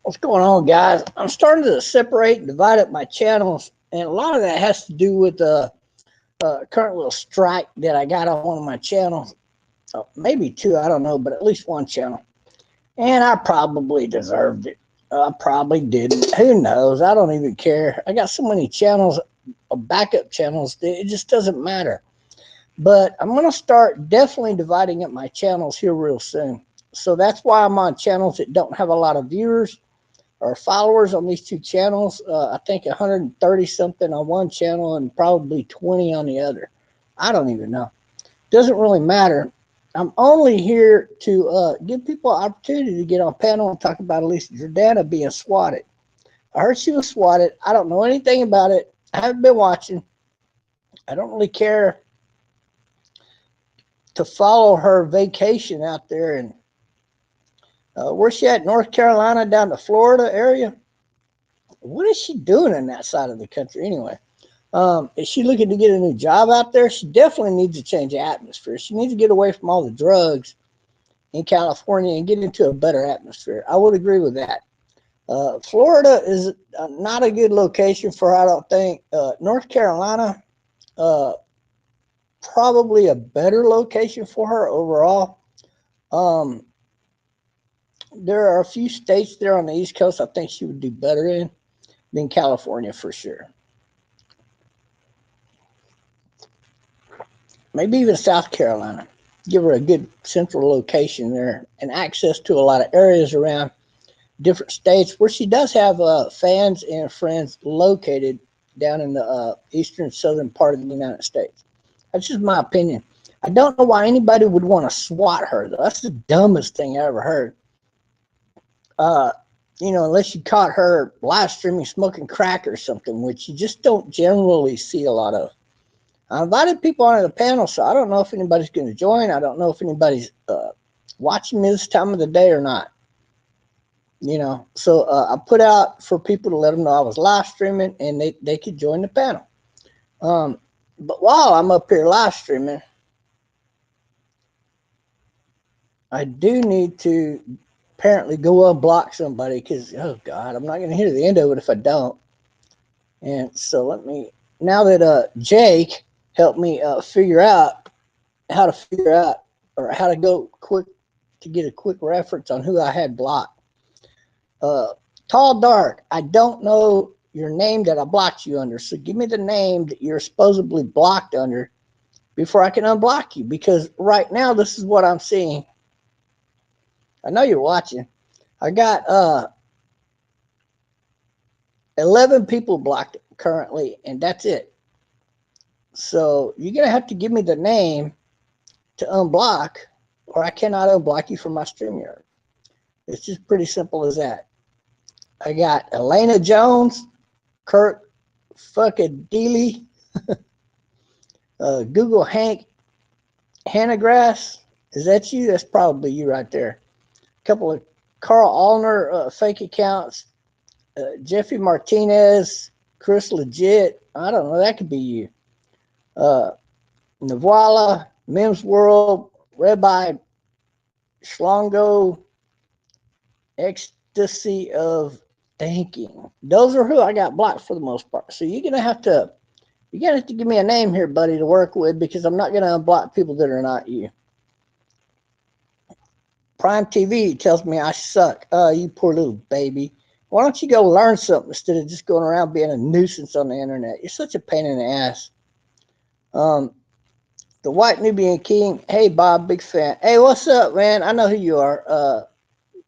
What's going on, guys? I'm starting to separate and divide up my channels, and a lot of that has to do with the current little strike that I got on one of my channels. Maybe two, I don't know, but at least one channel. And I probably deserved it. I probably didn't. Who knows? I don't even care. I got so many channels, backup channels, that it just doesn't matter. But I'm going to start definitely dividing up my channels here real soon. So that's why I'm on channels that don't have a lot of viewers or followers on these two channels. I think 130 something on one channel and probably 20 on the other. I don't even know. Doesn't really matter. I'm only here to give people an opportunity to get on panel and talk about Elisa Jordana being swatted. I heard she was swatted. I don't know anything about it. I haven't been watching. I don't really care to follow her vacation out there. And where's she at? North Carolina down to Florida area? What is she doing in that side of the country anyway? Is she looking to get a new job out there? She definitely needs to change the atmosphere. She needs to get away from all the drugs in California and get into a better atmosphere. I would agree with that. Florida is not a good location for her, I don't think. North Carolina, probably a better location for her overall. There are a few states there on the East Coast I think she would do better in than California for sure. Maybe even South Carolina. Give her a good central location there and access to a lot of areas around different states where she does have fans and friends located down in the eastern southern part of the United States. That's just my opinion. I don't know why anybody would want to swat her, though. That's the dumbest thing I ever heard. Unless you caught her live streaming smoking crack or something, which you just don't generally see a lot of. I invited people onto the panel, so I don't know if anybody's going to join. I don't know if anybody's watching me this time of the day or not. So I put out for people to let them know I was live streaming and they could join the panel. But while I'm up here live streaming, I do need to apparently go unblock somebody because, oh God, I'm not going to hear the end of it if I don't. And so now that Jake helped me figure out how to go quick to get a quick reference on who I had blocked. Tall Dark, I don't know your name that I blocked you under, so give me the name that you're supposedly blocked under before I can unblock you, because right now this is what I'm seeing. I know you're watching. I got 11 people blocked currently, and that's it. So you're going to have to give me the name to unblock, or I cannot unblock you from my StreamYard. It's just pretty simple as that. I got Elena Jones, Kurt fucking Deely, Google Hank Hannagrass. Is that you? That's probably you right there. A couple of Carl Allner fake accounts. Jeffy Martinez, Chris Legit. I don't know. That could be you. Navala, Mims World, Rabbi Schlongo, Ecstasy of Thinking. Those are who I got blocked for the most part. So you're gonna have to give me a name here, buddy, to work with, because I'm not gonna unblock people that are not you. Prime TV tells me I suck. You poor little baby. Why don't you go learn something instead of just going around being a nuisance on the internet? You're such a pain in the ass. The White Nubian King. Hey, Bob, big fan. Hey, what's up, man? I know who you are.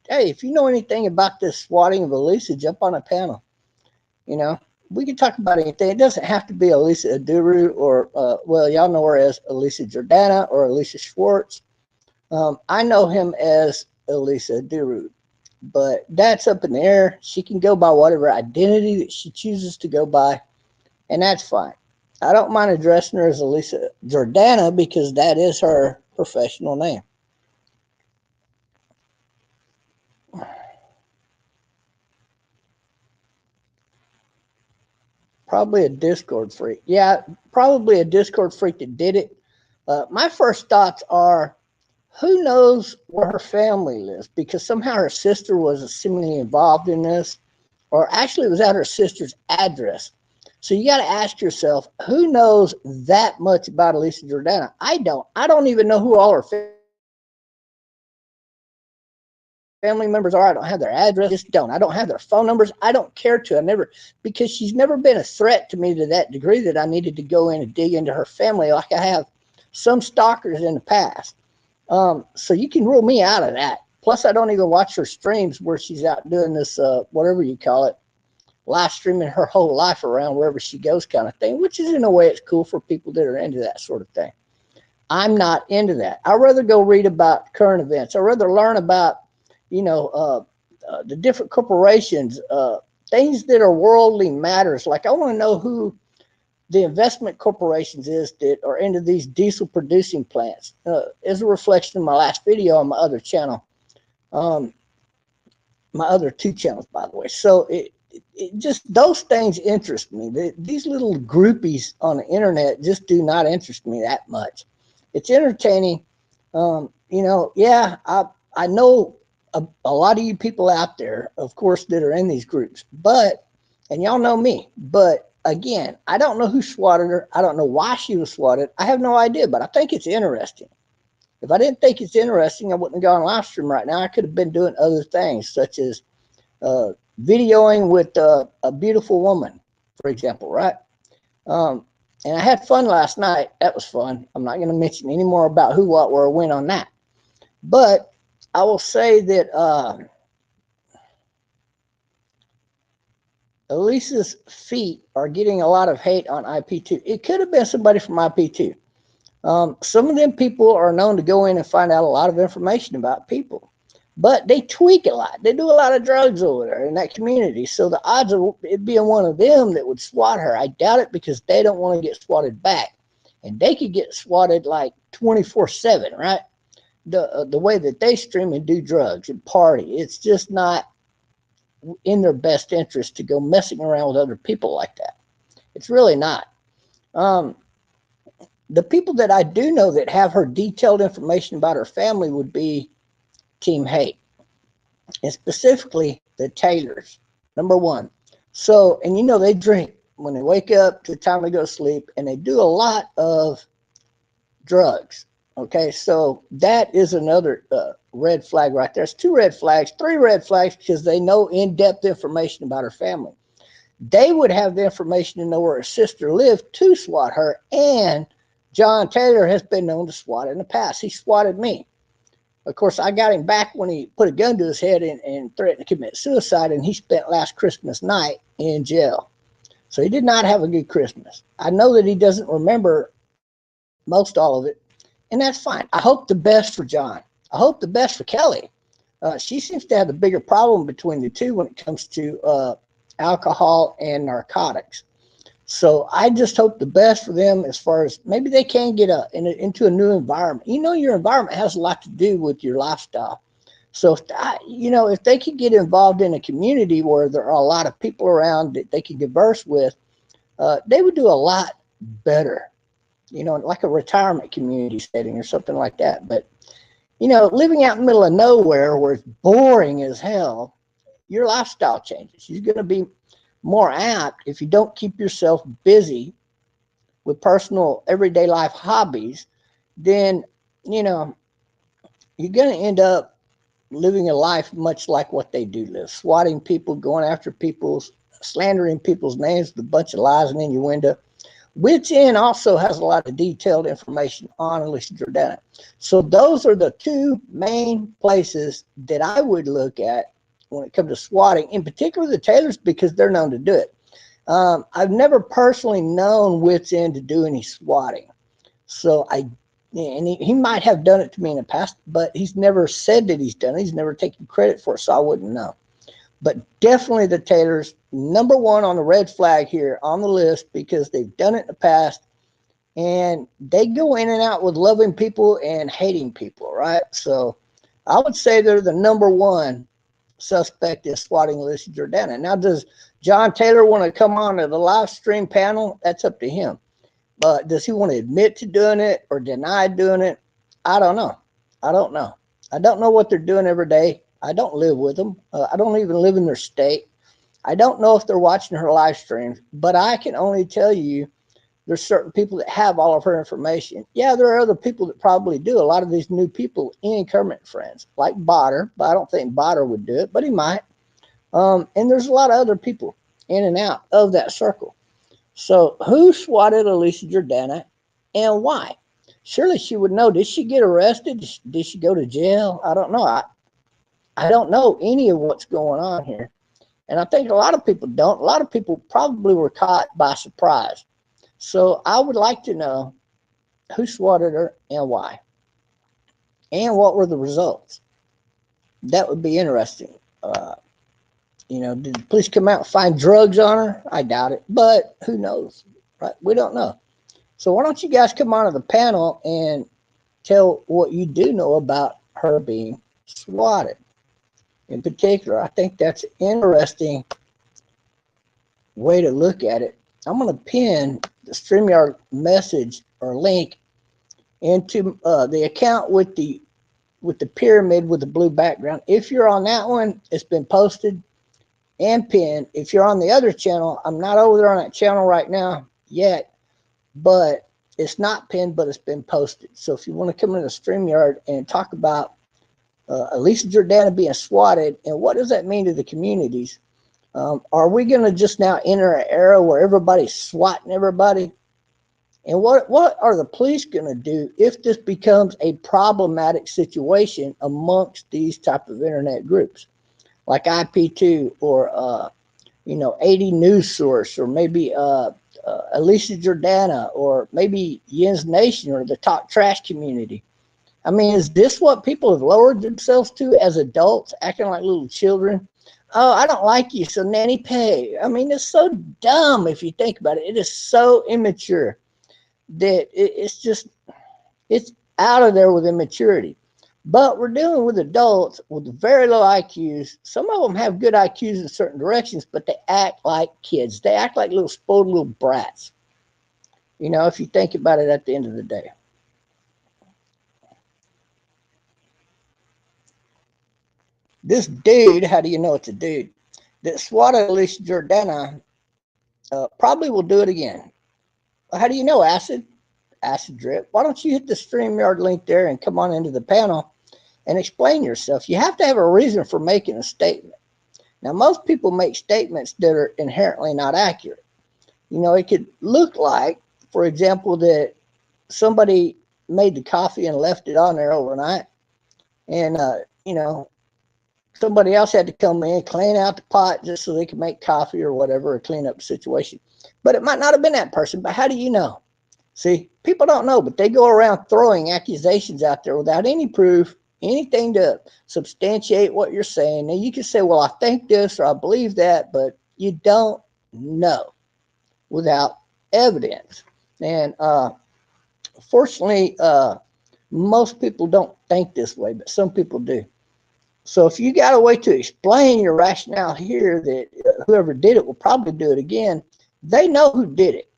Hey, if you know anything about this swatting of Elisa, jump on a panel. You know, we can talk about anything. It doesn't have to be Elisa Uduru or, well, y'all know her as Elisa Jordana or Elisa Schwartz. I know him as Elisa Uduru, but that's up in the air. She can go by whatever identity that she chooses to go by, and that's fine. I don't mind addressing her as Elisa Jordana because that is her professional name. Probably a Discord freak. Yeah, probably a Discord freak that did it. My first thoughts are, who knows where her family lives? Because somehow her sister was seemingly involved in this, or actually it was at her sister's address. So you got to ask yourself, who knows that much about Elisa Jordana? I don't. I don't even know who all her family members are. I don't have their address. Just don't. I don't have their phone numbers. I don't care to. I never, because she's never been a threat to me to that degree that I needed to go in and dig into her family like I have some stalkers in the past. So you can rule me out of that. Plus, I don't even watch her streams where she's out doing this, whatever you call it, live streaming her whole life around wherever she goes kind of thing, which is in a way it's cool for people that are into that sort of thing. I'm not into that. I'd rather go read about current events. I'd rather learn about, the different corporations, things that are worldly matters. Like I want to know who the investment corporations is that are into these diesel producing plants. As a reflection of my last video on my other channel, my other two channels, by the way. So it just, those things interest me. These little groupies on the internet just do not interest me that much. It's entertaining. Yeah, I know a lot of you people out there, of course, that are in these groups, and y'all know me, but again, I don't know who swatted her. I don't know why she was swatted. I have no idea, but I think it's interesting. If I didn't think it's interesting, I wouldn't have gone live stream right now. I could have been doing other things, such as videoing with a beautiful woman, for example, right? And I had fun last night. That was fun. I'm not going to mention any more about who, what, where, when on that. But I will say that Elisa's feet are getting a lot of hate on IP2. It could have been somebody from IP2. Some of them people are known to go in and find out a lot of information about people, but they tweak a lot. They do a lot of drugs over there in that community. So the odds of it being one of them that would swat her, I doubt it, because they don't want to get swatted back. And they could get swatted like 24/7, right? The way that they stream and do drugs and party, it's just not in their best interest to go messing around with other people like that. It's really not. The people that I do know that have her detailed information about her family would be Team Hate, and specifically the Taylors, number one. So, and they drink when they wake up to the time they go to sleep, and they do a lot of drugs. Okay, so that is another red flag right there. It's 2 red flags, 3 red flags, because they know in-depth information about her family. They would have the information to know where her sister lived to swat her, and John Taylor has been known to swat in the past. He swatted me. Of course, I got him back when he put a gun to his head and threatened to commit suicide, and he spent last Christmas night in jail. So he did not have a good Christmas. I know that he doesn't remember most all of it, and that's fine. I hope the best for John. I hope the best for Kelly. She seems to have the bigger problem between the two when it comes to alcohol and narcotics. So I just hope the best for them, as far as maybe they can get into a new environment. Your environment has a lot to do with your lifestyle. So if they could get involved in a community where there are a lot of people around that they can converse with, they would do a lot better. Like a retirement community setting or something like that. But You know, living out in the middle of nowhere where it's boring as hell, your lifestyle changes. You're going to be more apt if you don't keep yourself busy with personal everyday life hobbies, then, you know, you're going to end up living a life much like what they do live, swatting people, going after people's, slandering people's names with a bunch of lies and innuendo, which in also has a lot of detailed information on Elisa Jordana. So those are the two main places that I would look at when it comes to swatting, in particular the tailors, because they're known to do it. I've never personally known Wits End to do any swatting. So and he might have done it to me in the past, but he's never said that he's done it. He's never taken credit for it, so I wouldn't know. But definitely the tailors, number one on the red flag here on the list, because they've done it in the past, and they go in and out with loving people and hating people, right? So I would say they're the number one suspect in swatting Elisa Jordana. Now, does John Taylor want to come on to the live stream panel? That's up to him. But does he want to admit to doing it or deny doing it? I don't know. I don't know. I don't know what they're doing every day. I don't live with them. I don't even live in their state. I don't know if they're watching her live streams, but I can only tell you there's certain people that have all of her information. Yeah, there are other people that probably do. A lot of these new people in Kermit friends, like Botter, but I don't think Botter would do it, but he might. And there's a lot of other people in and out of that circle. So who swatted Elisa Jordana and why? Surely she would know. Did she get arrested? Did she go to jail? I don't know. I don't know any of what's going on here. And I think a lot of people don't. A lot of people probably were caught by surprise. So I would like to know who swatted her and why. And what were the results? That would be interesting. You know, did the police come out and find drugs on her? I doubt it, but who knows, right? We don't know. So why don't you guys come onto the panel and tell what you do know about her being swatted? In particular, I think that's an interesting way to look at it. I'm going to pin the StreamYard message or link into the account with the pyramid with the blue background. If you're on that one, it's been posted and pinned. If you're on the other channel, I'm not over there on that channel right now yet, but it's not pinned, but it's been posted. So if you want to come into StreamYard and talk about Elisa Jordana being swatted and what does that mean to the communities, are we going to just now enter an era where everybody's swatting everybody? And what are the police going to do if this becomes a problematic situation amongst these type of internet groups? Like IP2 or, you know, 80 News Source, or maybe Elisa Jordana, or maybe Yin's Nation, or the Talk Trash community. I mean, is this what people have lowered themselves to as adults, acting like little children? Oh, I don't like you, so nanny pay. I mean, it's so dumb if you think about it. It is so immature that it's out of there with immaturity. But we're dealing with adults with very low IQs. Some of them have good IQs in certain directions, but they act like kids. They act like little spoiled little brats. You know, if you think about it at the end of the day. This dude, how do you know it's a dude, that swatted Elisa Jordana probably will do it again. How do you know, Acid? Acid Drip. Why don't you hit the StreamYard link there and come on into the panel and explain yourself? You have to have a reason for making a statement. Now, most people make statements that are inherently not accurate. You know, it could look like, for example, that somebody made the coffee and left it on there overnight. And, you know, somebody else had to come in, clean out the pot just so they could make coffee or whatever, or clean up the situation. But it might not have been that person. But how do you know? See, people don't know, but they go around throwing accusations out there without any proof, anything to substantiate what you're saying. Now, you can say, well, I think this or I believe that, but you don't know without evidence. And fortunately, most people don't think this way, but some people do. So if you got a way to explain your rationale here that whoever did it will probably do it again, they know who did it.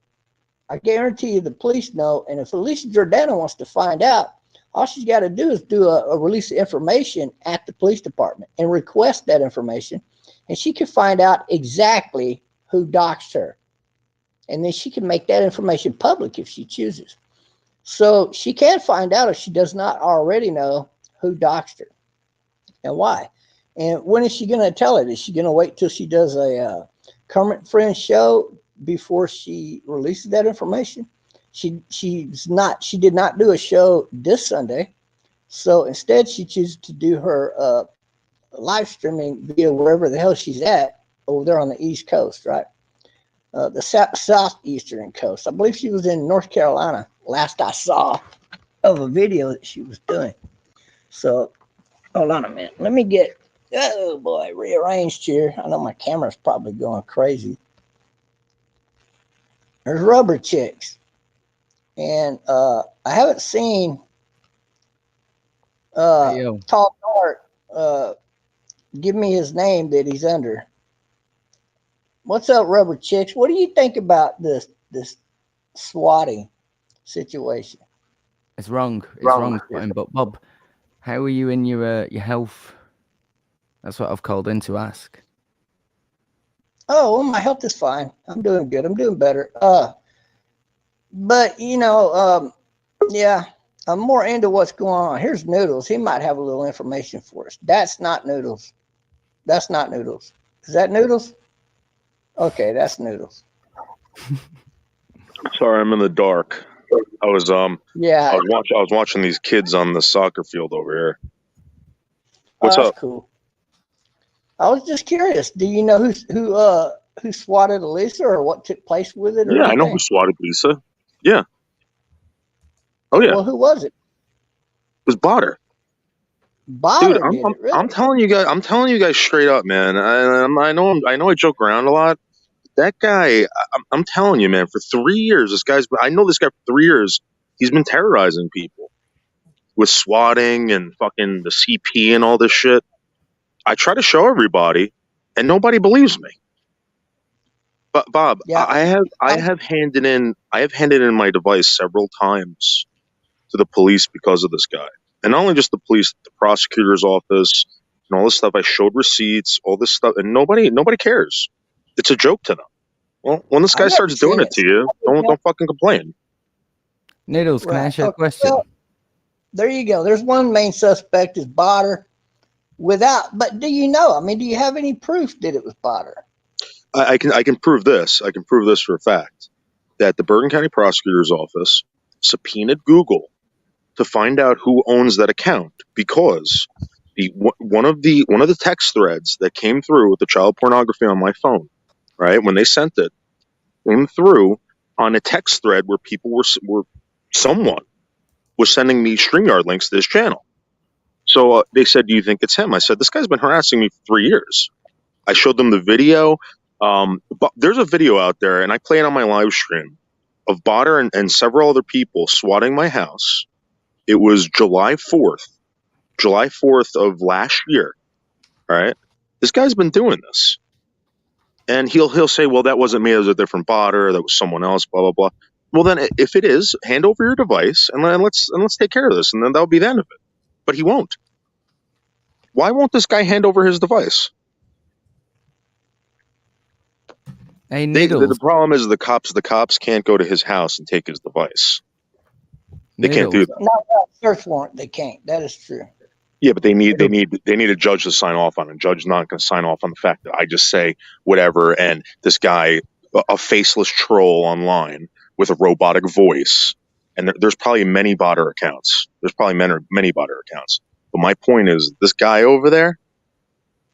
I guarantee you the police know. And if Elisa Jordana wants to find out, all she's got to do is do a release of information at the police department and request that information, and she can find out exactly who doxed her. And then she can make that information public if she chooses. So she can find out if she does not already know who doxed her and why. And when is she going to tell it? Is she going to wait till she does a Kermit Friends show before she releases that information? She did not do a show this Sunday. So instead she chooses to do her live streaming via wherever the hell she's at over there on the East Coast, right? The southeastern coast. I believe she was in North Carolina last I saw of a video that she was doing. So hold on a minute. Let me get, oh boy, rearranged here. I know my camera's probably going crazy. There's Rubber Chicks. And I haven't seen Tall Dart give me his name that he's under. What's up, Rubber Chicks? What do you think about this swatting situation? It's wrong. It's wrong. But Bob, how are you in your health? That's what I've called in to ask. Oh, well, my health is fine. I'm doing good. I'm doing better. But yeah, I'm more into what's going on. Here's Noodles. He might have a little information for us. That's not Noodles. That's not Noodles. Is that Noodles? Okay, that's Noodles. Sorry, I'm in the dark. I was I was watching these kids on the soccer field over here. What's up? Cool. I was just curious. Do you know who swatted Elisa or what took place with it? Yeah, anything? I know who swatted Lisa. Yeah. Oh yeah. Well, who was it? It was Botter. Botter, dude, really? I'm telling you guys straight up, man. I know I joke around a lot. That guy, I'm telling you, man, for 3 years, I know this guy for 3 years. He's been terrorizing people with swatting and fucking the CP and all this shit. I try to show everybody, and nobody believes me. But Bob, yeah. I have handed in my device several times to the police because of this guy, and not only just the police, the prosecutor's office, and all this stuff. I showed receipts, all this stuff, and nobody cares. It's a joke to them. Well, when this guy starts doing it to you, don't fucking complain. Noodles, can I ask you a question? Well, there you go. There's one main suspect is Botter. But do you know? I mean, do you have any proof that it was Botter? I can prove this. I can prove this for a fact that the Bergen County Prosecutor's Office subpoenaed Google to find out who owns that account because one of the text threads that came through with the child pornography on my phone, right, when they sent it, came through on a text thread where people someone was sending me StreamYard links to this channel. So they said, "Do you think it's him?" I said, "This guy's been harassing me for 3 years." I showed them the video. But there's a video out there, and I play it on my live stream, of Botter and several other people swatting my house. It was July 4th of last year. All right, this guy's been doing this, and he'll say, "Well, that wasn't me. It was a different Botter. That was someone else." Blah blah blah. Well, then, if it is, hand over your device, and let's take care of this, and then that'll be the end of it. But he won't. Why won't this guy hand over his device? Hey, the problem is the cops can't go to his house and take his device. They can't do that. Not search warrant. They can't. That is true. Yeah, but they need a judge to sign off on it. A judge not going to sign off on the fact that I just say whatever, and this guy, a faceless troll online with a robotic voice, and there's probably many Botter accounts. There's probably many Botter accounts. But my point is, this guy over there,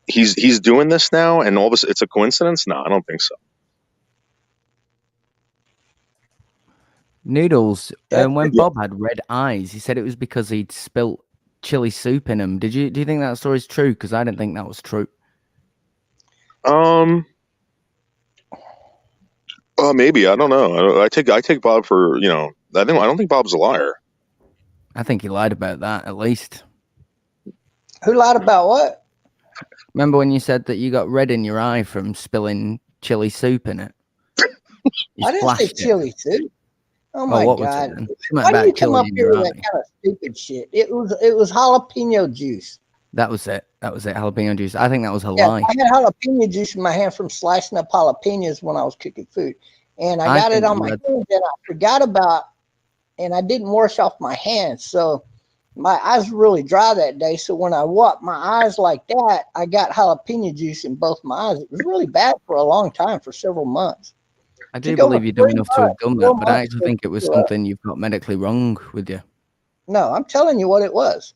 he's doing this now, and all of this, it's a coincidence? No, I don't think so. Noodles, when Bob had red eyes, he said it was because he'd spilt chili soup in them. Do you think that story's true? Because I didn't think that was true. Maybe, I don't know. I take Bob for, I don't think Bob's a liar. I think he lied about that at least. Who lied about what? Remember when you said that you got red in your eye from spilling chili soup in it? I didn't say chili soup. Oh my what was it God! then? Something Why do you about come killing up you in here your with that eye. kind of stupid shit? It was jalapeno juice. That was it. That was it. Jalapeno juice. I think that was a Yeah, lie. I had jalapeno juice in my hand from slicing up jalapenos when I was cooking food, and I I got it think on you my had. hands, and I forgot about, and I didn't wash off my hands, so my eyes were really dry that day. So when I wiped my eyes like that, I got jalapeno juice in both my eyes. It was really bad for a long time, for several months. I It do took over believe you're dumb 3 enough to have months, done four that, but I months actually to think it was heal up. something you've got medically wrong with you. No, I'm telling you what it was.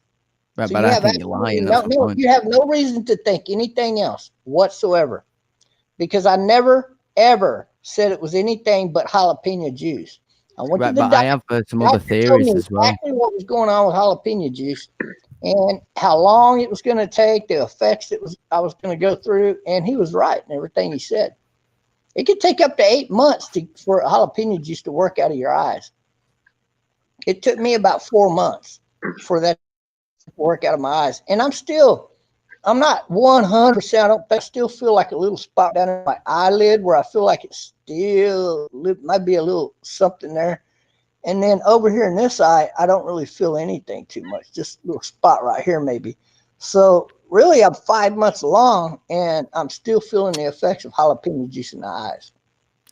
Right, So but you I have think you're absolutely lying. That's the point. you have no reason to think anything else whatsoever, because I never ever said it was anything but jalapeno juice. I went to Right, the but I doctor. have heard some The other doctor told theories me as well. exactly what was going on with jalapeno juice and how long it was going to take, the effects I was going to go through, and he was right in everything he said. It could take up to 8 months for jalapeno juice to work out of your eyes. It took me about 4 months for that to work out of my eyes, and I'm not 100%. I don't think I still feel like a little spot down in my eyelid where I feel like it's still might be a little something there. And then over here in this eye, I don't really feel anything too much, just a little spot right here maybe. So really, I'm 5 months along, and I'm still feeling the effects of jalapeno juice in the eyes.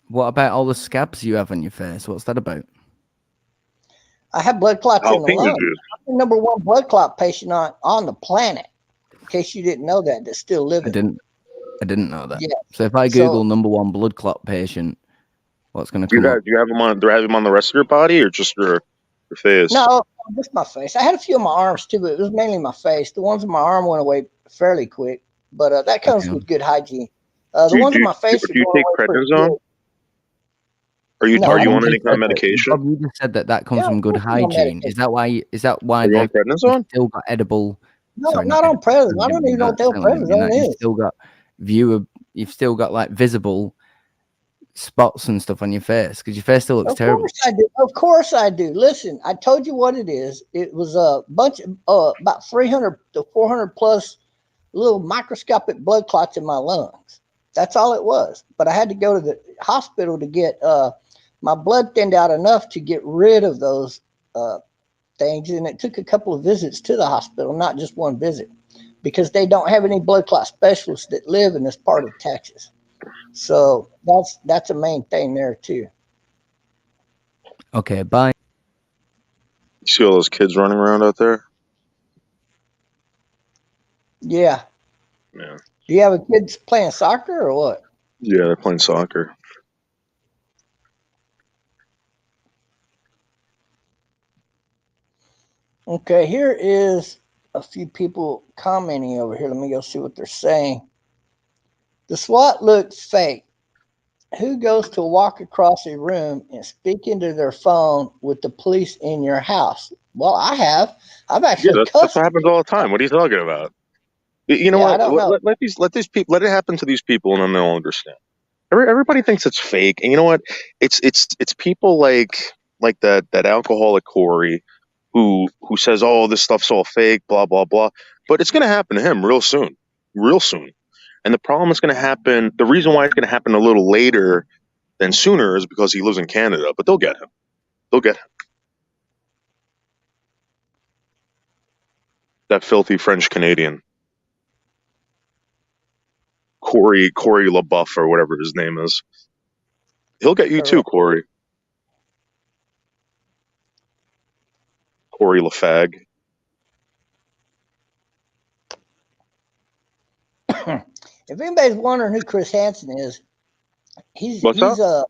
What about all the scabs you have on your face? What's that about? I have blood clots in the Jalapeno lung. juice. I'm the number one blood clot patient on the planet. In case you didn't know that, that's still I living. didn't. I didn't know that. Yeah. So if I Google So number one blood clot patient, what's going to Do come up? you have them on? Do you have them on the rest of your body or just your face? no, just my face. I had a few of my arms too, but it was mainly my face. The ones in my arm went away fairly quick, but that comes Okay. with good hygiene. The Do you ones do in you, my face are do you going take away pretty prednisone? quick. Are No, I you don't on take any kind of medication. medication? Bob, you just said that comes Yeah, of from good course I'm on hygiene. medication. Is that why Are you on like you've prednisone? still got edible? No, Sorry, I'm not not on edible. President. I I didn't don't mean even know what that. the hell Certainly didn't mean that. Prednisone You've is. still got viewer. You've still got like visible spots and stuff on your face because your face still looks Of terrible. course I do. Of course I do. Listen, I told you what it is. It was a bunch of about 300 to 400 plus little microscopic blood clots in my lungs. That's all it was. But I had to go to the hospital to get my blood thinned out enough to get rid of those uh, things. And it took a couple of visits to the hospital, not just one visit, because they don't have any blood clot specialists that live in this part of Texas. So that's a main thing there too. Okay, bye. You see all those kids running around out there? Yeah. Yeah. Do you have a kids playing soccer or what? Yeah, they're playing soccer. Okay, here is a few people commenting over here. Let me go see what they're saying. The SWAT looked fake. Who goes to walk across a room and speak into their phone with the police in your house? Well, I have. I've Yeah, actually that's what cussed. happens all the time. What are you talking about? You know Yeah, I what? don't know. Let these people, let it happen to these people, and then they'll understand. Everybody thinks it's fake, and you know what? It's people like that alcoholic Corey who says, "Oh, this stuff's all fake," blah blah blah. But it's going to happen to him real soon. And the problem is going to happen. The reason why it's going to happen a little later than sooner is because he lives in Canada. But they'll get him. They'll get him. That filthy French Canadian Corey LaBeouf or whatever his name is. He'll get you too, Correct. Corey. Corey LaFag. If anybody's wondering who Chris Hansen is, What's up?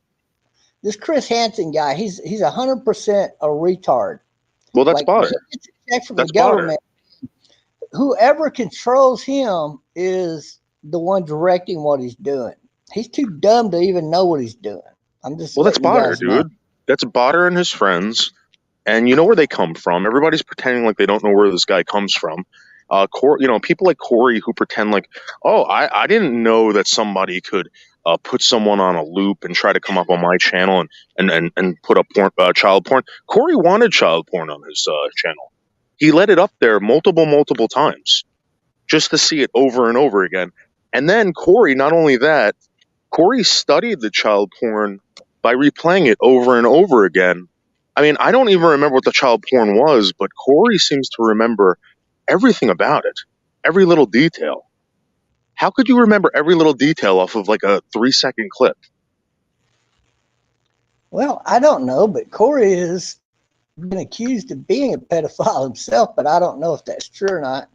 this Chris Hansen guy. He's 100% a retard. Well, that's Like he spotter. gets a check from the That's spotter. government. Whoever controls him is the one directing what he's doing. He's too dumb to even know what he's doing. I'm just Well, that's letting you Botter, guys know. dude. That's Botter and his friends, and you know where they come from. Everybody's pretending like they don't know where this guy comes from. People like Corey who pretend like, oh, I didn't know that somebody could put someone on a loop and try to come up on my channel and put up child porn. Corey wanted child porn on his channel. He let it up there multiple times just to see it over and over again. And then Corey, not only that, Corey studied the child porn by replaying it over and over again I mean, I don't even remember what the child porn was, but Corey seems to remember everything about it, every little detail. How could you remember every little detail off of like a 3-second clip? Well, I don't know, but Corey has been accused of being a pedophile himself, but I don't know if that's true or not.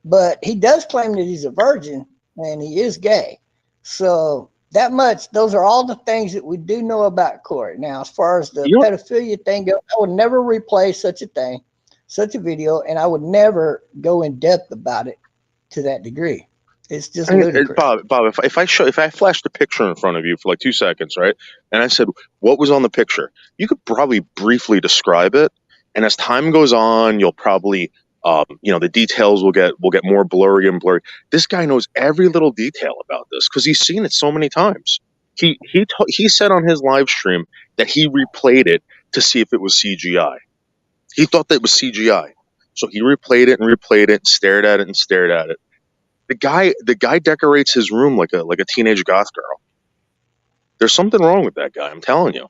But he does claim that he's a virgin and he is gay. So that much, those are all the things that we do know about Corey. Now, as far as the pedophilia thing goes, I would never replay such a thing, such a video, and I would never go in depth about it to that degree. It's just ludicrous. Bob, if I flashed a picture in front of you for like 2 seconds, right, and I said, what was on the picture? You could probably briefly describe it, and as time goes on, you'll probably, the details will get more blurry and blurry. This guy knows every little detail about this because he's seen it so many times. He said on his live stream that he replayed it to see if it was CGI. He thought that it was CGI, so he replayed it and replayed it, stared at it and stared at it. The guy decorates his room like a teenage goth girl. There's something wrong with that guy. I'm telling you.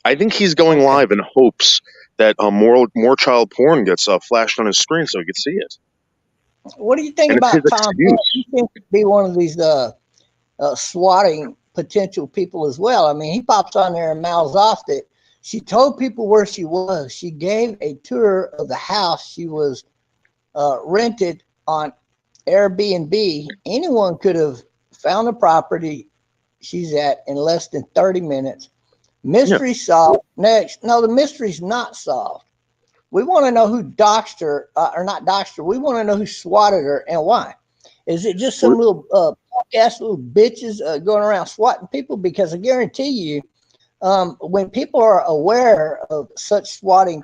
I think he's going live in hopes that more child porn gets flashed on his screen so he can see it. What do you think about Tom? He seems to be one of these swatting potential people as well. I mean, he pops on there and mouths off that she told people where she was. She gave a tour of the house she was rented on Airbnb. Anyone could have found the property she's at in less than 30 minutes. Mystery solved. Next. No, the mystery's not solved. We want to know who doxed her, or not doxed her. We want to know who swatted her and why. Is it just some little punk-ass little bitches going around swatting people? Because I guarantee you, when people are aware of such swatting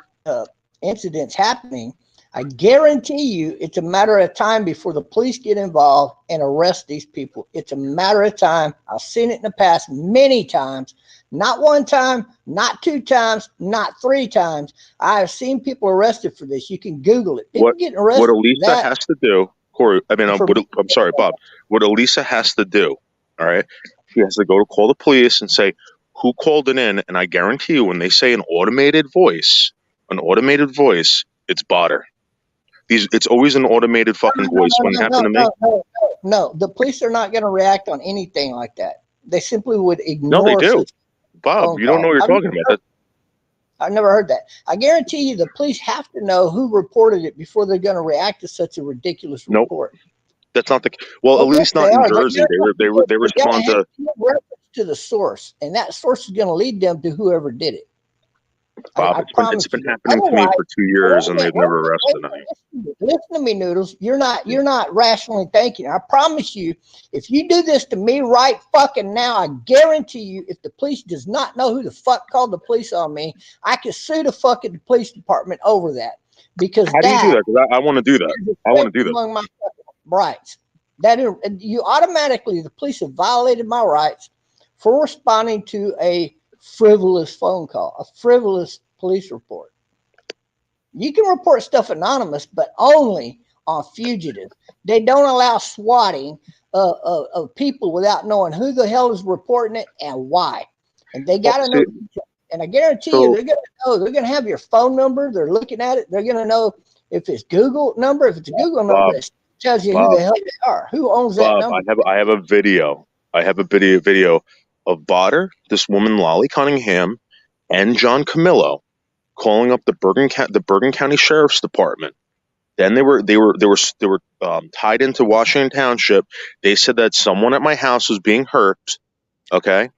incidents happening, I guarantee you it's a matter of time before the police get involved and arrest these people. It's a matter of time. I've seen it in the past many times. Not one time, not 2 times, not 3 times. I have seen people arrested for this. You can Google it. People getting arrested. What Elisa has to do, Corey, I'm sorry, Bob. What Elisa has to do, all right, she has to go to call the police and say, who called it in? And I guarantee you, when they say an automated voice, it's Botter. It's always an automated fucking voice when it happened to me. No, the police are not going to react on anything like that. They simply would ignore. No, they do. Bob, you don't know what you're talking about. I've never heard that. I guarantee you the police have to know who reported it before they're going to react to such a ridiculous report. That's not the well, at least not in Jersey. They respond to the source, and that source is going to lead them to whoever did it. Bob, it's been happening to me for 2 years, and they've never arrested me. Listen to me, Noodles. You're not rationally thinking. I promise you, if you do this to me right fucking now, I guarantee you, if the police does not know who the fuck called the police on me, I could sue the fucking police department over that. Because how do you do that? Because I want to do that. I want to do that. Among my rights, that you automatically, the police have violated my rights for responding to a frivolous phone call, a frivolous police report. You can report stuff anonymous, but only on fugitives. They don't allow swatting of people without knowing who the hell is reporting it and why. And they got to know. And I guarantee you, they're going to know. They're going to have your phone number. They're looking at it. They're going to know if it's Google number. If it's a Google number, it tells you who the hell they are. Who owns that number? I have a video. I have a video of Botter, this woman Lolly Cunningham, and John Camillo calling up the Bergen County Sheriff's Department. Then they were tied into Washington Township. They said that someone at my house was being hurt. Okay,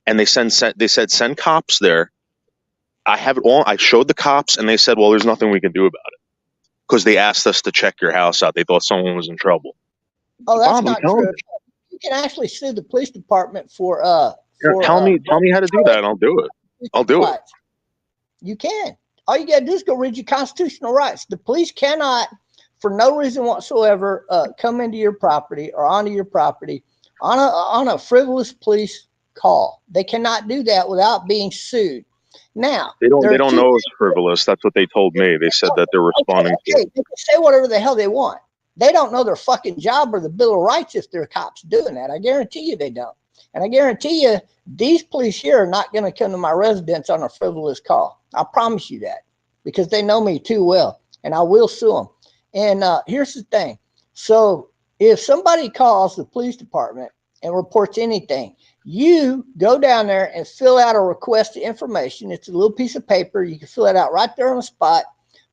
and they said send cops there. I have it all. I showed the cops, and they said, well, there's nothing we can do about it because they asked us to check your house out. They thought someone was in trouble. Oh, that's not true. You can actually sue the police department for tell me how to do that, and I'll do it. I'll do it. You can. All you got to do is go read your constitutional rights. The police cannot, for no reason whatsoever, come into your property or onto your property on a frivolous police call. They cannot do that without being sued. Now they don't know it's frivolous. That's what they told me. They said that they're responding to it. They can say whatever the hell they want. They don't know their fucking job or the Bill of Rights if they're cops doing that. I guarantee you they don't. And I guarantee you, these police here are not going to come to my residence on a frivolous call. I promise you that, because they know me too well, and I will sue them. And here's the thing. So if somebody calls the police department and reports anything, you go down there and fill out a request of information. It's a little piece of paper. You can fill it out right there on the spot,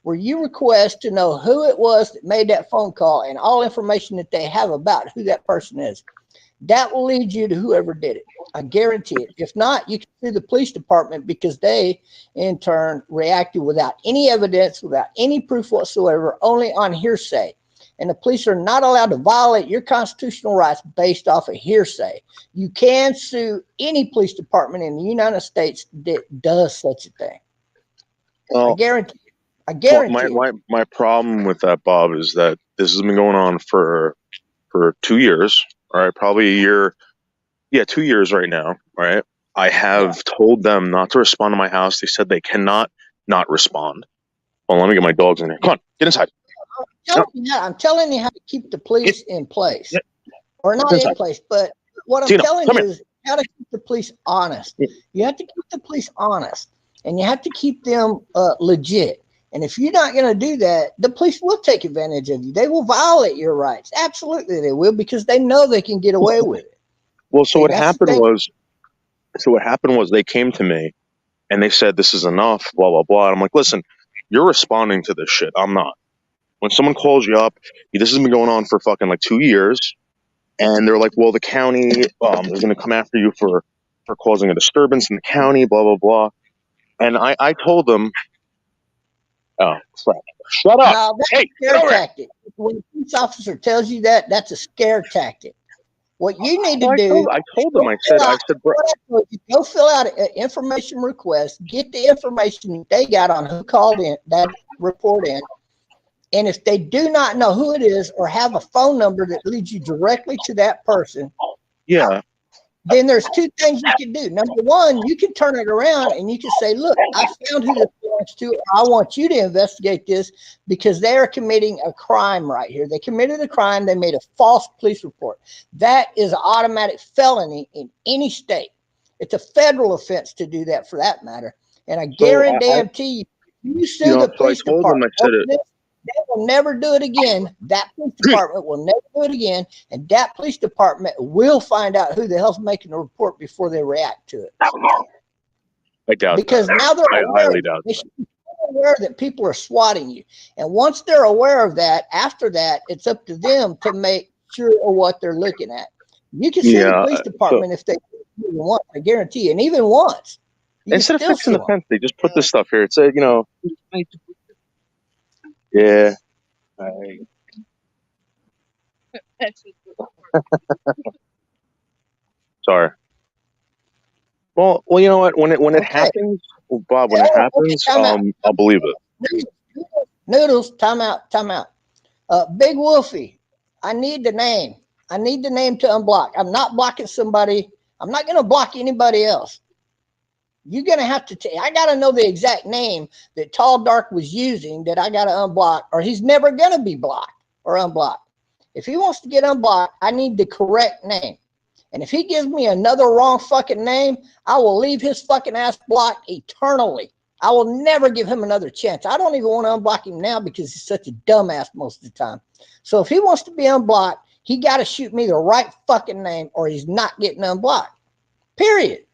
where you request to know who it was that made that phone call and all information that they have about who that person is. That will lead you to whoever did it. I guarantee it. If not, you can sue the police department, because they, in turn, reacted without any evidence, without any proof whatsoever, only on hearsay. And the police are not allowed to violate your constitutional rights based off of hearsay. You can sue any police department in the United States that does such a thing. Well, I guarantee it. I guarantee it. My problem with that, Bob, is that this has been going on for 2 years. All right, probably a year. Yeah, 2 years right now. Right. I have told them not to respond to my house. They said they cannot not respond. Well, let me get my dogs in here. Come on, get inside. I'm telling you how to keep the police in place, or not Inside. in place. But what I'm Tino, telling come you here. is how to keep the police honest. You have to keep the police honest, and you have to keep them legit. And if you're not going to do that, the police will take advantage of you. They will violate your rights. Absolutely, they will, because they know they can get away with it. Well, so And what that's the happened was they came to me and they said, this is enough, blah, blah, blah. And I'm like, listen, you're responding to this shit. I'm not. When someone calls you up, this has been going on for fucking like 2 years. And they're like, well, the county is going to come after you for causing a disturbance in the county, blah, blah, blah. And I told them, oh, crap. Shut up. No, that's Hey, a scare tactic. When a police officer tells you that, that's a scare tactic. What you need to do, I told them, I said, bro. Go fill out an information request, get the information they got on who called in that report in. And if they do not know who it is or have a phone number that leads you directly to that person, Yeah. then there's two things you can do. Number one, you can turn it around and you can say, look, I found who this belongs to. I want you to investigate this, because they are committing a crime right here. They committed a crime. They made a false police report. That is an automatic felony in any state. It's a federal offense to do that, for that matter. And I guarantee you sue the police department. They will never do it again. That police department will never do it again. And that police department will find out who the hell's making the report before they react to it. I doubt because that. now they're highly doubt they should be aware that people are swatting you. And once they're aware of that, after that, it's up to them to make sure of what they're looking at. You can sue the police department if they want, I guarantee you. And even once. Instead of fixing the fence, they just put this stuff here. It said, yeah. Sorry. Well, you know what? When it happens, Bob, when it happens, I'll believe it. Noodles, time out. Big Wolfie, I need the name. I need the name to unblock. I'm not blocking somebody. I'm not going to block anybody else. You're going to have to I got to know the exact name that Tall Dark was using that I got to unblock, or he's never going to be blocked or unblocked. If he wants to get unblocked, I need the correct name. And if he gives me another wrong fucking name, I will leave his fucking ass blocked eternally. I will never give him another chance. I don't even want to unblock him now because he's such a dumbass most of the time. So if he wants to be unblocked, he got to shoot me the right fucking name, or he's not getting unblocked. Period.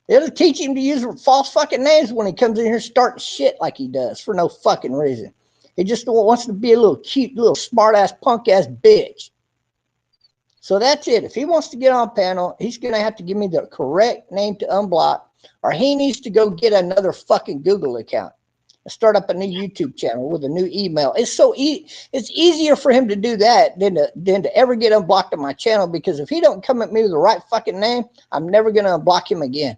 It'll teach him to use false fucking names when he comes in here starting shit like he does for no fucking reason. He just wants to be a little cute, little smart ass, punk ass bitch. So that's it. If he wants to get on panel, he's going to have to give me the correct name to unblock, or he needs to go get another fucking Google account and start up a new YouTube channel with a new email. It's so it's easier for him to do that than to ever get unblocked on my channel, because if he don't come at me with the right fucking name, I'm never going to unblock him again.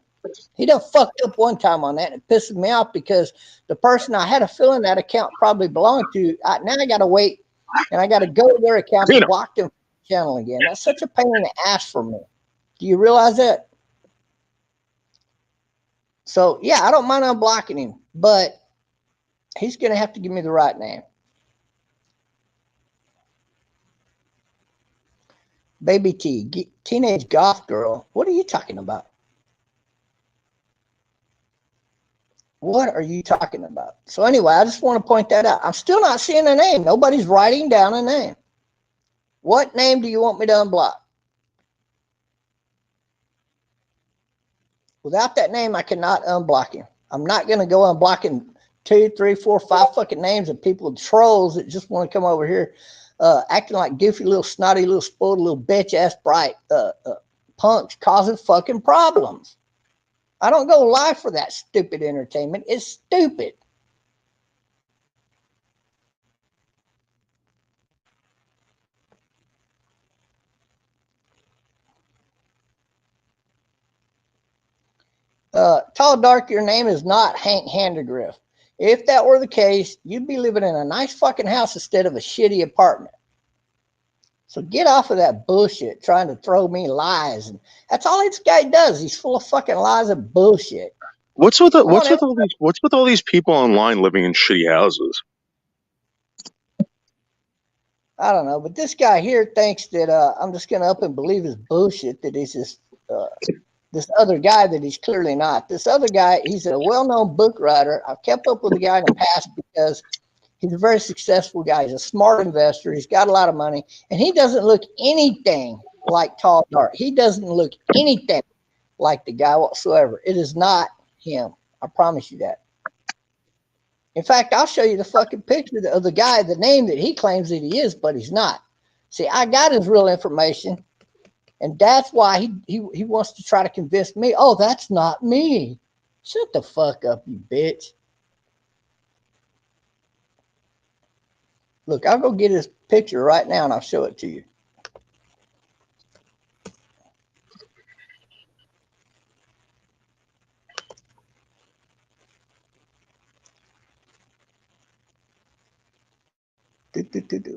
He done fucked up one time on that, and it pisses me off because the person I had a feeling that account probably belonged to, now I got to wait, and I got to go to their account and block them from the channel again. That's such a pain in the ass for me. Do you realize that? So, yeah, I don't mind unblocking him, but he's going to have to give me the right name. Baby T, teenage goth girl. What are you talking about? What are you talking about? So anyway, I just want to point that out. I'm still not seeing a name. Nobody's writing down a name. What name do you want me to unblock? Without that name, I cannot unblock him. I'm not going to go unblocking 2, 3, 4, 5 fucking names of people, trolls that just want to come over here acting like goofy little snotty little spoiled little bitch ass bright punks causing fucking problems. I don't go live for that stupid entertainment. It's stupid. Tall Dark, your name is not Hank Handegrift. If that were the case, you'd be living in a nice fucking house instead of a shitty apartment. So get off of that bullshit trying to throw me lies. And that's all this guy does. He's full of fucking lies and bullshit. What's with all these people online living in shitty houses? I don't know, but this guy here thinks that I'm just going to up and believe his bullshit, that he's just this other guy that he's clearly not. This other guy, he's a well-known book writer. I've kept up with the guy in the past because he's a very successful guy. He's a smart investor. He's got a lot of money, and he doesn't look anything like Tall Dark. He doesn't look anything like the guy whatsoever. It is not him. I promise you that. In fact, I'll show you the fucking picture of the guy, the name that he claims that he is, but he's not. See, I got his real information, and that's why he wants to try to convince me, oh, that's not me. Shut the fuck up, you bitch. Look, I'll go get his picture right now, and I'll show it to you.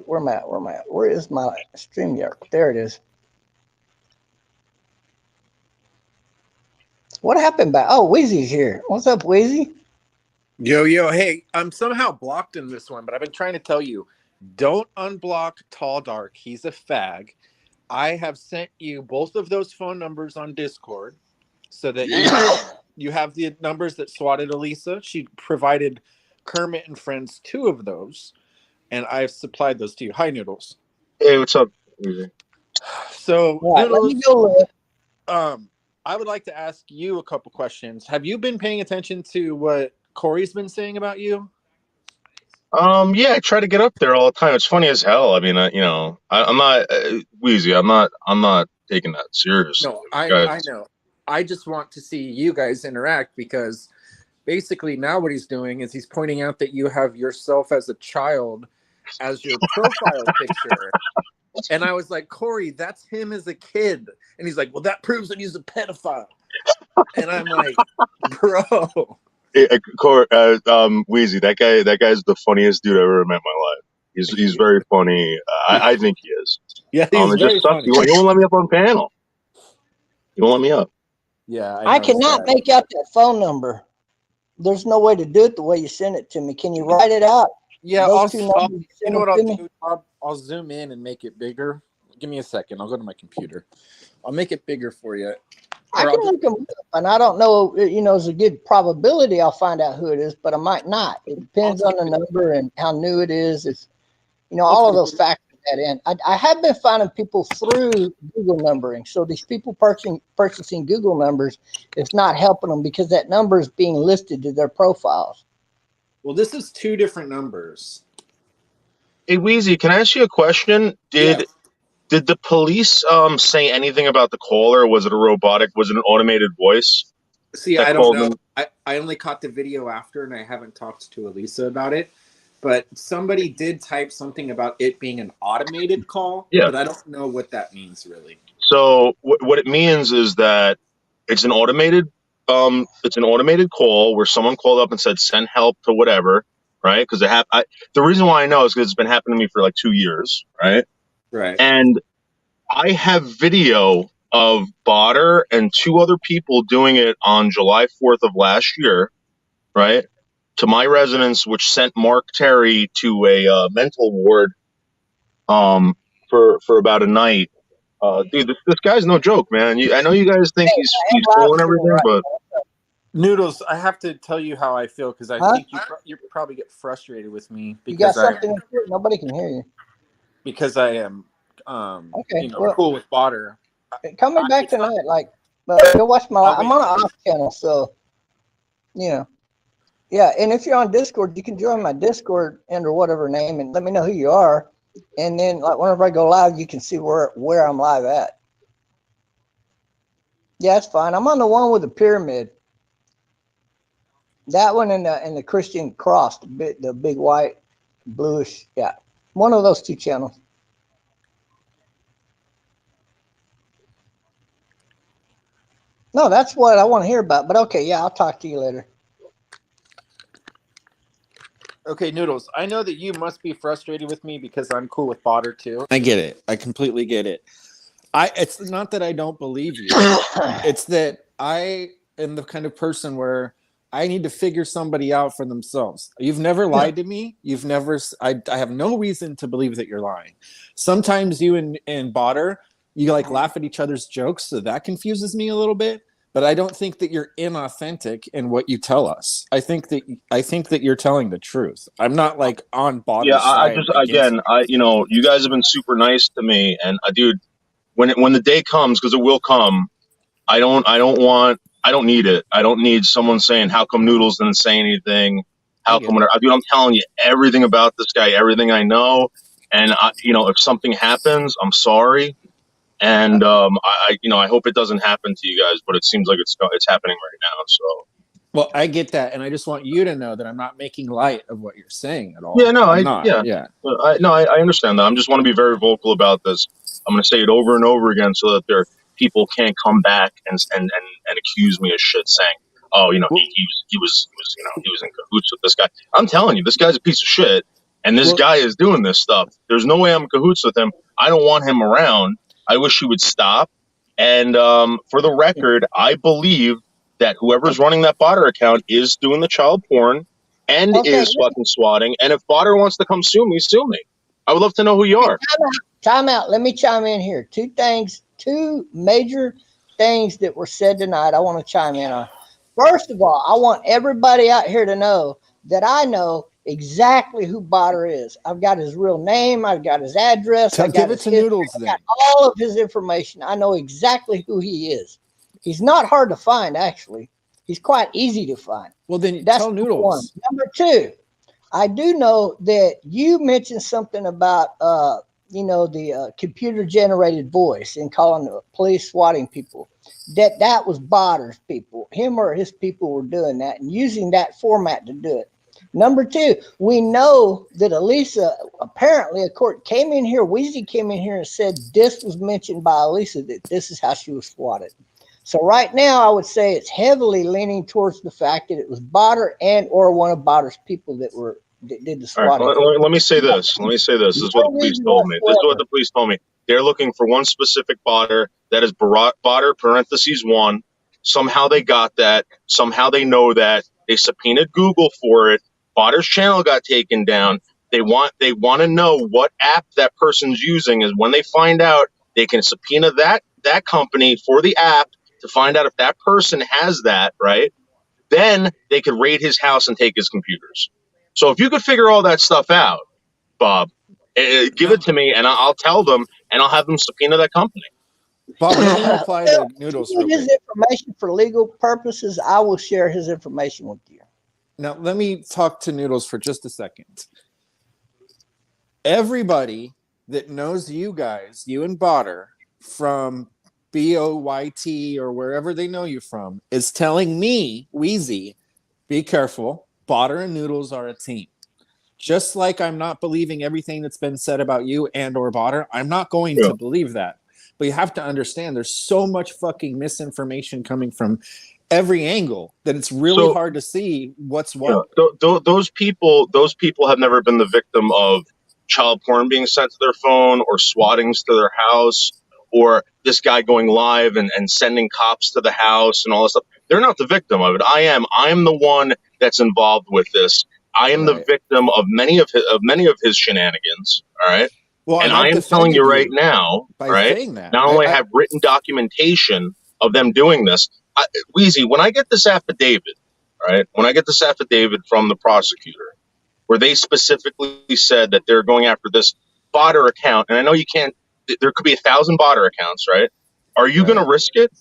Where am I at? Where am I at? Where is my StreamYard? There it is. What happened back? Oh, Wheezy's here. What's up, Wheezy? Yo, hey, I'm somehow blocked in this one, but I've been trying to tell you, don't unblock Tall Dark. He's a fag. I have sent you both of those phone numbers on Discord so that you have the numbers that swatted Elisa. She provided Kermit and friends 2 of those, and I've supplied those to you. Hi, Noodles. Hey, what's up? So, right, Noodles, let me go look. I would like to ask you a couple questions. Have you been paying attention to what Corey's been saying about you? Yeah, I try to get up there all the time. It's funny as hell. I mean, I'm not Wheezy. I'm not taking that seriously. No, I know. I just want to see you guys interact because basically now what he's doing is he's pointing out that you have yourself as a child as your profile picture. And I was like, Corey, that's him as a kid. And he's like, well, that proves that he's a pedophile. And I'm like, bro. Corey, Wheezy, that guy's the funniest dude I ever met in my life. He's very funny. I think he is. Yeah, he's very funny. He won't let me up on panel. He won't let me up. Yeah, I cannot make out that phone number. There's no way to do it the way you sent it to me. Can you write it out? Yeah, you know what I'll do? I'll zoom in and make it bigger. Give me a second. I'll go to my computer. I'll make it bigger for you. I can look them up, and I don't know, there's a good probability I'll find out who it is, but I might not. It depends on the number and how new it is. It's, all of those factors that in. I have been finding people through Google numbering. So these people purchasing Google numbers is not helping them because that number is being listed to their profiles. Well, this is 2 different numbers. Hey, Wheezy, can I ask you a question? Did the police say anything about the caller? Was it a robotic? Was it an automated voice? See, I don't know. I only caught the video after, and I haven't talked to Elisa about it. But somebody did type something about it being an automated call. Yeah. But I don't know what that means, really. So what it means is that it's an automated call where someone called up and said, send help to whatever, right? Because the reason why I know is because it's been happening to me for like 2 years, right? Right. And I have video of Botter and 2 other people doing it on July 4th of last year, right? To my residence, which sent Mark Terry to a mental ward for about a night Dude, this guy's no joke, man. I know you guys think he's cool and everything, but Noodles, I have to tell you how I feel because I think you probably get frustrated with me You got because something? Nobody can hear you. because I am Okay, well, cool with Botter. coming back tonight, like, go watch my. I'm on an off channel, so yeah. And if you're on Discord, you can join my Discord under whatever name, and let me know who you are. And then, like, whenever I go live, you can see where I'm live at. Yeah, it's fine. I'm on the one with the pyramid. That one and the Christian cross, the big white, bluish. Yeah, one of those two channels. No, that's what I want to hear about. But okay, yeah, I'll talk to you later. Okay, Noodles, I know that you must be frustrated with me because I'm cool with Botter too. I get it. I completely get it. It's not that I don't believe you. It's that I am the kind of person where I need to figure somebody out for themselves. You've never lied to me. You've never. I have no reason to believe that you're lying. Sometimes you and Botter, you like laugh at each other's jokes, so that confuses me a little bit. But I don't think that you're inauthentic in what you tell us. I think that you're telling the truth. I'm not like on Botter's side. I just again, you guys have been super nice to me, and dude, when the day comes, because it will come, I don't need it. I don't need someone saying, how come Noodles didn't say anything? How come? Dude, I'm telling you everything about this guy, everything I know. And if something happens, I'm sorry. And I hope it doesn't happen to you guys, but it seems like it's happening right now. So. Well, I get that, and I just want you to know that I'm not making light of what you're saying at all. Yeah, no, I understand that. I just want to be very vocal about this. I'm going to say it over and over again so that people can't come back and accuse me of shit, saying, "Oh, he was in cahoots with this guy." I'm telling you, this guy's a piece of shit, and this guy is doing this stuff. There's no way I'm in cahoots with him. I don't want him around. I wish he would stop. And for the record, I believe that whoever's running that Botter account is doing the child porn and is fucking swatting. And if Botter wants to come sue me, sue me. I would love to know who you are. Time out. Let me chime in here. Two major things that were said tonight I want to chime in on. First of all, I want everybody out here to know that I know exactly who Botter is. I've got his real name. I've got his address. Give it to Noodles then. I've got all of his information. I know exactly who he is. He's not hard to find, actually. He's quite easy to find. Well, then tell Noodles. One. Number two, I do know that you mentioned something about, the computer-generated voice and calling the police swatting people. That was Botter's people. Him or his people were doing that and using that format to do it. Number two, we know that Elisa, apparently, a court came in here, Weezy came in here and said this was mentioned by Elisa, that this is how she was swatted. So right now, I would say it's heavily leaning towards the fact that it was Botter and or one of Botter's people that did the swatting. Right, let me say this. This is what the police told me. They're looking for one specific Botter. That is Botter (1). Somehow they got that. Somehow they know that. They subpoenaed Google for it. Botter's channel got taken down. They want to know what app that person's using. Is when they find out, they can subpoena that company for the app to find out if that person has that, right? Then they could raid his house and take his computers. So if you could figure all that stuff out, Bob, give it to me and I'll tell them and I'll have them subpoena that company. Bob, let me reply to Noodles. His information for legal purposes, I will share his information with you. Now, let me talk to Noodles for just a second. Everybody that knows you guys, you and Botter, from BOYT or wherever they know you from, is telling me, Wheezy, be careful. Botter and Noodles are a team. Just like I'm not believing everything that's been said about you and or Botter, I'm not going to believe that. But you have to understand there's so much fucking misinformation coming from every angle that it's really hard to see what's what. Those people have never been the victim of child porn being sent to their phone or swattings to their house or this guy going live and sending cops to the house and all this stuff. They're not the victim of it. I am the one that's involved with this. I am the victim of many of his shenanigans. All right. Well, and I've I am telling you right defended now, by right? saying that. Not only have written documentation of them doing this, Wheezy, when I get this affidavit, right? When I get this affidavit from the prosecutor, where they specifically said that they're going after this botter account, and I know you can't. There could be 1,000 botter accounts, right? Are you going to risk it?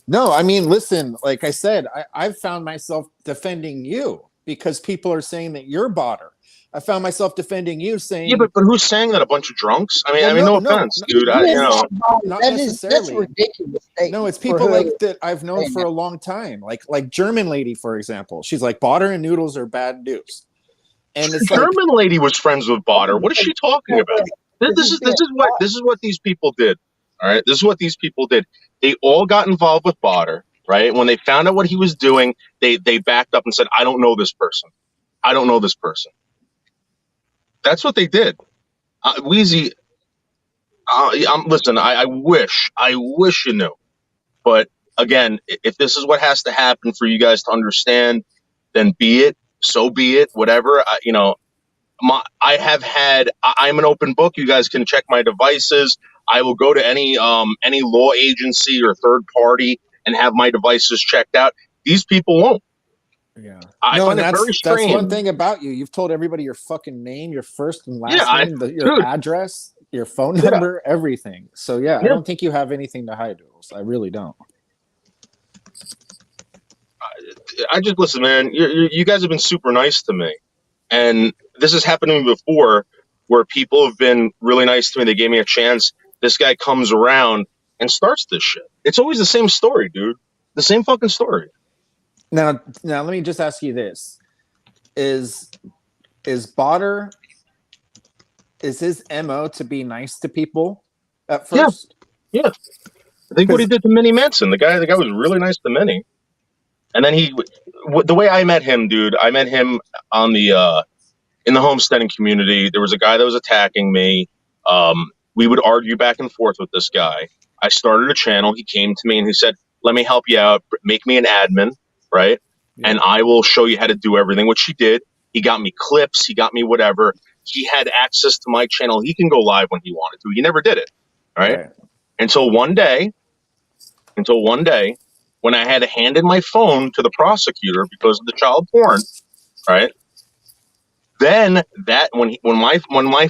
No, I mean, listen, like I said, I've found myself defending you because people are saying that you're botter. I found myself defending you saying, Yeah, but who's saying that? A bunch of drunks? I mean, Well, no no, offense, no, dude. not Not necessarily. That's a ridiculous statement. No, it's for people whoever- like that I've known for a long time. Like German lady, for example. She's like, Botter and noodles are bad news. And it's German lady was friends with Botter. What is she talking about? This is what these people did. All right, this is what these people did. They all got involved with Botter, right? When they found out what he was doing, they backed up and said, "I don't know this person. I don't know this person." That's what they did. Wheezy, listen. I wish you knew, but again, if this is what has to happen for you guys to understand, then be it. So be it. Whatever. I'm an open book. You guys can check my devices. I will go to any law agency or third party and have my devices checked out. These people won't. Yeah. I find it very strange. That's one thing about you. You've told everybody your fucking name, your first and last name, your address, your phone number, everything. So I don't think you have anything to hide, Jules. I really don't. I just listen, man. You guys have been super nice to me, and this has happened to me before, where people have been really nice to me. They gave me a chance. This guy comes around and starts this shit. It's always the same story, dude. The same fucking story. Now, let me just ask you this: Is Botter? Is his MO to be nice to people at first? Yeah. I think what he did to Minnie Manson. The guy was really nice to Minnie. And then the way I met him, dude, I met him on in the homesteading community. There was a guy that was attacking me. We would argue back and forth with this guy. I started a channel. He came to me and he said, "Let me help you out. Make me an admin, right? Yeah. And I will show you how to do everything," which he did. He got me clips. He got me whatever. He had access to my channel. He can go live when he wanted to. He never did it, right? Until one day, when I had to hand in my phone to the prosecutor because of the child porn, right? Then when my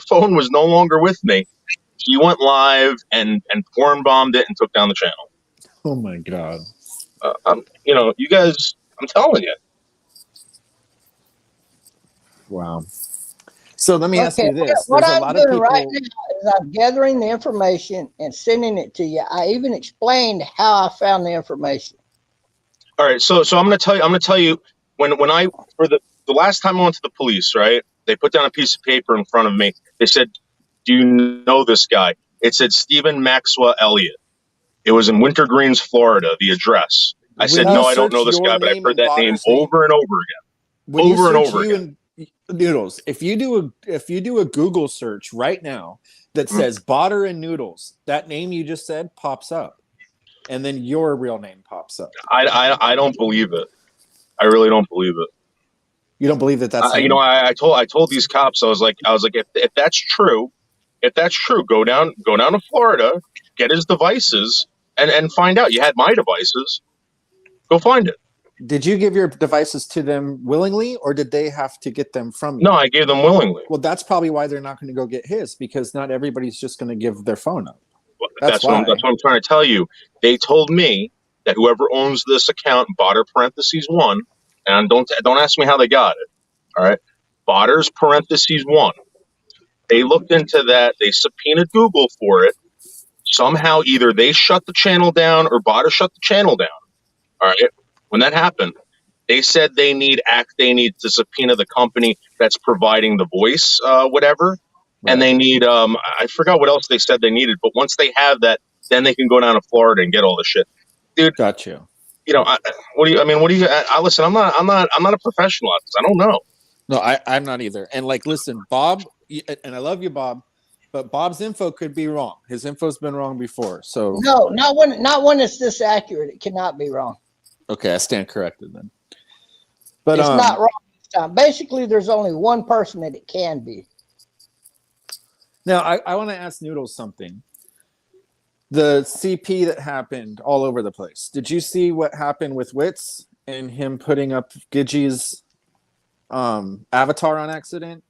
phone was no longer with me, he went live and porn bombed it and took down the channel. Oh my god! You guys, I'm telling you. Wow. So let me ask you this: what I'm doing right now is I'm gathering the information and sending it to you. I even explained how I found the information. All right, so I'm going to tell you when I for the last time I went to the police, right? They put down a piece of paper in front of me. They said, "Do you know this guy?" It said Stephen Maxwell Elliott. It was in Wintergreens, Florida. The address. I said, "No, I don't know this guy," but I've heard that name over and over again. Over and over again. Noodles. If you do a Google search right now that says Botter and Noodles, that name you just said pops up, and then your real name pops up. I don't believe it. I really don't believe it. You don't believe that that's him? I told these cops, I was like if that's true, go down to Florida, get his devices, and find out. You had my devices. Go find it. Did you give your devices to them willingly, or did they have to get them from you? No, I gave them willingly. Well, that's probably why they're not going to go get his, because not everybody's just going to give their phone up. Well, that's what I'm trying to tell you. They told me that whoever owns this account, Botter (1), and don't ask me how they got it. All right, Botter's (1). They looked into that. They subpoenaed Google for it. Somehow, either they shut the channel down or Botter shut the channel down. All right. When that happened, they said they need to subpoena the company that's providing the voice, whatever, right. And they need I forgot what else they said they needed, but once they have that, then they can go down to Florida and get all the shit, dude. Got you. Listen, I'm not a professional at this. I don't know. No, I'm not either. And listen, Bob, and I love you, Bob, but Bob's info could be wrong. His info's been wrong before. So no, not when it's this accurate. It cannot be wrong. Okay, I stand corrected then. But it's not wrong this time. Basically, there's only one person that it can be. Now, I want to ask Noodles something. The CP that happened all over the place. Did you see what happened with Witz and him putting up Gidgey's avatar on accident?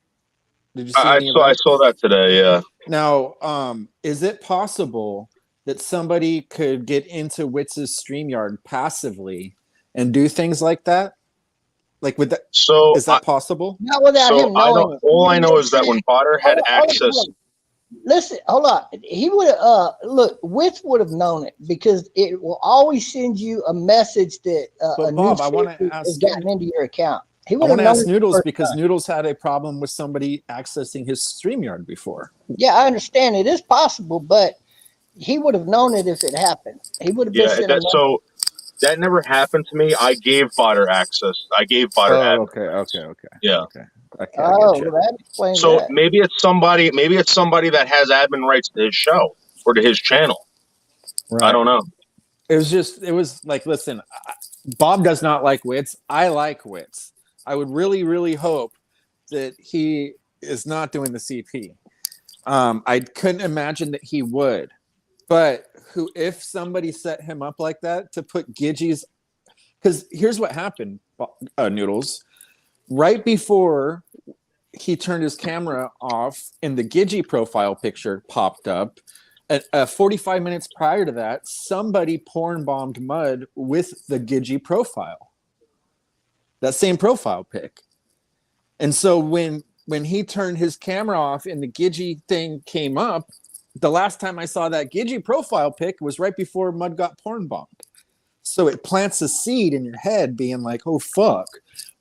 Did you see I any of saw I that? saw that today. Yeah. Now, is it possible that somebody could get into Witz's StreamYard passively and do things like that? Like, would that? So Is that possible? Not without him I knowing don't. it. All I know is that when Potter had Hold on, access, hold on. Listen, hold on. He would have look. Witz would have known it because it will always send you a message that But a Bob, new I wanna ship ask- has gotten into your account. He I would want have to known ask it Noodles first because time. Noodles had a problem with somebody accessing his StreamYard before. Yeah, I understand it is possible, but he would have known it if it happened. He would have been yeah. sent a message. So that never happened to me. I gave Potter access. I gave Potter admin. Okay. Yeah. Okay, I Oh, get you. well, that explains So that. maybe it's somebody. Maybe it's somebody that has admin rights to his show or to his channel. I don't know. It was like, listen, Bob does not like Witz. I like Witz. I would really, really hope that he is not doing the CP. I couldn't imagine that he would. But if somebody set him up like that to put Gidgey's, because here's what happened, Noodles. Right before he turned his camera off and the Gidgey profile picture popped up, 45 minutes prior to that, somebody porn bombed Mud with the Gidgey profile. That same profile pic. And so when he turned his camera off and the Gidgey thing came up, the last time I saw that Gidgey profile pic was right before Mud got porn bombed. So it plants a seed in your head being like, oh, fuck.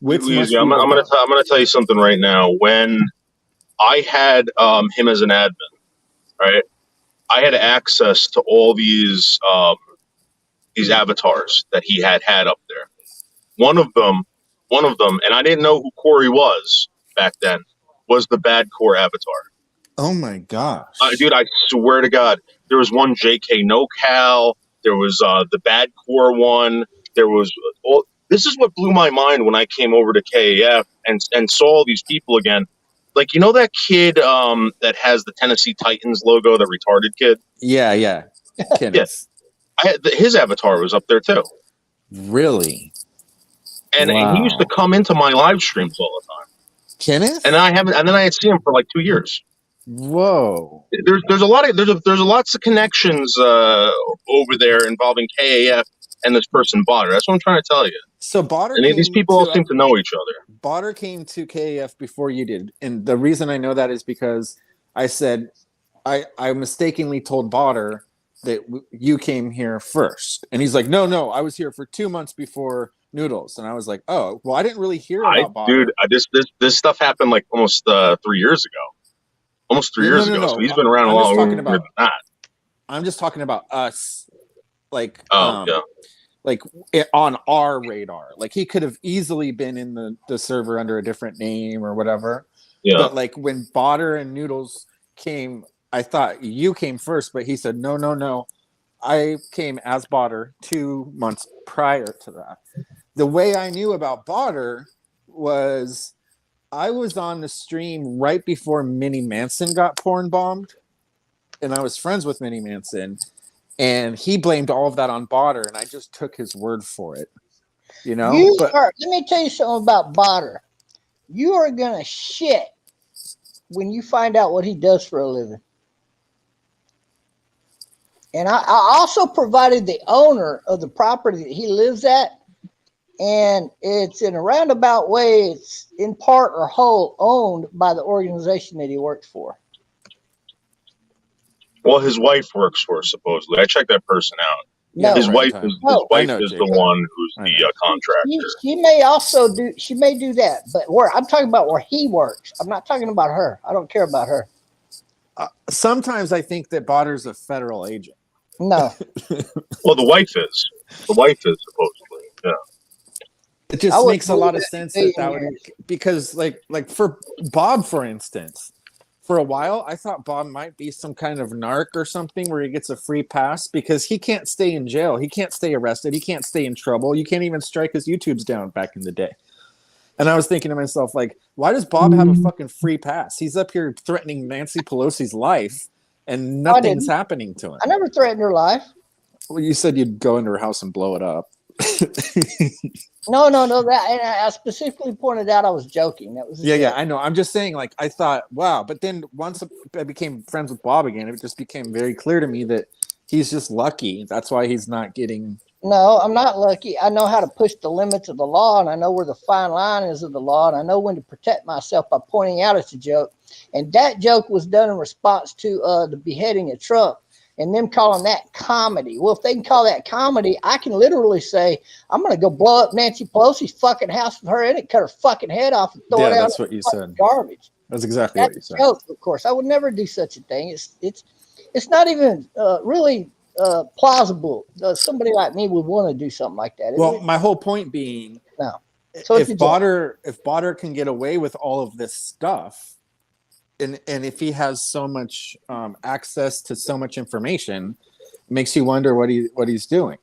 I'm gonna tell you something right now. When I had him as an admin, right? I had access to all these avatars that he had up there. One of them, and I didn't know who Corey was back then, was the bad core avatar. Oh my gosh. Dude, I swear to God, there was one JK NoCal. There was the bad core one. There was all. This is what blew my mind when I came over to KAF and saw all these people again. Like, you know that kid that has the Tennessee Titans logo, that retarded kid? Yeah. Yes. His avatar was up there too. Really? And he used to come into my live streams all the time. Kenneth? And I had seen him for like 2 years. Whoa. There's lots of connections over there involving KAF and this person Botter. That's what I'm trying to tell you. So Botter, and these people all seem to know each other. Botter came to KAF before you did, and the reason I know that is because I said I mistakenly told Botter that you came here first, and he's like, no, I was here for 2 months before Noodles, and I was like, oh, well, I didn't really hear about Botter. Dude, this stuff happened like almost 3 years ago. Almost 3 years ago. So he's been around a lot longer than that. I'm just talking about us, like, yeah. Like on our radar. Like he could have easily been in the server under a different name or whatever. Yeah. But like when Botter and Noodles came, I thought you came first, but he said, no. I came as Botter 2 months prior to that. The way I knew about Botter was I was on the stream right before Minnie Manson got porn bombed, and I was friends with Minnie Manson, and he blamed all of that on Botter, and I just took his word for it. You know? Let me tell you something about Botter. You are gonna shit when you find out what he does for a living. And I also provided the owner of the property that he lives at. And it's in a roundabout way, it's in part or whole owned by the organization that he works for. Well, his wife works for, supposedly. I checked that person out. No, his wife is the one who's the contractor. She may also do. She may do that, but I'm talking about where he works. I'm not talking about her. I don't care about her. Sometimes I think that Botter's a federal agent. No. Well, the wife is. The wife is supposedly. Yeah. It just makes a lot of sense that would, because like for Bob, for instance, for a while I thought Bob might be some kind of narc or something where he gets a free pass because he can't stay in jail, he can't stay arrested, he can't stay in trouble, you can't even strike his YouTubes down back in the day. And I was thinking to myself, like, why does Bob have a fucking free pass? He's up here threatening Nancy Pelosi's life, and nothing's happening to him. I never threatened her life. Well, you said you'd go into her house and blow it up. No. That, and I specifically pointed out I was joking. That was yeah. I know. I'm just saying, like, I thought, wow. But then once I became friends with Bob again, it just became very clear to me that he's just lucky. That's why he's not getting. No, I'm not lucky. I know how to push the limits of the law, and I know where the fine line is of the law, and I know when to protect myself by pointing out it's a joke. And that joke was done in response to the beheading of Trump and them calling that comedy. Well, if they can call that comedy, I can literally say, I'm going to go blow up Nancy Pelosi's fucking house with her in it, cut her fucking head off, and throw it out. That's what you said. Garbage. That's exactly what you said. Joke, of course. I would never do such a thing. It's not even really plausible. Somebody like me would want to do something like that. Well, my whole point being, no. So if Botter can get away with all of this stuff, and if he has so much access to so much information, it makes you wonder what he's doing.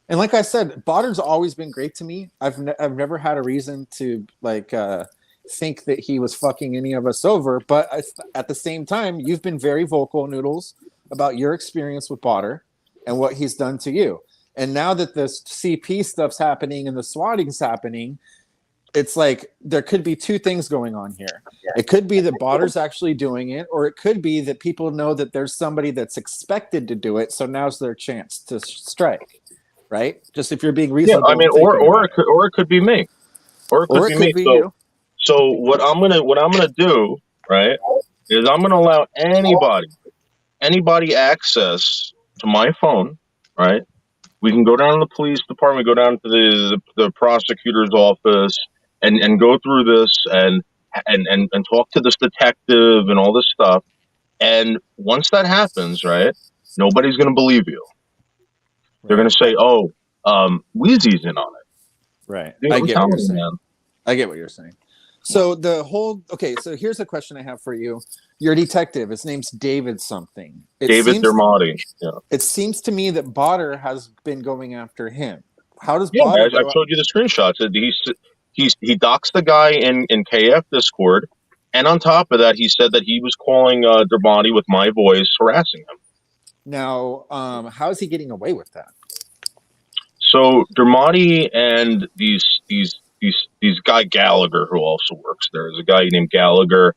And like I said, Botter's always been great to me. I've never had a reason to think that he was fucking any of us over. But at the same time, you've been very vocal, Noodles, about your experience with Botter and what he's done to you. And now that this CP stuff's happening and the swatting's happening, it's like there could be two things going on here. Yeah. It could be that Botter's actually doing it, or it could be that people know that there's somebody that's expected to do it, so now's their chance to strike, right? Just if you're being reasonable. Yeah, I mean, or it could be me, or it could be you. So what I'm gonna do, right, is I'm gonna allow anybody access to my phone, right? We can go down to the police department, go down to the prosecutor's office, and go through this and talk to this detective and all this stuff. And once that happens, right, nobody's going to believe you. They're going to say, "Oh, Wheezy's in on it." Right. I get what you're saying. I get what you're saying. So so here's a question I have for you. You're a detective. His name's David something. David Dermody. Yeah. It seems to me that Botter has been going after him. How does Botter? I showed you the screenshots. He doxed the guy in KF Discord, and on top of that, he said that he was calling Dermody with my voice, harassing him. Now, how is he getting away with that? So Dermody and these guy Gallagher, who also works there, is a guy named Gallagher.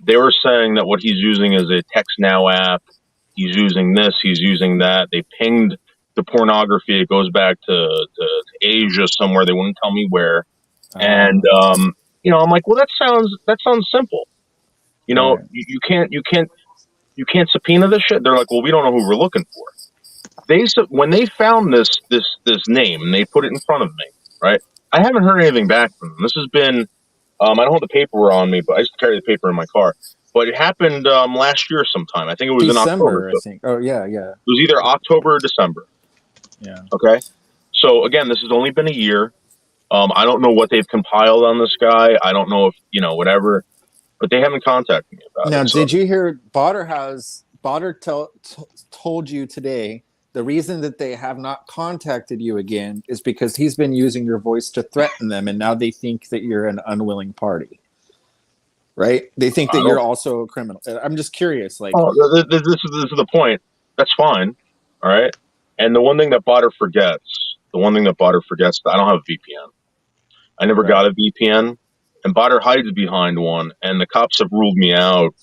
They were saying that what he's using is a Text Now app. He's using this. He's using that. They pinged the pornography. It goes back to Asia somewhere. They wouldn't tell me where. And I'm like, well, that sounds simple. You can't subpoena this shit. They're like, well, we don't know who we're looking for. When they found this name and they put it in front of me, right? I haven't heard anything back from them. This has been. I don't have the paper on me, but I used to carry the paper in my car. But it happened last year sometime. I think it was in October. I think. Oh, yeah. It was either October or December. Yeah. Okay. So, again, this has only been a year. I don't know what they've compiled on this guy. I don't know if, whatever. But they haven't contacted me about it. Now, did you hear Botter told you today the reason that they have not contacted you again is because he's been using your voice to threaten them, and now they think that you're an unwilling party, right? They think that you're also a criminal. I'm just curious. Like, this is the point. That's fine, all right? And the one thing that Botter forgets, that I don't have a VPN. I never got a VPN, and Botter hides behind one, and the cops have ruled me out,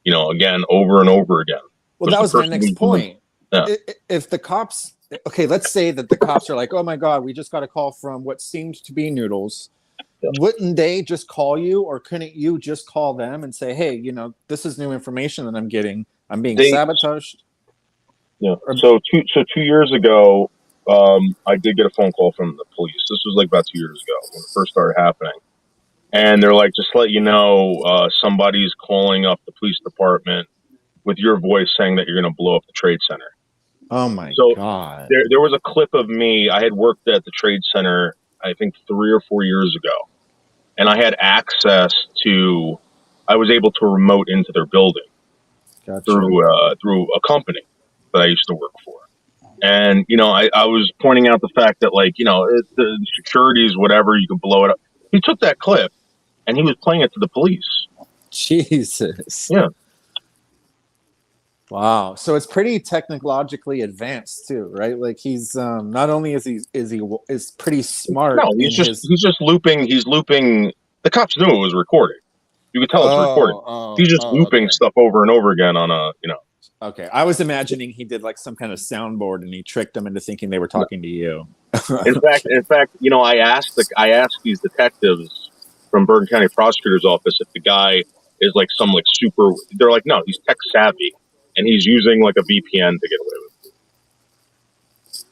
again, over and over again. Well, that was my next point. Yeah. If the cops, let's say that the cops are like, oh my God, we just got a call from what seemed to be Noodles. Yeah. Wouldn't they just call you, or couldn't you just call them and say, hey, this is new information that I'm getting. I'm being sabotaged. Yeah. So 2 years ago, I did get a phone call from the police. This was like about 2 years ago when it first started happening. And they're like, just to let you know, somebody's calling up the police department with your voice saying that you're going to blow up the Trade Center. Oh my God. There was a clip of me. I had worked at the Trade Center, I think 3 or 4 years ago. And I had access I was able to remote into their building through a company that I used to work for. And, I was pointing out the fact that, like, the securities, whatever, you can blow it up. He took that clip and he was playing it to the police. Jesus. Yeah. Wow. So it's pretty technologically advanced too, right? Like he's not only is pretty smart. No, he's just looping. He's looping. The cops knew it was recorded. You could tell it's recorded. He's just looping stuff over and over again on a. Okay, I was imagining he did like some kind of soundboard and he tricked them into thinking they were talking to you. In fact, I asked these detectives from Bergen County Prosecutor's Office if the guy is like some like super. They're like, no, he's tech savvy and he's using like a VPN to get away with it.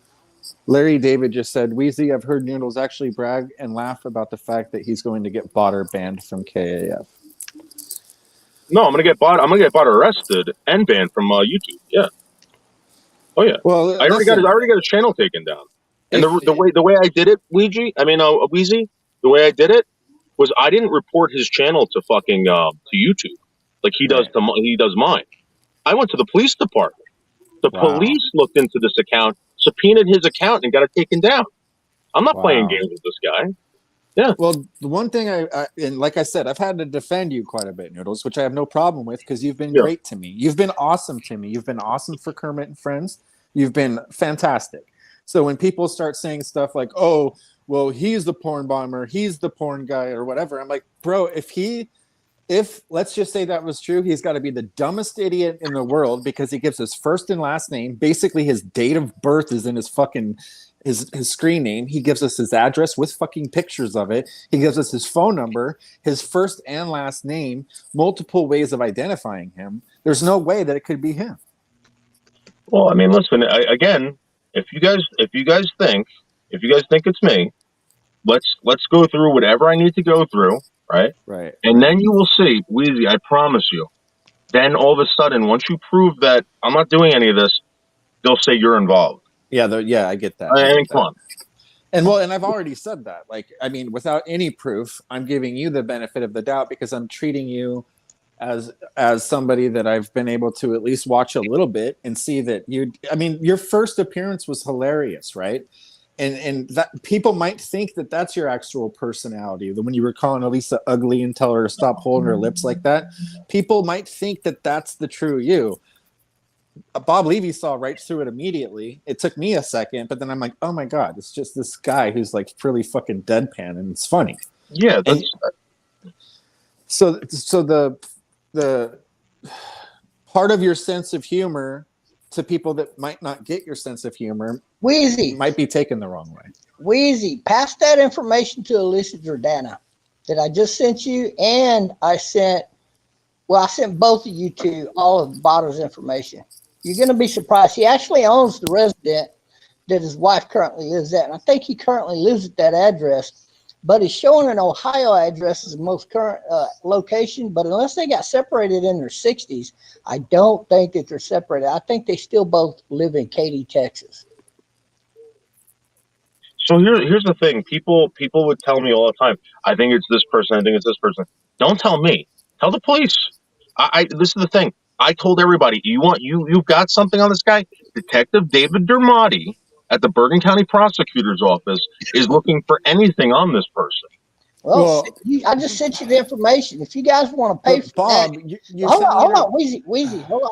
Larry David just said, Wheezy, I've heard Noodles actually brag and laugh about the fact that he's going to get Botter banned from KAF. No, I'm gonna get Botter arrested and banned from YouTube. Yeah. Oh yeah. Well, I already got a channel taken down. And the way I did it, Wheezy, the way I did it was I didn't report his channel to fucking to YouTube like he does mine. I went to the police department. The police looked into this account, subpoenaed his account, and got it taken down. I'm not playing games with this guy. Yeah. Well, the one thing and like I said, I've had to defend you quite a bit, Noodles, which I have no problem with because you've been great to me. You've been awesome to me. You've been awesome for Kermit and Friends. You've been fantastic. So when people start saying stuff like, oh, well, he's the porn bomber, he's the porn guy or whatever, I'm like, bro, if let's just say that was true, he's got to be the dumbest idiot in the world because he gives his first and last name. Basically, his date of birth is in his fucking his screen name. He gives us his address with fucking pictures of it. He gives us his phone number, his first and last name, multiple ways of identifying him. There's no way that it could be him. Well, I mean, listen, again, if you guys think it's me, let's go through whatever I need to go through, right? Right. And then you will see, Wheezy, I promise you. Then all of a sudden, once you prove that I'm not doing any of this, they'll say you're involved. Yeah, I get that. I mean, come on. And I've already said that. Like, I mean, without any proof, I'm giving you the benefit of the doubt because I'm treating you as somebody that I've been able to at least watch a little bit and see that your first appearance was hilarious, right? And that people might think that that's your actual personality. When you were calling Elisa ugly and tell her to stop holding her lips like that, people might think that that's the true you. Bob Levy saw right through it immediately. It took me a second, but then I'm like, oh my God, it's just this guy who's like really fucking deadpan and it's funny. Yeah. So the part of your sense of humor to people that might not get your sense of humor Wheezy might be taken the wrong way. Wheezy, pass that information to Elisa Jordana that I just sent you, and I sent both of you to all of Botter's information. You're going to be surprised. He actually owns the resident that his wife currently lives at, and I think he currently lives at that address, but he's showing an Ohio address as the most current location, but unless they got separated in their 60s, I don't think that they're separated. I think they still both live in Katy, Texas. So here's the thing. People would tell me all the time, I think it's this person, I think it's this person. Don't tell me. Tell the police. This is the thing. I told everybody, you've got something on this guy? Detective David Dermody at the Bergen County Prosecutor's Office is looking for anything on this person. Well, I just sent you the information. If you guys want to pay for Bob, that, hold on, Wheezy, hold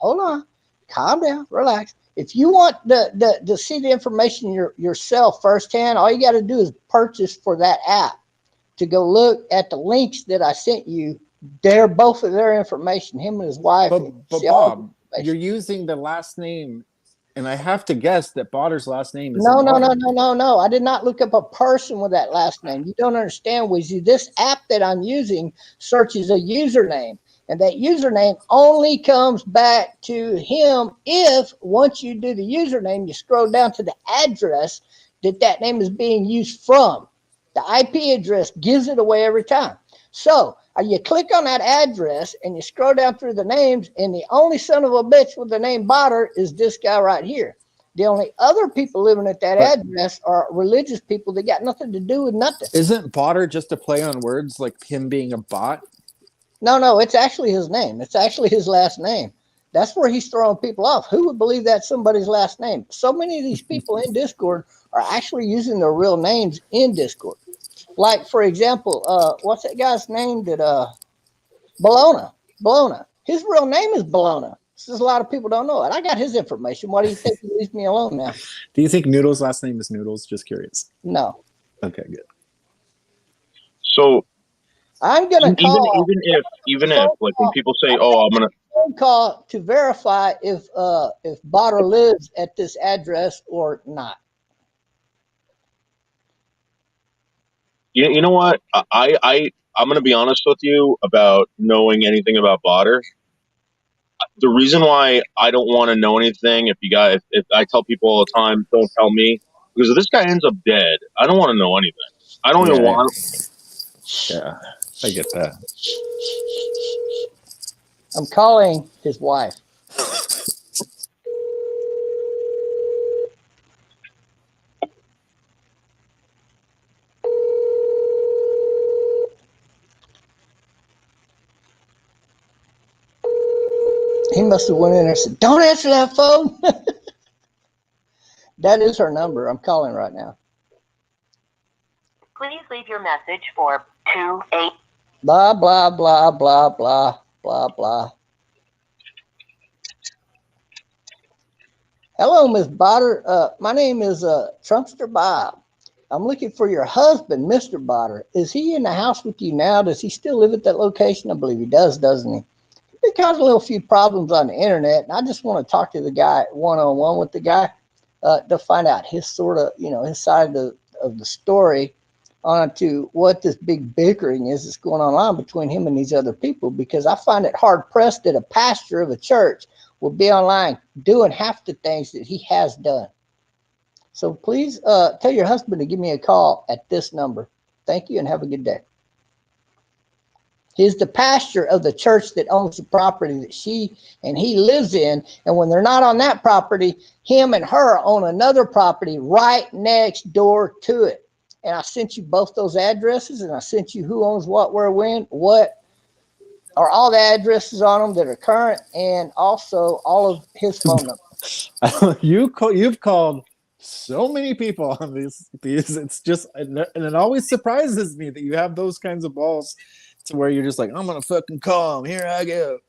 on, calm down, relax. If you want to see the information yourself firsthand, all you got to do is purchase for that app to go look at the links that I sent you. They're both of their information, him and his wife. But Bob, you're using the last name, and I have to guess that Botter's last name is No. I did not look up a person with that last name. You don't understand, Wheezy. This app that I'm using searches a username, and that username only comes back to him if once you do the username, you scroll down to the address that name is being used from. The IP address gives it away every time. So you click on that address and you scroll down through the names, and the only son of a bitch with the name Botter is this guy right here. The only other people living at that address are religious people that got nothing to do with nothing. Isn't Botter just a play on words, like him being a bot? No, it's actually his name. It's actually his last name. That's where he's throwing people off. Who would believe that's somebody's last name? So many of these people in Discord are actually using their real names in Discord. Like, for example, what's that guy's name that Bologna. His real name is Bologna. Just a lot of people don't know it. I got his information. Why do you think he leaves me alone now? Do you think Noodles' last name is Noodles? Just curious. No. Okay, good. So I'm gonna call. even if like when people say, "Oh, I'm gonna," call to verify if Botter lives at this address or not. you know what, I'm gonna be honest with you about knowing anything about Botter. The reason why I don't want to know anything, if I tell people all the time, don't tell me, because if this guy ends up dead, I don't want to know anything. I don't even want. Yeah, I get that. I'm calling his wife. He must have went in there and said, "Don't answer that phone." That is her number. I'm calling right now. Please leave your message for 28. Blah, blah, blah, blah, blah, blah, blah. Hello, Miss Botter. My name is Trumpster Bob. I'm looking for your husband, Mr. Botter. Is he in the house with you now? Does he still live at that location? I believe he does, doesn't he? He caused a little few problems on the internet, and I just want to talk to the guy one-on-one with the guy to find out his sort of, his side of the story on to what this big bickering is that's going on between him and these other people, because I find it hard-pressed that a pastor of a church will be online doing half the things that he has done. So please tell your husband to give me a call at this number. Thank you and have a good day. He's the pastor of the church that owns the property that she and he lives in. And when they're not on that property, him and her own another property right next door to it. And I sent you both those addresses, and I sent you who owns what, where, when, what are all the addresses on them that are current, and also all of his phone numbers. You've called so many people on these. It's just, and it always surprises me that you have those kinds of balls to where you're just like, I'm gonna fucking call him. Here I go.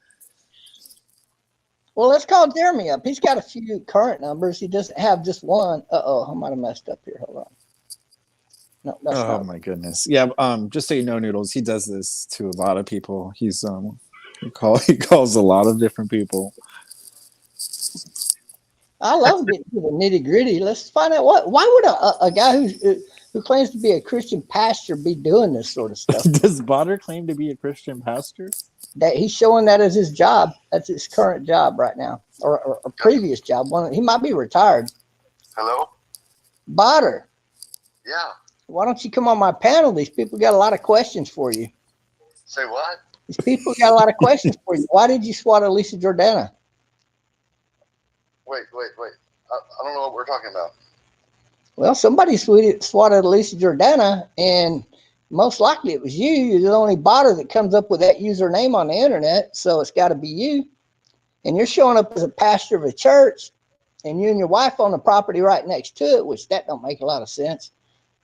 Well, let's call Jeremy up. He's got a few current numbers. He doesn't have just one. I might have messed up here. Hold on. No, that's not. Oh my goodness. Yeah. Just so you know, Noodles, he does this to a lot of people. He calls a lot of different people. I love getting to the nitty gritty. Let's find out why would a guy who claims to be a Christian pastor be doing this sort of stuff? Does Botter claim to be a Christian pastor? That he's showing that as his job. That's his current job right now, or a previous job. He might be retired. Hello? Botter. Yeah. Why don't you come on my panel? These people got a lot of questions for you. Say what? These people got a lot of questions for you. Why did you swat Elisa Jordana? Wait. I don't know what we're talking about. Well, somebody swatted Elisa Jordana, and most likely it was you. You're the only botter that comes up with that username on the internet, so it's got to be you. And you're showing up as a pastor of a church, and you and your wife own the property right next to it, which that don't make a lot of sense.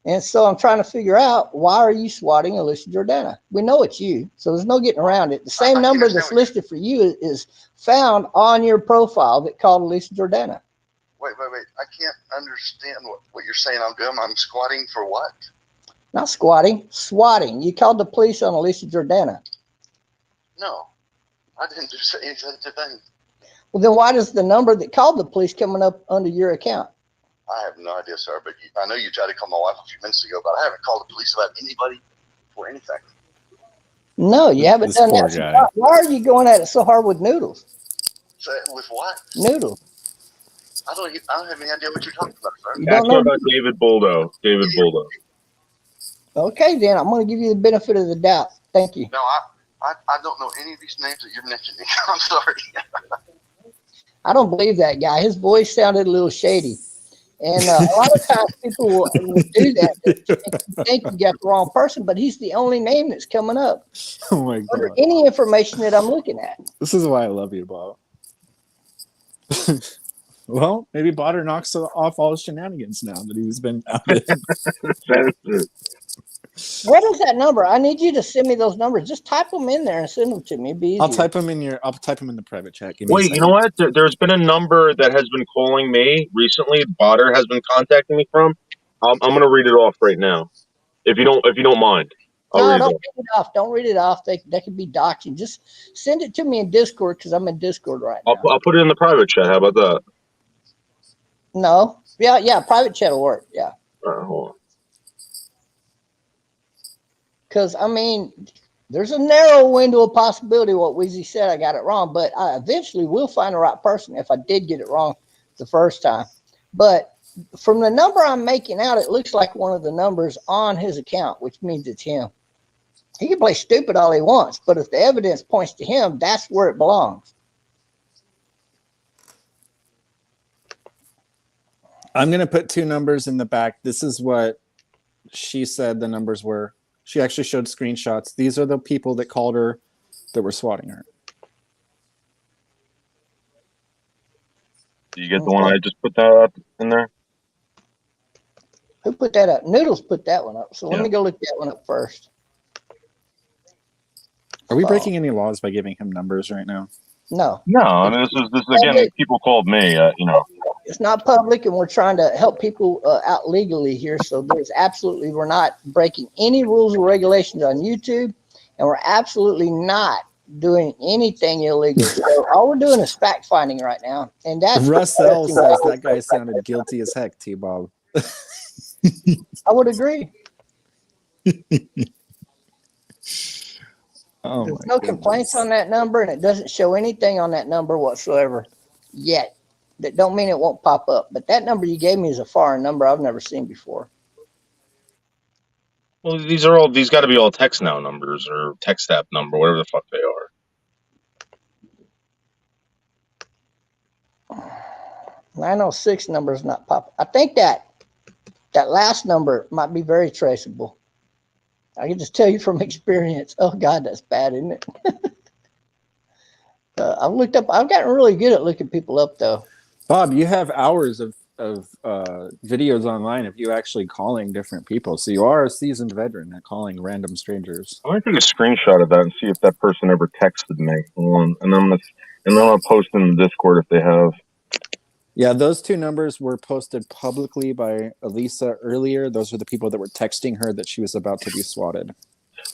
And so I'm trying to figure out, why are you swatting Elisa Jordana? We know it's you, so there's no getting around it. The same number that's listed for you is found on your profile that called Elisa Jordana. Wait. I can't understand what you're saying I'm doing. I'm squatting for what? Not squatting, swatting. You called the police on Elisa Jordana. No, I didn't do any such thing. Well, then why does the number that called the police coming up under your account? I have no idea, sir, but I know you tried to call my wife a few minutes ago, but I haven't called the police about anybody for anything. No, you haven't done that. So why are you going at it so hard with Noodles? So, with what? Noodles. I don't have any idea what you're talking about, sir. Ask him about David Boldo. David Boldo. Okay, then I'm going to give you the benefit of the doubt. Thank you. No, I don't know any of these names that you're mentioning. I'm sorry. I don't believe that guy. His voice sounded a little shady. And a lot of times people will do that. They think you got the wrong person, but he's the only name that's coming up. Oh my God. Under any information that I'm looking at. This is why I love you, Bob. Well, maybe Botter knocks off all his shenanigans now that he's been outed. What is that number? I need you to send me those numbers. Just type them in there and send them to me. It'd be easier. I'll type them in the private chat. Give me a Wait, you second. know what? There's been a number that has been calling me recently. Botter has been contacting me from. I'm going to read it off right now, if you don't mind. No, don't read it off. Don't read it off. They could be doxing. Just send it to me in Discord because I'm in Discord right now. I'll put it in the private chat. How about that? No. Yeah. Private chat will work. Yeah. All right, hold on. Because, I mean, there's a narrow window of possibility what Weezy said. I got it wrong, but I eventually will find the right person if I did get it wrong the first time. But from the number I'm making out, it looks like one of the numbers on his account, which means it's him. He can play stupid all he wants, but if the evidence points to him, that's where it belongs. I'm going to put two numbers in the back. This is what she said the numbers were. She actually showed screenshots. These are the people that called her that were swatting her. Do you get the one I just put that up in there? Who put that up? Noodles put that one up. So let Yeah. me go look that one up first. Are we breaking any laws by giving him numbers right now? No. No, I mean this is again. People called me. It's not public, and we're trying to help people out legally here. So we're not breaking any rules or regulations on YouTube, and we're absolutely not doing anything illegal. So all we're doing is fact finding right now, and that's Russell says that guy sounded guilty as heck, T-Bob. I would agree. Oh, There's no complaints on that number, and it doesn't show anything on that number whatsoever yet. That don't mean it won't pop up. But that number you gave me is a foreign number I've never seen before. Well, these got to be all text now numbers or text app number, whatever the fuck they are. 906 number is not popping. I think that last number might be very traceable. I can just tell you from experience. Oh God, that's bad, isn't it? I've gotten really good at looking people up though. Bob, you have hours of videos online of you actually calling different people. So you are a seasoned veteran at calling random strangers. I'm gonna take a screenshot of that and see if that person ever texted me. And then I'm gonna post in the Discord if they have. Yeah, those two numbers were posted publicly by Elisa earlier. Those are the people that were texting her that she was about to be swatted.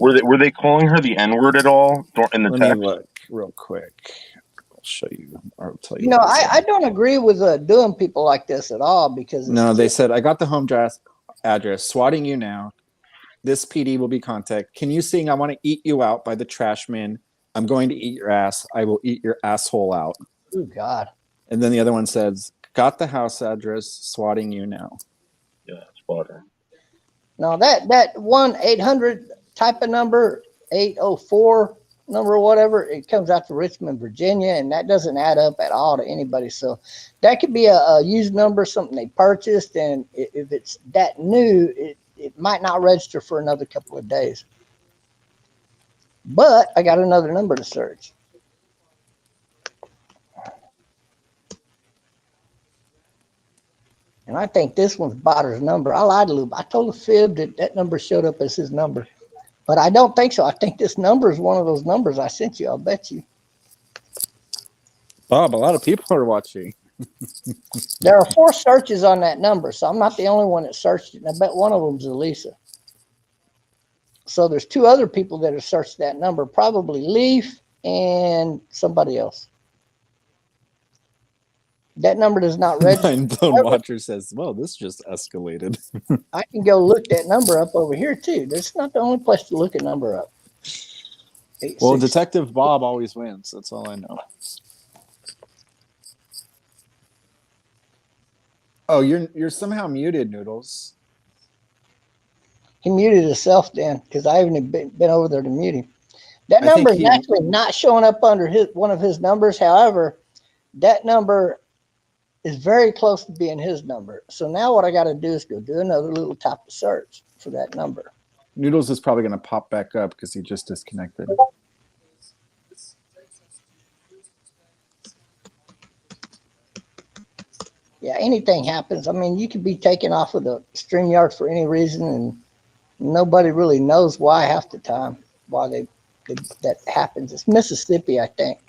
Were they calling her the N-word at all in the text? Let me look real quick. I'll show you. I'll tell you. You know, I don't agree with doing people like this at all because no, they said I got the home address. Swatting you now. This PD will be contact. Can you sing "I Want to Eat You Out" by the Trashmen? I'm going to eat your ass. I will eat your asshole out. Oh God. And then the other one says, got the house address, swatting you now. Yeah, swatter. No, that 1-800 type of number, 804 number or whatever, it comes out to Richmond, Virginia, and that doesn't add up at all to anybody. So that could be a used number, something they purchased, and if it's that new, it might not register for another couple of days. But I got another number to search. And I think this one's Botter's number. I lied a little bit. I told the fib that number showed up as his number. But I don't think so. I think this number is one of those numbers I sent you. I'll bet you. Bob, a lot of people are watching. There are 4 searches on that number, so I'm not the only one that searched it. And I bet one of them is Elisa. So there's 2 other people that have searched that number, probably Leaf and somebody else. That number does not register. Mindblown Watcher says, well, this just escalated. I can go look that number up over here, too. That's not the only place to look a number up. Well, Detective Bob always wins. That's all I know. Oh, you're somehow muted, Noodles. He muted himself then because I haven't been over there to mute him. That number is actually not showing up under one of his numbers. However, that number is very close to being his number. So now what I got to do is go do another little type of search for that number. Noodles is probably going to pop back up because he just disconnected. yeah, anything happens. I mean, you could be taken off of the StreamYard for any reason, and nobody really knows why half the time. Why that happens. It's Mississippi, I think.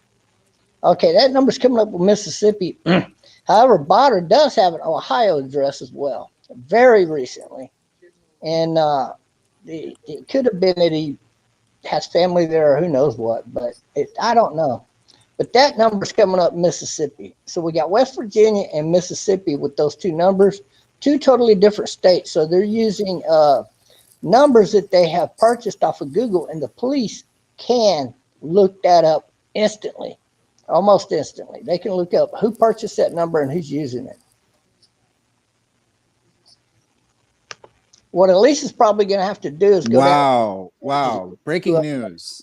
Okay, that number's coming up with Mississippi. However, Botter does have an Ohio address as well, very recently, and it could have been that he has family there, or who knows what. But I don't know. But that number's coming up Mississippi. So we got West Virginia and Mississippi with those two numbers, two totally different states. So they're using numbers that they have purchased off of Google, and the police can look that up instantly, almost instantly. They can look up who purchased that number and who's using it. What Elisa's probably going to have to do is go down. Wow. Breaking news.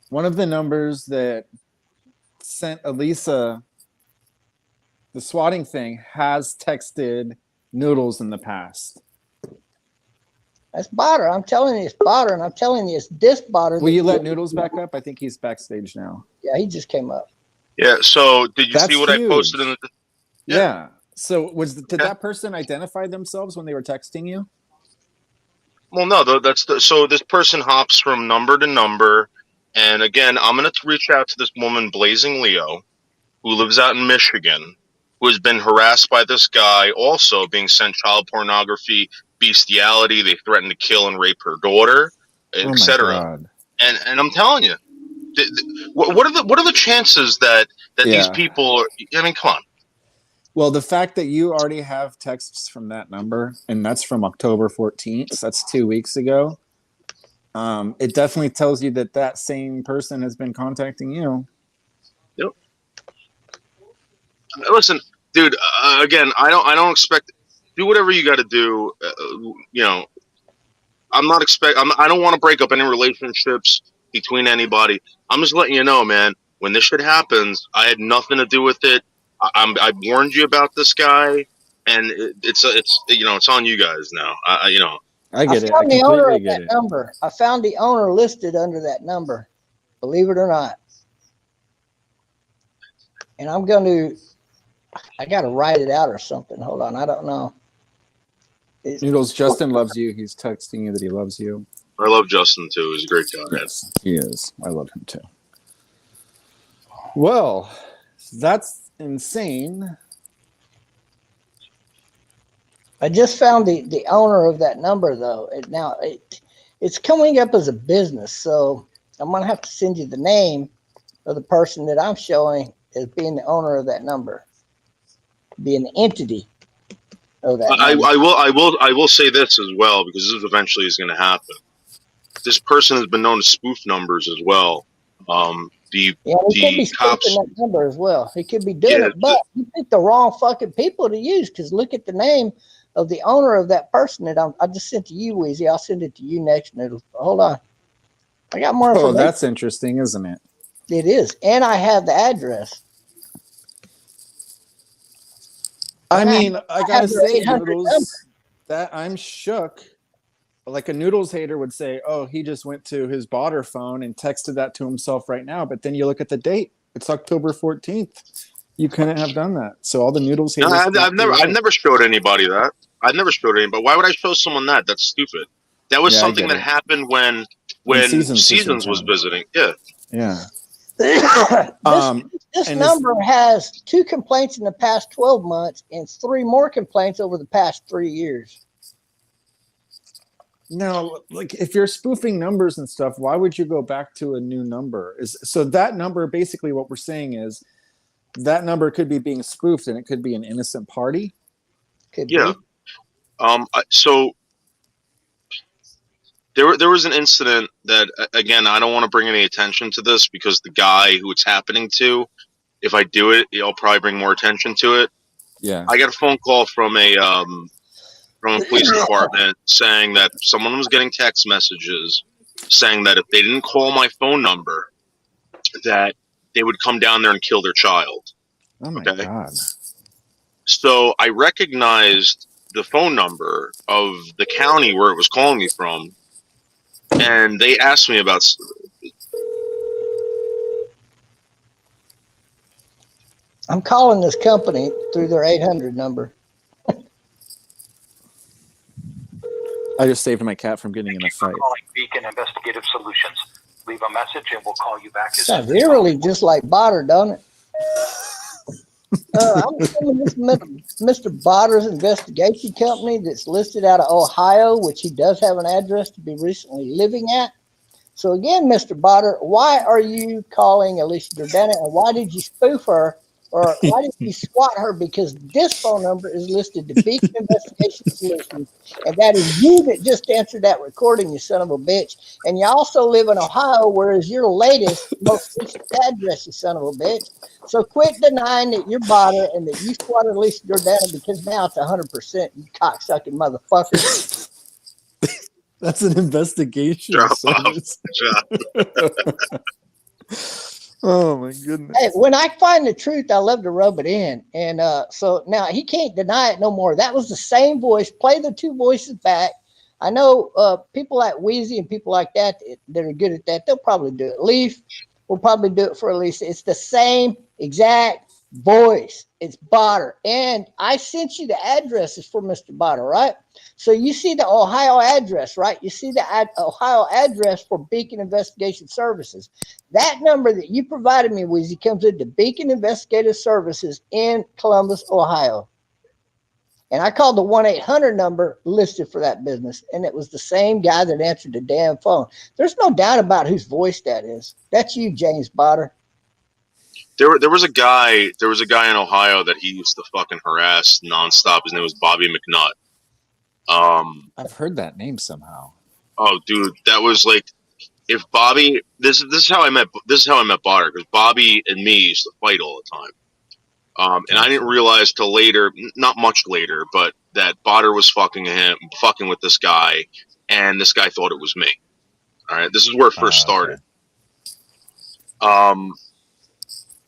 One of the numbers that sent Elisa the swatting thing has texted Noodles in the past. That's Botter. I'm telling you, it's Botter, and I'm telling you, it's this Botter. Will you let Noodles back up? I think he's backstage now. Yeah, he just came up. Yeah. So did you That's see what huge. I posted in the? Yeah. So did that person identify themselves when they were texting you? Well, no. So this person hops from number to number, and again, I'm gonna reach out to this woman, Blazing Leo, who lives out in Michigan, who has been harassed by this guy, also being sent child pornography, bestiality. They threatened to kill and rape her daughter, etc. And I'm telling you, what are the chances that these people? I mean, come on. Well, the fact that you already have texts from that number, and that's from October 14th, that's 2 weeks ago, it definitely tells you that same person has been contacting you. Yep. Listen, dude. Again, I don't expect. Do whatever you got to do. I'm not I don't want to break up any relationships between anybody. I'm just letting you know, man. When this shit happens, I had nothing to do with it. I warned you about this guy, and it's on you guys now. I get it. I found the owner of that number. I found the owner listed under that number, believe it or not. And I got to write it out or something. Hold on, I don't know. Noodles, Justin loves you. He's texting you that he loves you. I love Justin too. He's a great guy. Yes, he is. I love him too. Well, that's insane. I just found the owner of that number, though. It's coming up as a business, so I'm going to have to send you the name of the person that I'm showing as being the owner of that number, being the entity of that. I will say this as well, because this eventually is going to happen. This person has been known to spoof numbers as well. He could be spoofing that number as well. He could be doing it, but you picked the wrong fucking people to use, because look at the name of the owner of that person that I just sent to you, Weezy. I'll send it to you next, Noodles. Hold on. I got more information. Oh, that's interesting, isn't it? It is. And I have the address. I mean, I gotta say, Noodles, that I'm shook. Like a Noodles hater would say, oh, he just went to his Botter phone and texted that to himself right now. But then you look at the date. It's October 14th. You couldn't have done that. So all the Noodles haters. No, I've never showed anybody that. I've never showed anybody. Why would I show someone that? That's stupid. That was something that happened when Seasons was visiting. Yeah. Yeah. This number has 2 complaints in the past 12 months and 3 more complaints over the past 3 years. No, like if you're spoofing numbers and stuff, why would you go back to a new number? So that number, basically what we're saying is that number could be being spoofed, and it could be an innocent party. Could be. So there was an incident that, again, I don't want to bring any attention to this, because the guy who it's happening to, if I do it, he'll probably bring more attention to it. Yeah. I got a phone call from a police department saying that someone was getting text messages saying that if they didn't call my phone number, that they would come down there and kill their child. Oh my God. So I recognized the phone number of the county where it was calling me from, and they asked me about. I'm calling this company through their 800 number. I just saved my cat from getting in a fight. Calling Beacon Investigative Solutions. Leave a message and we'll call you back as Sounds soon as eerily just like Botter, don't it? I'm assuming this Mr. Botter's investigation company that's listed out of Ohio, which he does have an address to be recently living at. So again, Mr. Botter, why are you calling Elisa Jordana, and why did you spoof her, or why did you swat her? Because this phone number is listed to Beacon Investigation Solutions, and that is you that just answered that recording, you son of a bitch. And you also live in Ohio, whereas your latest, most recent address, you son of a bitch. So quit denying that you're Botter and that you swatted Elisa Jordana, because now it's 100%, you cocksucking motherfucker. That's an investigation service. Oh my goodness. Hey, when I find the truth, I love to rub it in. And so now he can't deny it no more. That was the same voice. Play the two voices back. I know people like Wheezy and people like that are good at that. They'll probably do it. Leaf will probably do it for Elisa. It's the same exact voice. It's Botter. And I sent you the addresses for Mr. Botter, right? So you see the Ohio address, right? You see the Ohio address for Beacon Investigation Services. That number that you provided me, Weezy, comes into Beacon Investigative Services in Columbus, Ohio. And I called the 1-800 number listed for that business, and it was the same guy that answered the damn phone. There's no doubt about whose voice that is. That's you, James Botter. There was a guy in Ohio that he used to fucking harass nonstop. His name was Bobby McNutt. I've heard that name somehow. Oh, dude, that was like, if Bobby, this is how I met Botter, because Bobby and me used to fight all the time. And I didn't realize till later, not much later, but that Botter was fucking with this guy, and this guy thought it was me. All right, this is where it first started.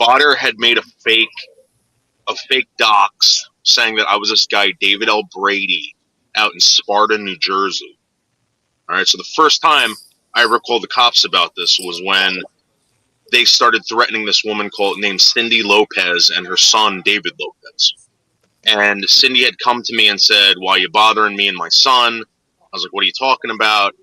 Botter had made a fake docs saying that I was this guy, David L. Brady, out in Sparta, New Jersey. All right, so the first time I ever called the cops about this was when they started threatening this woman named Cindy Lopez and her son, David Lopez. And Cindy had come to me and said, "Why are you bothering me and my son?" I was like, "What are you talking about?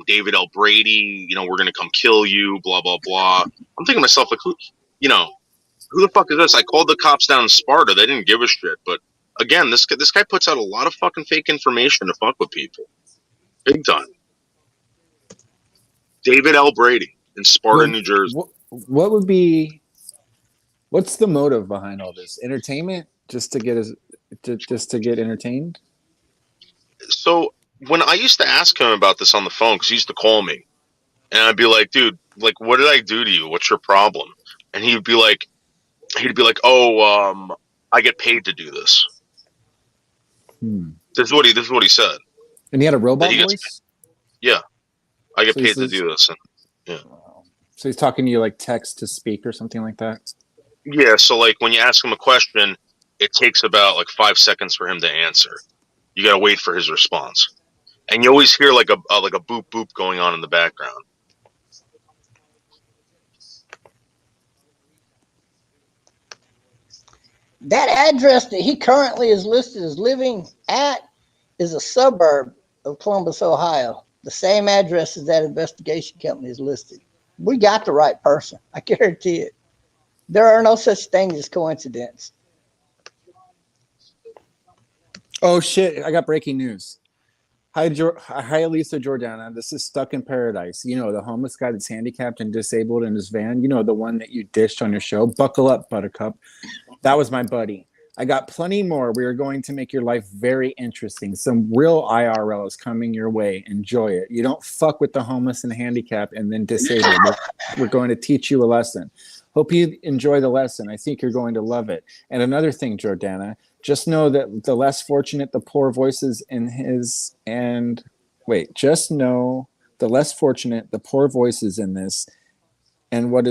David L. Brady, we're going to come kill you, blah, blah, blah." I'm thinking to myself, like, who the fuck is this? I called the cops down in Sparta. They didn't give a shit. But again, this guy puts out a lot of fucking fake information to fuck with people. Big time. David L. Brady in Sparta, New Jersey. What's the motive behind all this? Entertainment? Just to get entertained? So when I used to ask him about this on the phone, because he used to call me, and I'd be like, "Dude, like, what did I do to you? What's your problem?" And he'd be like, "Oh, I get paid to do this." This is what he said. And he had a robot voice? Yeah. I get paid to do this. And, yeah. So he's talking to you like text to speak or something like that? Yeah, so like when you ask him a question, it takes about like 5 seconds for him to answer. You got to wait for his response. And you always hear like a boop boop going on in the background. That address that he currently is listed as living at is a suburb of Columbus, Ohio. The same address as that investigation company is listed. We got the right person. I guarantee it. There are no such things as coincidence. Oh, shit. I got breaking news. Hi, Elisa Jordana. This is Stuck in Paradise. You know, the homeless guy that's handicapped and disabled in his van. You know, the one that you dished on your show. Buckle up, Buttercup. That was my buddy. I got plenty more. We are going to make your life very interesting. Some real IRL is coming your way. Enjoy it. You don't fuck with the homeless and handicapped and then disabled. We're going to teach you a lesson. Hope you enjoy the lesson. I think you're going to love it. And another thing, Jordana, just know that the less fortunate, the poor voices in his and wait, just know the less fortunate, the poor voices in this and what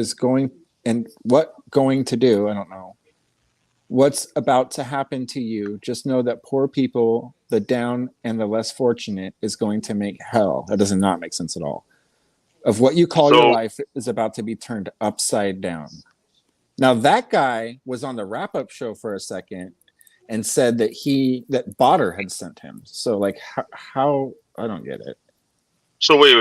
going to do, I don't know. What's about to happen to you, just know that poor people, the down and the less fortunate is going to make hell. That does not make sense at all. Of what you call your life is about to be turned upside down. Now that guy was on the wrap-up show for a second and said that Botter had sent him. So like how I don't get it. So wait.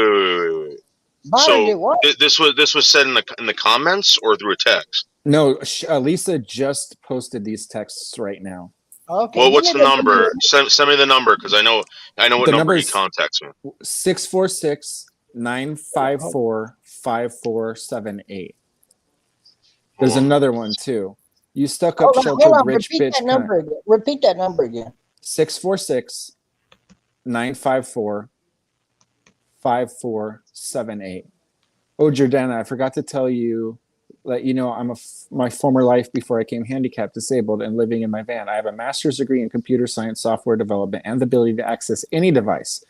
Botter did what? This was said in the comments or through a text? No, Lisa just posted these texts right now. Okay. Well, what's the number? Send me the number because I know what number he contacts me. 646-954-5478. There's another one too. You stuck up sheltered rich bitch. Repeat that number again. 646-954-5478. Oh, Jordana, I forgot to tell you, let you know I'm my former life before I came handicapped, disabled, and living in my van. I have a master's degree in computer science, software development, and the ability to access any device.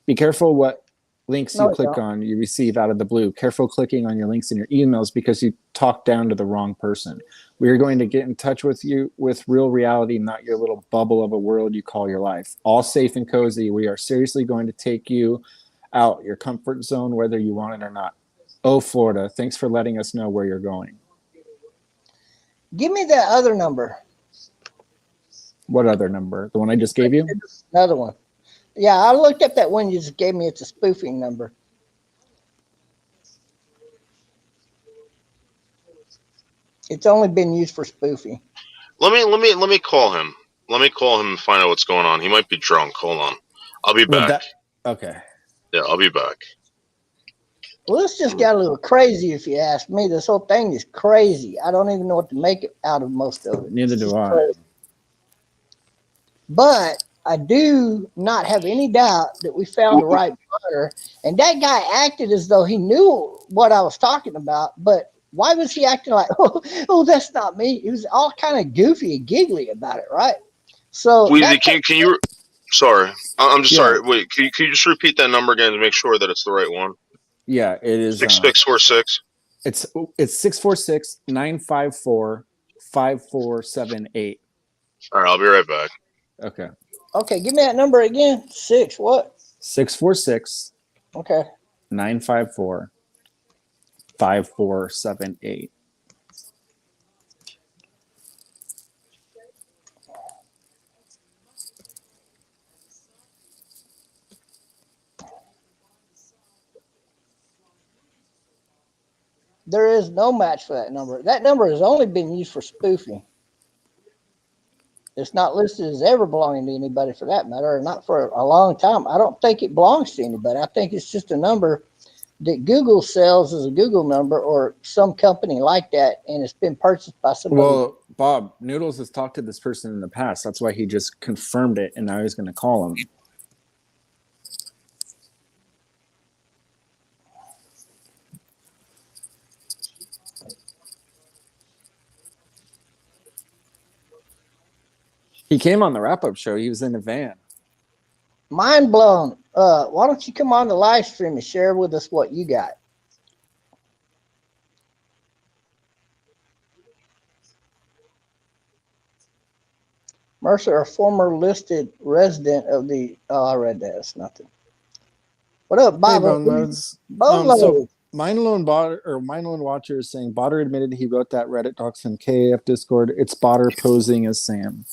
Be careful what links you click on you receive out of the blue. Careful clicking on your links in your emails because you talk down to the wrong person. We are going to get in touch with you with real reality, not your little bubble of a world you call your life. All safe and cozy. We are seriously going to take you out your comfort zone, whether you want it or not. Oh, Florida, thanks for letting us know where you're going. Give me that other number. What other number? The one I just gave you? Another one. Yeah, I looked up that one you just gave me. It's a spoofing number. It's only been used for spoofing. Let me call him. Let me call him and find out what's going on. He might be drunk. Hold on. I'll be back. Okay. Yeah, I'll be back. Well, this just got a little crazy, if you ask me. This whole thing is crazy. I don't even know what to make it out of most of it. Neither do I. But I do not have any doubt that we found the right butter. And that guy acted as though he knew what I was talking about. But why was he acting like, oh, that's not me? He was all kind of goofy and giggly about it, right? So can you? Sorry, I'm just sorry. Wait, can you just repeat that number again to make sure that it's the right one? Yeah, it is 6646. It's 646-954-5478. All right, I'll be right back. Okay. Okay, give me that number again. 646. Okay. 954-5478. There is no match for that number. That number has only been used for spoofing. It's not listed as ever belonging to anybody for that matter, or not for a long time. I don't think it belongs to anybody. I think it's just a number that Google sells as a Google number or some company like that, and it's been purchased by somebody. Well, Bob, Noodles has talked to this person in the past. That's why he just confirmed it, and now he's going to call him. He came on the wrap-up show. He was in the van. Mind blown. Why don't you come on the live stream and share with us what you got? Mercer, a former listed resident of the... Oh, I read that. It's nothing. What up, Bob? Hey, Boneloads. So Mindlone Watcher is saying Botter admitted he wrote that Reddit docs in KAF Discord. It's Botter posing as Sam.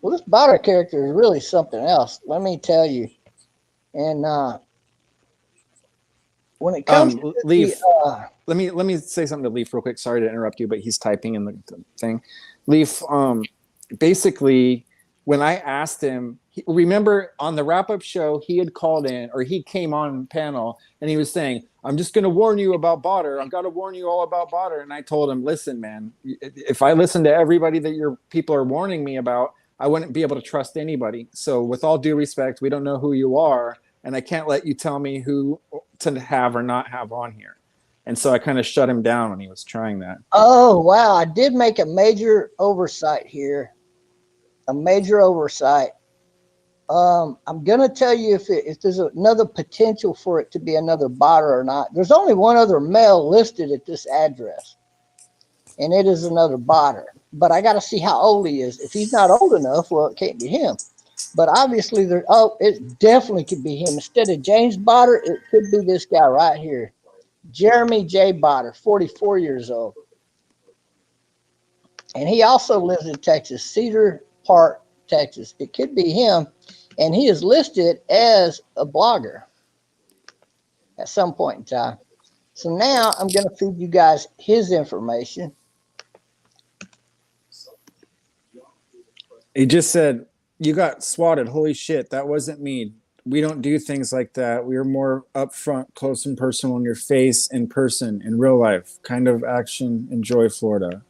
Well, this Botter character is really something else. Let me tell you. And when it comes to Leaf, let me say something to Leaf real quick. Sorry to interrupt you, but he's typing in the thing. Leaf, basically, when I asked him, remember on the wrap-up show, he had called in, or he came on panel, and he was saying, I'm just going to warn you about Botter. I've got to warn you all about Botter. And I told him, listen, man, if I listen to everybody that your people are warning me about, I wouldn't be able to trust anybody. So with all due respect, we don't know who you are, and I can't let you tell me who to have or not have on here. And so I kind of shut him down when he was trying that. Oh, wow. I did make a major oversight here. A major oversight. I'm going to tell you if there's another potential for it to be another Botter or not. There's only one other male listed at this address, and it is another Botter. But I got to see how old he is. If he's not old enough, well, it can't be him. But obviously, it definitely could be him. Instead of James Botter, it could be this guy right here. Jeremy J. Botter, 44 years old. And he also lives in Texas, Cedar Park, Texas. It could be him. And he is listed as a blogger at some point in time. So now I'm going to feed you guys his information. He just said, you got swatted. Holy shit, that wasn't me. We don't do things like that. We are more upfront, close and personal in your face, in person, in real life. Kind of action. Enjoy Florida.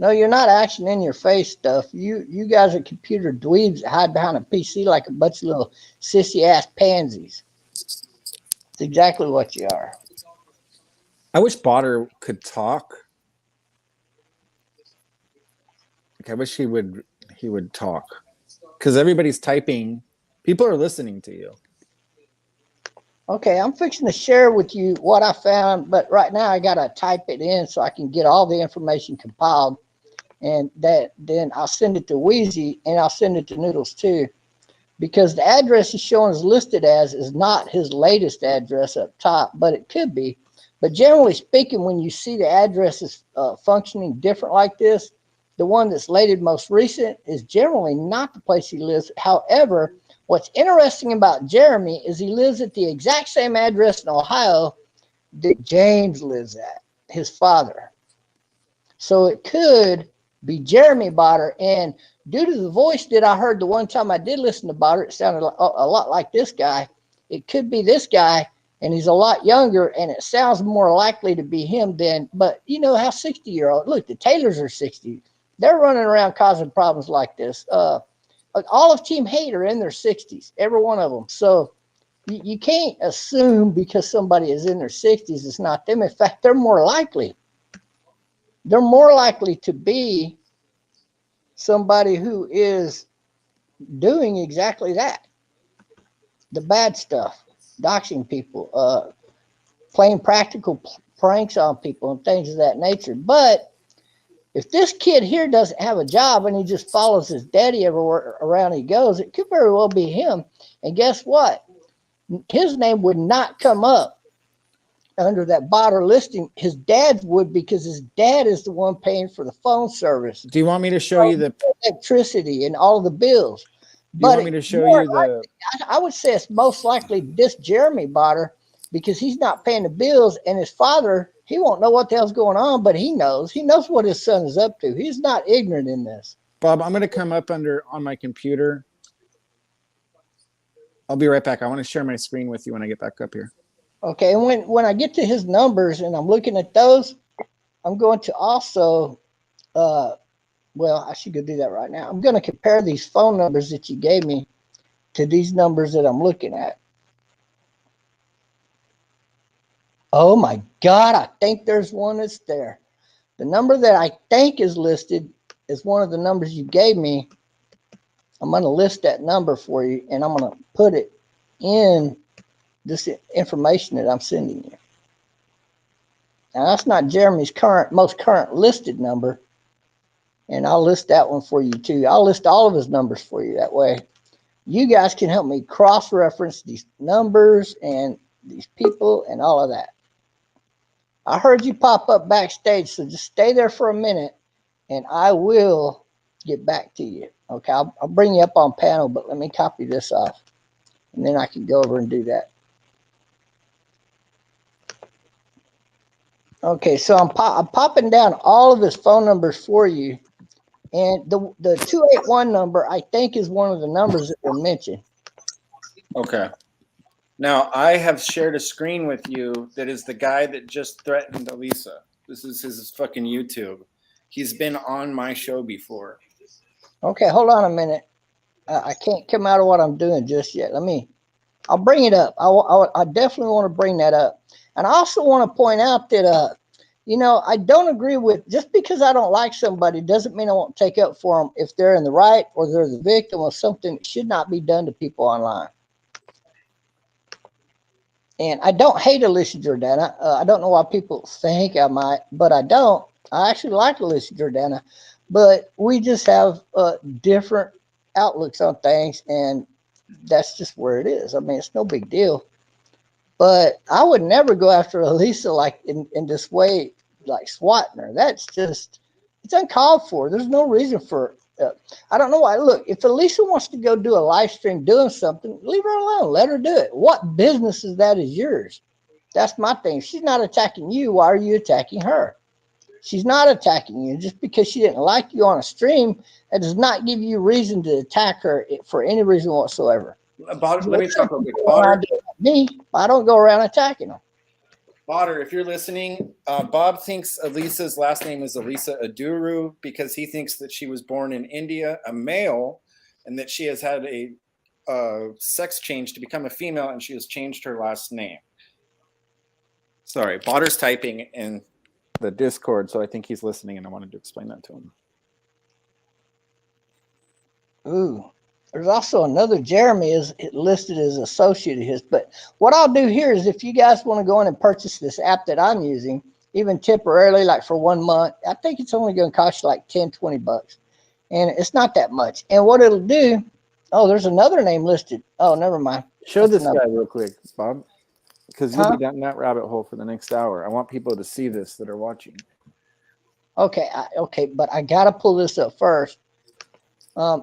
No, you're not action in your face stuff. You guys are computer dweebs that hide behind a PC like a bunch of little sissy ass pansies. It's exactly what you are. I wish Botter could talk. Like, I wish he would talk. Because everybody's typing. People are listening to you. Okay, I'm fixing to share with you what I found, but right now I gotta type it in so I can get all the information compiled. And then I'll send it to Wheezy and I'll send it to Noodles too, because the address he's showing is listed as is not his latest address up top, but it could be. But generally speaking, when you see the addresses functioning different like this, the one that's lated most recent is generally not the place he lives. However, what's interesting about Jeremy is he lives at the exact same address in Ohio that James lives at, his father. So it could be Jeremy Botter. And due to the voice that I heard the one time I did listen to Botter, it sounded a lot like this guy. It could be this guy, and he's a lot younger, and it sounds more likely to be him than, but you know how 60-year-old, look, the Taylors are 60. They're running around causing problems like this. All of Team Hate are in their 60s, every one of them. So you can't assume because somebody is in their 60s, it's not them. In fact, they're more likely to be somebody who is doing exactly that. The bad stuff, doxing people, playing practical pranks on people and things of that nature. But if this kid here doesn't have a job and he just follows his daddy everywhere around he goes, it could very well be him. And guess what? His name would not come up under that Botter listing. His dad's would, because his dad is the one paying for the phone service. Do you want me to show you the electricity and all the bills? Do you want me to show you the? I would say it's most likely this Jeremy Botter, because he's not paying the bills, and his father, he won't know what the hell's going on, but he knows what his son is up to. He's not ignorant in this. Bob, I'm going to come up on my computer. I'll be right back. I want to share my screen with you when I get back up here. Okay, and when I get to his numbers and I'm looking at those, I'm going to also, well, I should go do that right now. I'm going to compare these phone numbers that you gave me to these numbers that I'm looking at. Oh my God, I think there's one that's there. The number that I think is listed is one of the numbers you gave me. I'm going to list that number for you, and I'm going to put it in this information that I'm sending you. Now, that's not Jeremy's most current listed number, and I'll list that one for you too. I'll list all of his numbers for you. That way you guys can help me cross-reference these numbers and these people and all of that. I heard you pop up backstage, so just stay there for a minute, and I will get back to you. Okay, I'll bring you up on panel, but let me copy this off, and then I can go over and do that. Okay, so I'm popping down all of his phone numbers for you, and the 281 number I think is one of the numbers that were mentioned. Okay. Now, I have shared a screen with you that is the guy that just threatened Elisa. This is his fucking YouTube. He's been on my show before. Okay, hold on a minute. I can't come out of what I'm doing just yet. I'll bring it up. I definitely want to bring that up. And I also want to point out that, I don't agree with, just because I don't like somebody doesn't mean I won't take up for them if they're in the right or they're the victim of something that should not be done to people online. And I don't hate Elisa Jordana. I don't know why people think I might, but I don't. I actually like Elisa Jordana, but we just have different outlooks on things, and that's just where it is. I mean, it's no big deal. But I would never go after Elisa like in this way, like swatting her. That's just, it's uncalled for. There's no reason for, I don't know why. Look, if Elisa wants to go do a live stream doing something, leave her alone. Let her do it. What business is that is yours? That's my thing. If she's not attacking you, why are you attacking her? She's not attacking you. Just because she didn't like you on a stream, that does not give you reason to attack her for any reason whatsoever. Let me talk real quick. Me, I don't go around attacking them. Botter, if you're listening, Bob thinks Elisa's last name is Elisa Uduru because he thinks that she was born in India, a male, and that she has had a sex change to become a female, and she has changed her last name. Sorry, Botter's typing in the Discord, so I think he's listening, and I wanted to explain that to him. Ooh. There's also another Jeremy is listed as associate of his. But what I'll do here is if you guys want to go in and purchase this app that I'm using, even temporarily, like for 1 month, I think it's only going to cost you like 10, 20 bucks. And it's not that much. And what it'll do, oh, there's another name listed. Oh, never mind. Show this guy real quick, Bob, because you'll be down that rabbit hole for the next hour. I want people to see this that are watching. Okay, but I got to pull this up first.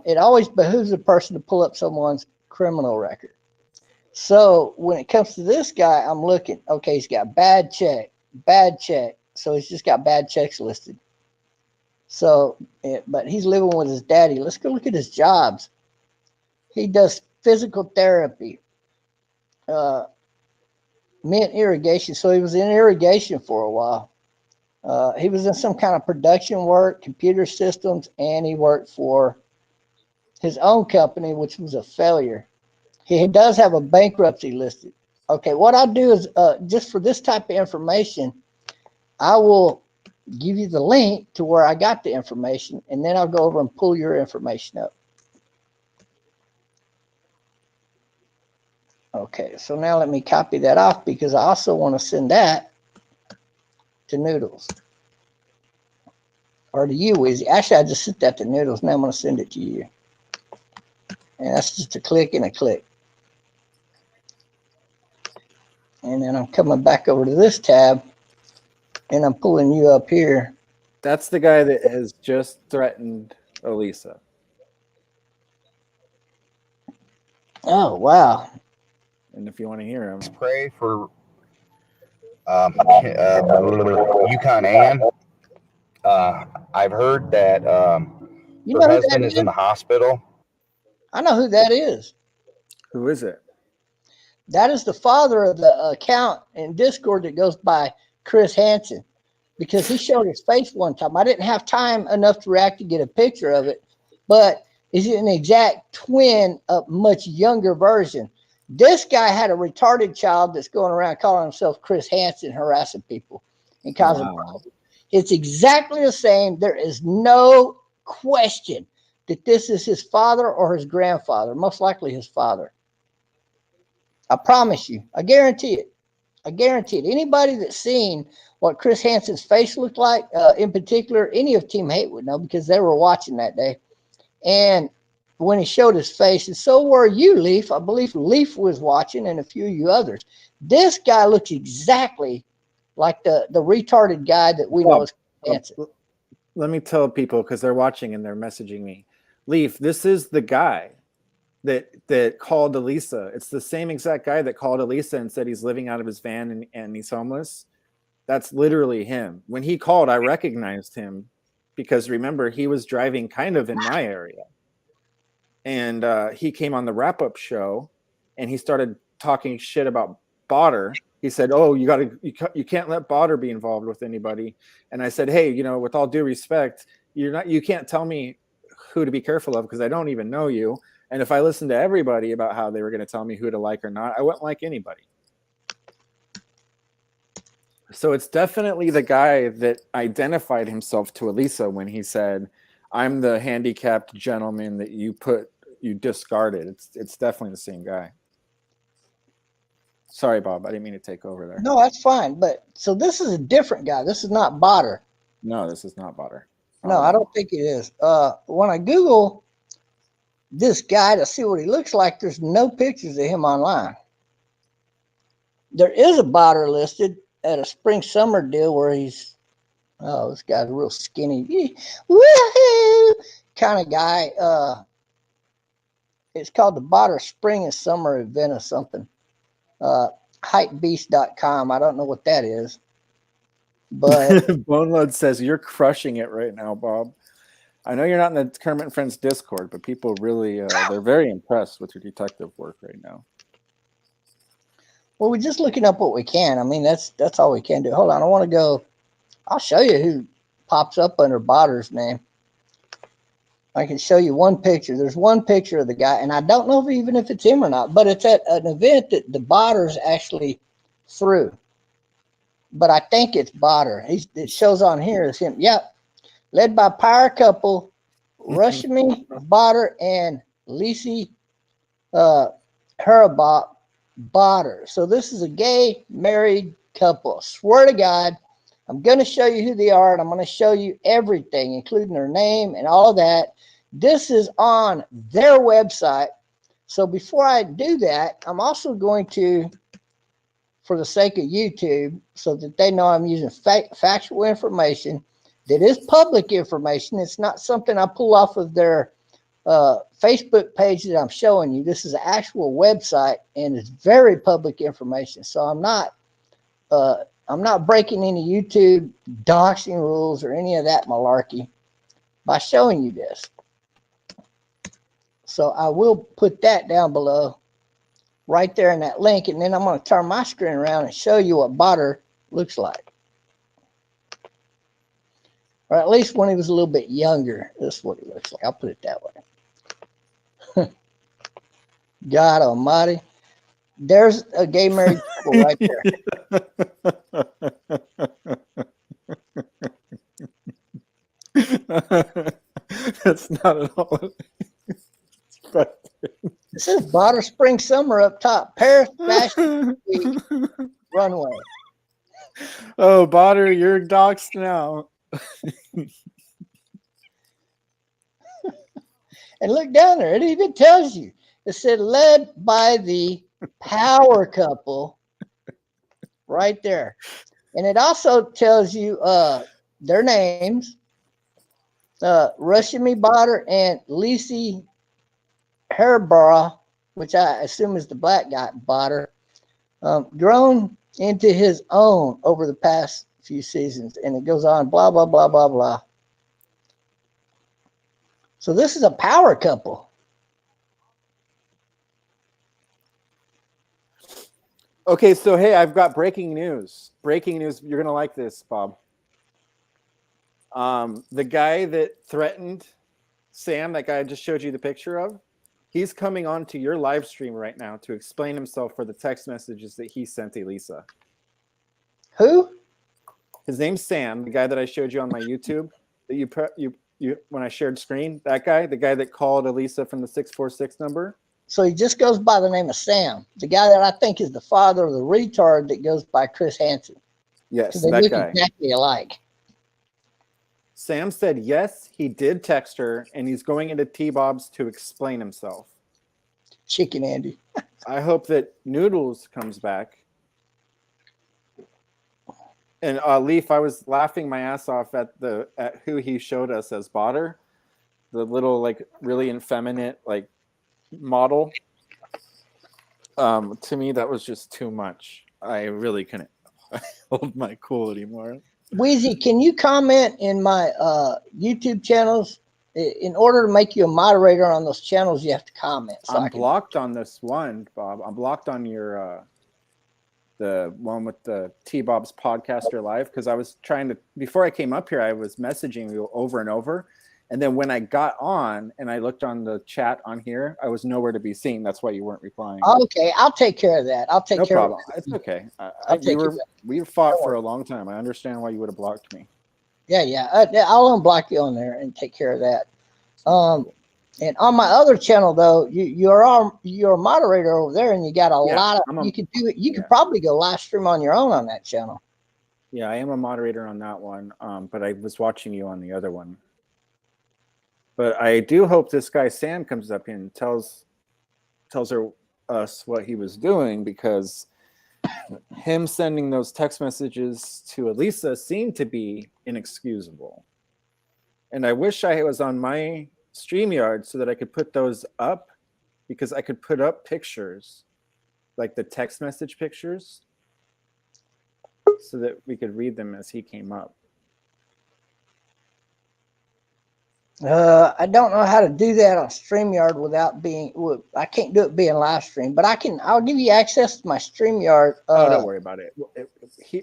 It always behooves a person to pull up someone's criminal record. So when it comes to this guy, I'm looking, okay, he's got bad check. So he's just got bad checks listed. So, but he's living with his daddy. Let's go look at his jobs. He does physical therapy, mint irrigation. So he was in irrigation for a while. He was in some kind of production work, computer systems, and he worked for his own company, which was a failure. He does have a bankruptcy listed. Okay, what I'll do is just for this type of information, I will give you the link to where I got the information, and then I'll go over and pull your information up. Okay, so now let me copy that off because I also want to send that to Noodles. Or to you, Wizzy. Actually, I just sent that to Noodles. Now I'm going to send it to you. And that's just a click and a click. And then I'm coming back over to this tab, and I'm pulling you up here. That's the guy that has just threatened Elisa. Oh, wow. And if you want to hear him. Pray for Yukon Ann. I've heard that her husband is in the hospital. I know who that is. Who is it? That is the father of the account in Discord that goes by Chris Hansen, because he showed his face one time. I didn't have time enough to react to get a picture of it, but he's an exact twin, a much younger version. This guy had a retarded child that's going around calling himself Chris Hansen, harassing people and causing problems. It's exactly the same. There is no question that this is his father or his grandfather, most likely his father. I promise you. I guarantee it. I guarantee it. Anybody that's seen what Chris Hansen's face looked like, in particular, any of Team Hate would know because they were watching that day. And when he showed his face, and so were you, Leaf. I believe Leaf was watching and a few of you others. This guy looks exactly like the retarded guy that we know as Hansen. Let me tell people because they're watching and they're messaging me. Leaf, this is the guy that called Elisa. It's the same exact guy that called Elisa and said he's living out of his van and he's homeless. That's literally him. When he called, I recognized him because remember, he was driving kind of in my area. And he came on the wrap-up show and he started talking shit about Botter. He said, "Oh, you can't let Botter be involved with anybody." And I said, "Hey, with all due respect, you can't tell me who to be careful of because I don't even know you. And if I listened to everybody about how they were going to tell me who to like or not, I wouldn't like anybody." So it's definitely the guy that identified himself to Elisa when he said, "I'm the handicapped gentleman that you discarded." It's definitely the same guy. Sorry, Bob. I didn't mean to take over there. No, that's fine. But so this is a different guy. This is not Botter. No, this is not Botter. No, I don't think it is. When I Google this guy to see what he looks like, there's no pictures of him online. there is a botter listed at a spring summer deal where he's, oh, this guy's real skinny, woohoo kind of guy. It's called the Botter Spring and Summer Event or something. Hypebeast.com. I don't know what that is. But Boneload says you're crushing it right now, Bob. I know you're not in the Kermit and Friends Discord, but people really they're very impressed with your detective work right now. Well, we're just looking up what we can. I mean, that's all we can do. Hold on, I want to go. I'll show you who pops up under Botter's name. I can show you one picture. There's one picture of the guy, and I don't know even if it's him or not, but it's at an event that the Botters actually threw. But I think it's Botter. It shows on here as him. Yep. Led by power couple, Rushmi Botter and Lisa Jordana Botter. So this is a gay married couple. Swear to God, I'm going to show you who they are, and I'm going to show you everything, including their name and all that. This is on their website. So before I do that, I'm also going to, for the sake of YouTube, so that they know I'm using factual information that is public information. It's not something I pull off of their Facebook page that I'm showing you. This is an actual website, and it's very public information. So I'm not breaking any YouTube doxing rules or any of that malarkey by showing you this. So I will put that down below right there in that link, and then I'm going to turn my screen around and show you what Botter looks like. Or at least when he was a little bit younger, this is what he looks like. I'll put it that way. God almighty. There's a gay married couple right there. That's not at all. This is Botter Spring Summer up top. Paris Fashion Week runway. Oh, Botter, you're doxxed now. And look down there. It even tells you. It said led by the power couple right there. And it also tells you their names. Rushmi Botter and Lisa Jordana, which I assume is the black guy, Botter, grown into his own over the past few seasons. And it goes on, blah, blah, blah, blah, blah. So this is a power couple. Okay, so hey, I've got breaking news. Breaking news. You're going to like this, Bob. The guy that threatened Sam, that guy I just showed you the picture of, he's coming on to your live stream right now to explain himself for the text messages that he sent Elisa. Who? His name's Sam, the guy that I showed you on my YouTube that you when I shared screen. That guy, the guy that called Elisa from the 646 number. So he just goes by the name of Sam, the guy that I think is the father of the retard that goes by Chris Hansen. Yes, they that look guy. Exactly alike. Sam said yes, he did text her, and he's going into T-Bob's to explain himself. Chicken Andy. I hope that Noodles comes back. And Leaf, I was laughing my ass off at who he showed us as Botter, the little like really effeminate like model. To me, that was just too much. I really couldn't hold my cool anymore. Wheezy, can you comment in my YouTube channels? In order to make you a moderator on those channels, you have to comment. So I'm blocked on this one, Bob. I'm blocked on your the one with the T-Bob's Podcaster Live, because I was trying to, before I came up here, I was messaging you over and over. And then when I got on and I looked on the chat on here, I was nowhere to be seen. That's why you weren't replying. Okay, I'll take care of that. I'll take care of it. It's okay. We fought for a long time. I understand why you would have blocked me. Yeah. I'll unblock you on there and take care of that. And on my other channel though, you're a moderator over there, and you got a lot of. You could do it. You could probably go live stream on your own on that channel. Yeah, I am a moderator on that one. But I was watching you on the other one. But I do hope this guy Sam comes up and tells us what he was doing, because him sending those text messages to Elisa seemed to be inexcusable. And I wish I was on my StreamYard so that I could put those up, because I could put up pictures, like the text message pictures, so that we could read them as he came up. I don't know how to do that on StreamYard without being. I can't do it being live stream, but I can. I'll give you access to my StreamYard. Don't worry about it.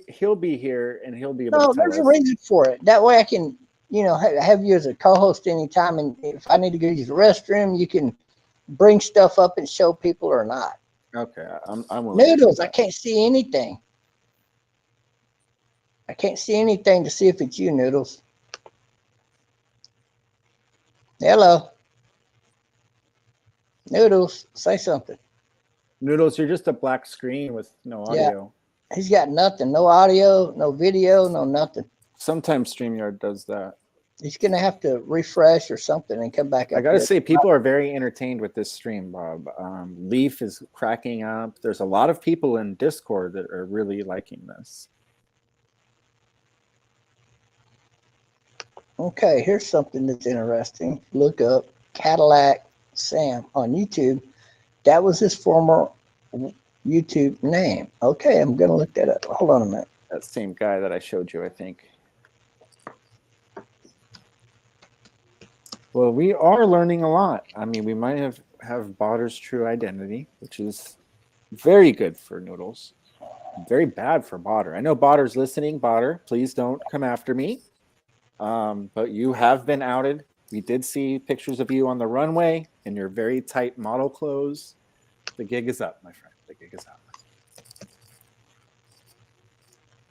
He'll be here and he'll be able to tell there's a us. reason for it. That way, I can, have you as a co-host anytime, and if I need to go use the restroom, you can bring stuff up and show people or not. Okay, I'm willing. Noodles, I can't see anything. I can't see anything to see if it's you, Noodles. Hello. Noodles, say something. Noodles, you're just a black screen with no audio. Yeah. He's got nothing. No audio, no video, no nothing. Sometimes StreamYard does that. He's going to have to refresh or something and come back up. I got to say, people are very entertained with this stream, Bob. Leaf is cracking up. There's a lot of people in Discord that are really liking this. Okay, here's something that's interesting. Look up Cadillac Sam on YouTube. That was his former YouTube name. Okay, I'm going to look that up. Hold on a minute. That same guy that I showed you, I think. Well, we are learning a lot. I mean, we might have Botter's true identity, which is very good for Noodles. Very bad for Botter. I know Botter's listening. Botter, please don't come after me. But you have been outed. We did see pictures of you on the runway in your very tight model clothes. The gig is up, my friend. The gig is up.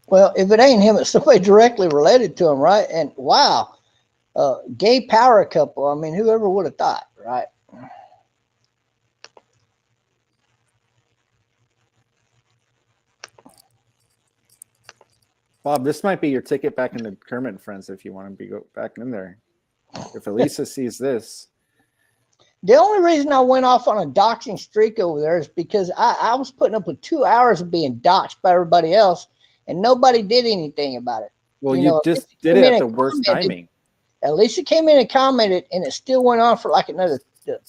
Well, if it ain't him, it's somebody directly related to him, right? And wow, gay power couple. I mean, whoever would have thought, right? Bob, this might be your ticket back into Kermit and Friends if you want to go back in there. If Elisa sees this. The only reason I went off on a doxing streak over there is because I was putting up with 2 hours of being doxed by everybody else, and nobody did anything about it. Well, you just did it at the worst timing. Elisa came in and commented, and it still went on for like another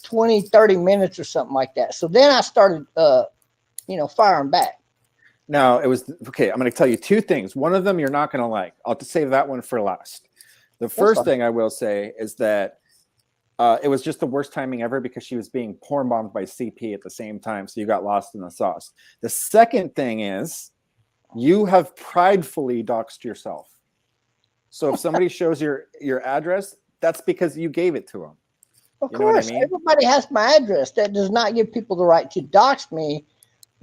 20, 30 minutes or something like that. So then I started, firing back. Now, it was, okay, I'm going to tell you two things. One of them you're not going to like. I'll just save that one for last. The first thing I will say is that it was just the worst timing ever because she was being porn bombed by CP at the same time, so you got lost in the sauce. The second thing is you have pridefully doxed yourself. So if somebody shows your address, that's because you gave it to them. Of course, everybody has my address. That does not give people the right to dox me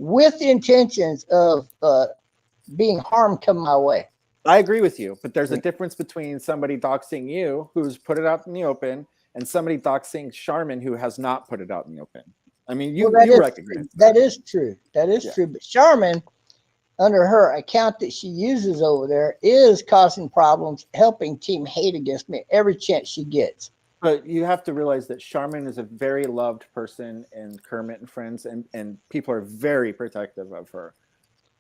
with the intentions of being harmed come my way. I agree with you, but there's a difference between somebody doxing you, who's put it out in the open, and somebody doxing Charmin, who has not put it out in the open. I mean, you recognize that is true. That is true. But Charmin, under her account that she uses over there, is causing problems, helping Team Hate against me every chance she gets. But you have to realize that Charmin is a very loved person in Kermit and Friends, and people are very protective of her.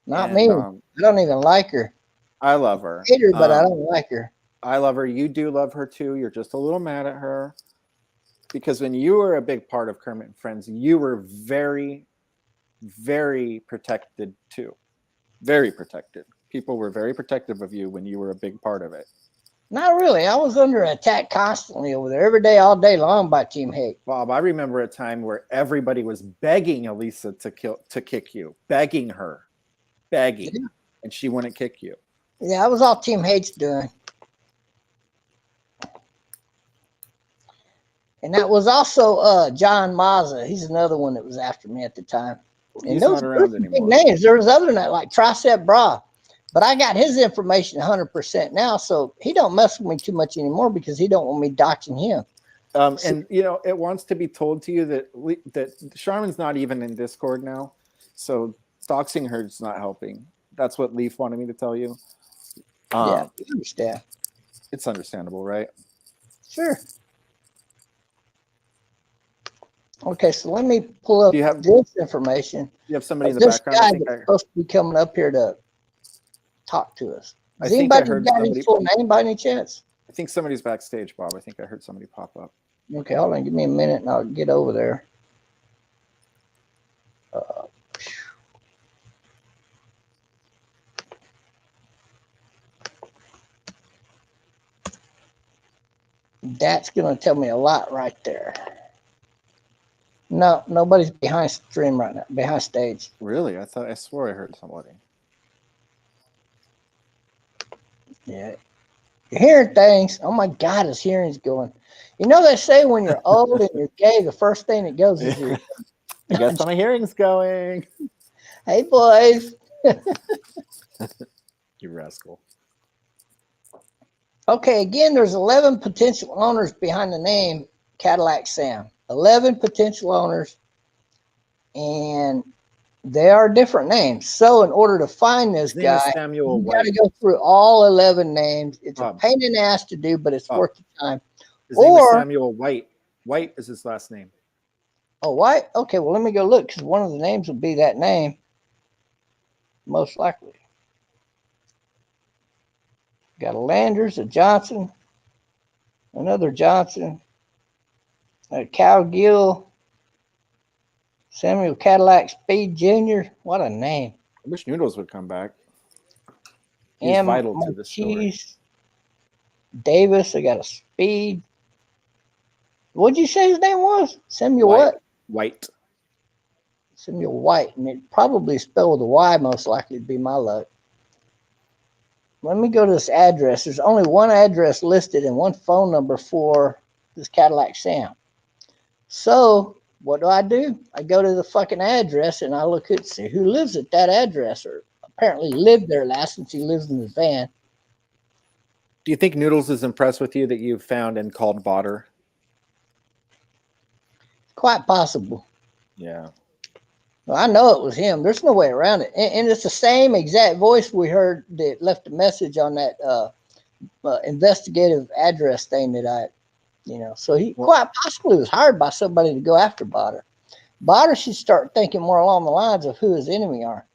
Not me. I don't even like her. I love her. I hate her, but I don't like her. I love her. You do love her too. You're just a little mad at her. Because when you were a big part of Kermit and Friends, you were very, very protected too. Very protected. People were very protective of you when you were a big part of it. Not really. I was under attack constantly over there, every day, all day long by Team Hate. Bob, I remember a time where everybody was begging Elisa to kick you, begging her, and she wouldn't kick you. Yeah, that was all Team Hate's doing. And that was also John Mazza. He's another one that was after me at the time. And He's those not around anymore. Big names. There was other than that, like Tricep Bra. But I got his information 100% now, so he don't mess with me too much anymore because he don't want me doxing him. And it wants to be told to you that Charmin's not even in Discord now, so doxing her is not helping. That's what Leaf wanted me to tell you. Yeah, I understand. It's understandable, right? Sure. Okay, so let me pull up Do you have this information. you have somebody in the This background? I guy think that's supposed to be coming up here to talk to us. Does I anybody heard got somebody. his full name by any chance? I think somebody's backstage, Bob. I think I heard somebody pop up. Okay, hold on. Give me a minute and I'll get over there. That's going to tell me a lot right there. No, nobody's behind stream right now, behind stage. Really? I swore I heard somebody. Yeah. You're hearing things. Oh my God, his hearing's going. You know, they say when you're old and you're gay, the first thing that goes is your. I guess my hearing's going. Hey, boys. You rascal. Okay, again, there's 11 potential owners behind the name Cadillac Sam. 11 potential owners, and they are different names. So in order to find this His name is guy, Samuel you got to White. go through all 11 names. It's Bob. a pain in the ass to do, but it's Bob. worth the time. His name is Samuel White. White is his last name. Oh, White? Okay, well, let me go look, because one of the names will be that name, most likely. Got a Landers, a Johnson, another Johnson, a Cowgill, Samuel Cadillac Speed Jr. What a name. I wish Noodles would come back. He's vital to the story. Davis, I got a Speed. What'd you say his name was? Samuel White. what? White. Samuel White. And it probably spelled with a Y, most likely to be my luck. Let me go to this address. There's only one address listed and one phone number for this Cadillac Sam. So what do? I go to the fucking address and I look at see who lives at that address, or apparently lived there last, since he lives in his van. Do you think Noodles is impressed with you that you found and called Botter? Quite possible. Yeah. Well, I know it was him. There's no way around it. And it's the same exact voice we heard that left a message on that investigative address thing that I, so he quite possibly was hired by somebody to go after Botter. Botter should start thinking more along the lines of who his enemy are.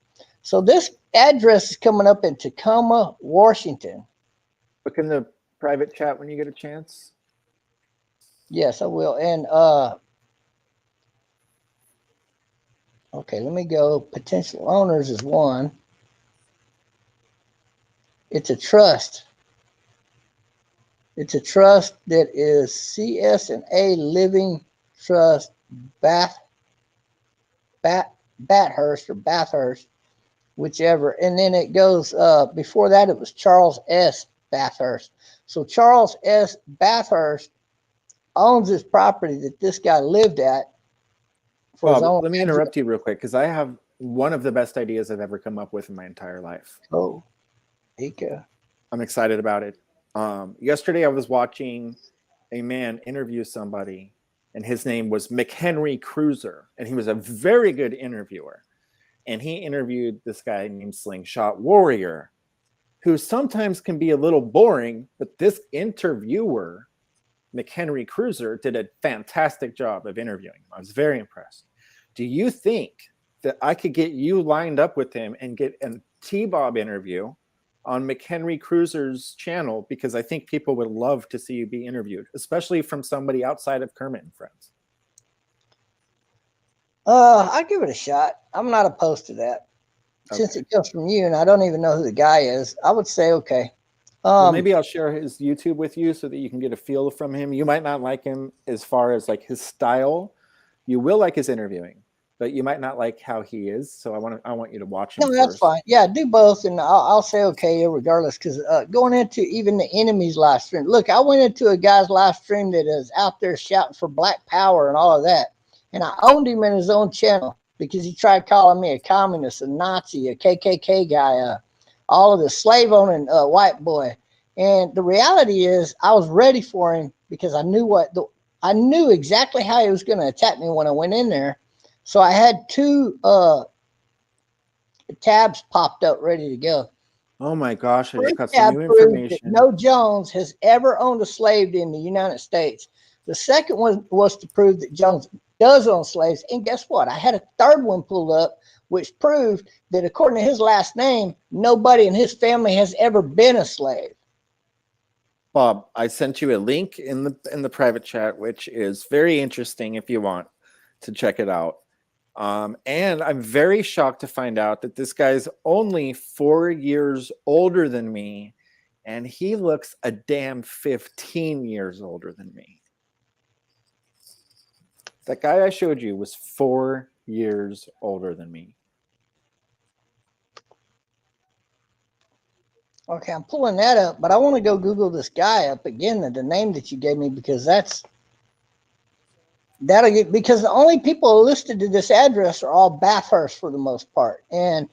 So this address is coming up in Tacoma, Washington. Look in the private chat when you get a chance. Yes, I will. And okay, let me go. Potential owners is one. It's a trust. It's a trust that is CS&A Living Trust Bathurst or Bathurst, whichever. And then it goes, before that it was Charles S. Bathurst. So Charles S. Bathurst owns this property that this guy lived at. Bob, let me interrupt you real quick, because I have one of the best ideas I've ever come up with in my entire life. Oh, Ika. I'm excited about it. Yesterday I was watching a man interview somebody, and his name was McHenry Cruiser, and he was a very good interviewer. And he interviewed this guy named Slingshot Warrior, who sometimes can be a little boring, but this interviewer, McHenry Cruiser, did a fantastic job of interviewing him. I was very impressed. Do you think that I could get you lined up with him and get a T-Bob interview on McHenry Cruiser's channel? Because I think people would love to see you be interviewed, especially from somebody outside of Kermit and Friends. I'll give it a shot. I'm not opposed to that. Okay. Since it comes from you and I don't even know who the guy is, I would say okay. Well, maybe I'll share his YouTube with you so that you can get a feel from him. You might not like him as far as like his style. You will like his interviewing, but you might not like how he is. So I want you to watch him. No, that's fine. Yeah, do both, and I'll say okay regardless. Because going into even the enemy's live stream, look, I went into a guy's live stream that is out there shouting for Black Power and all of that, and I owned him in his own channel because he tried calling me a communist, a Nazi, a KKK guy, all of the slave owning white boy. And the reality is I was ready for him because I knew exactly how he was going to attack me when I went in there. So I had two tabs popped up ready to go. Oh my gosh, I just got some new information. No Jones has ever owned a slave in the United States. The second one was to prove that Jones does own slaves. And guess what? I had a third one pulled up, which proved that according to his last name, nobody in his family has ever been a slave. Bob, I sent you a link in the private chat, which is very interesting if you want to check it out. And I'm very shocked to find out that this guy's only 4 years older than me, and he looks a damn 15 years older than me. That guy I showed you was 4 years older than me. Okay, I'm pulling that up, but I want to go Google this guy up again, the name that you gave me, because because the only people listed to this address are all Bathurst for the most part, and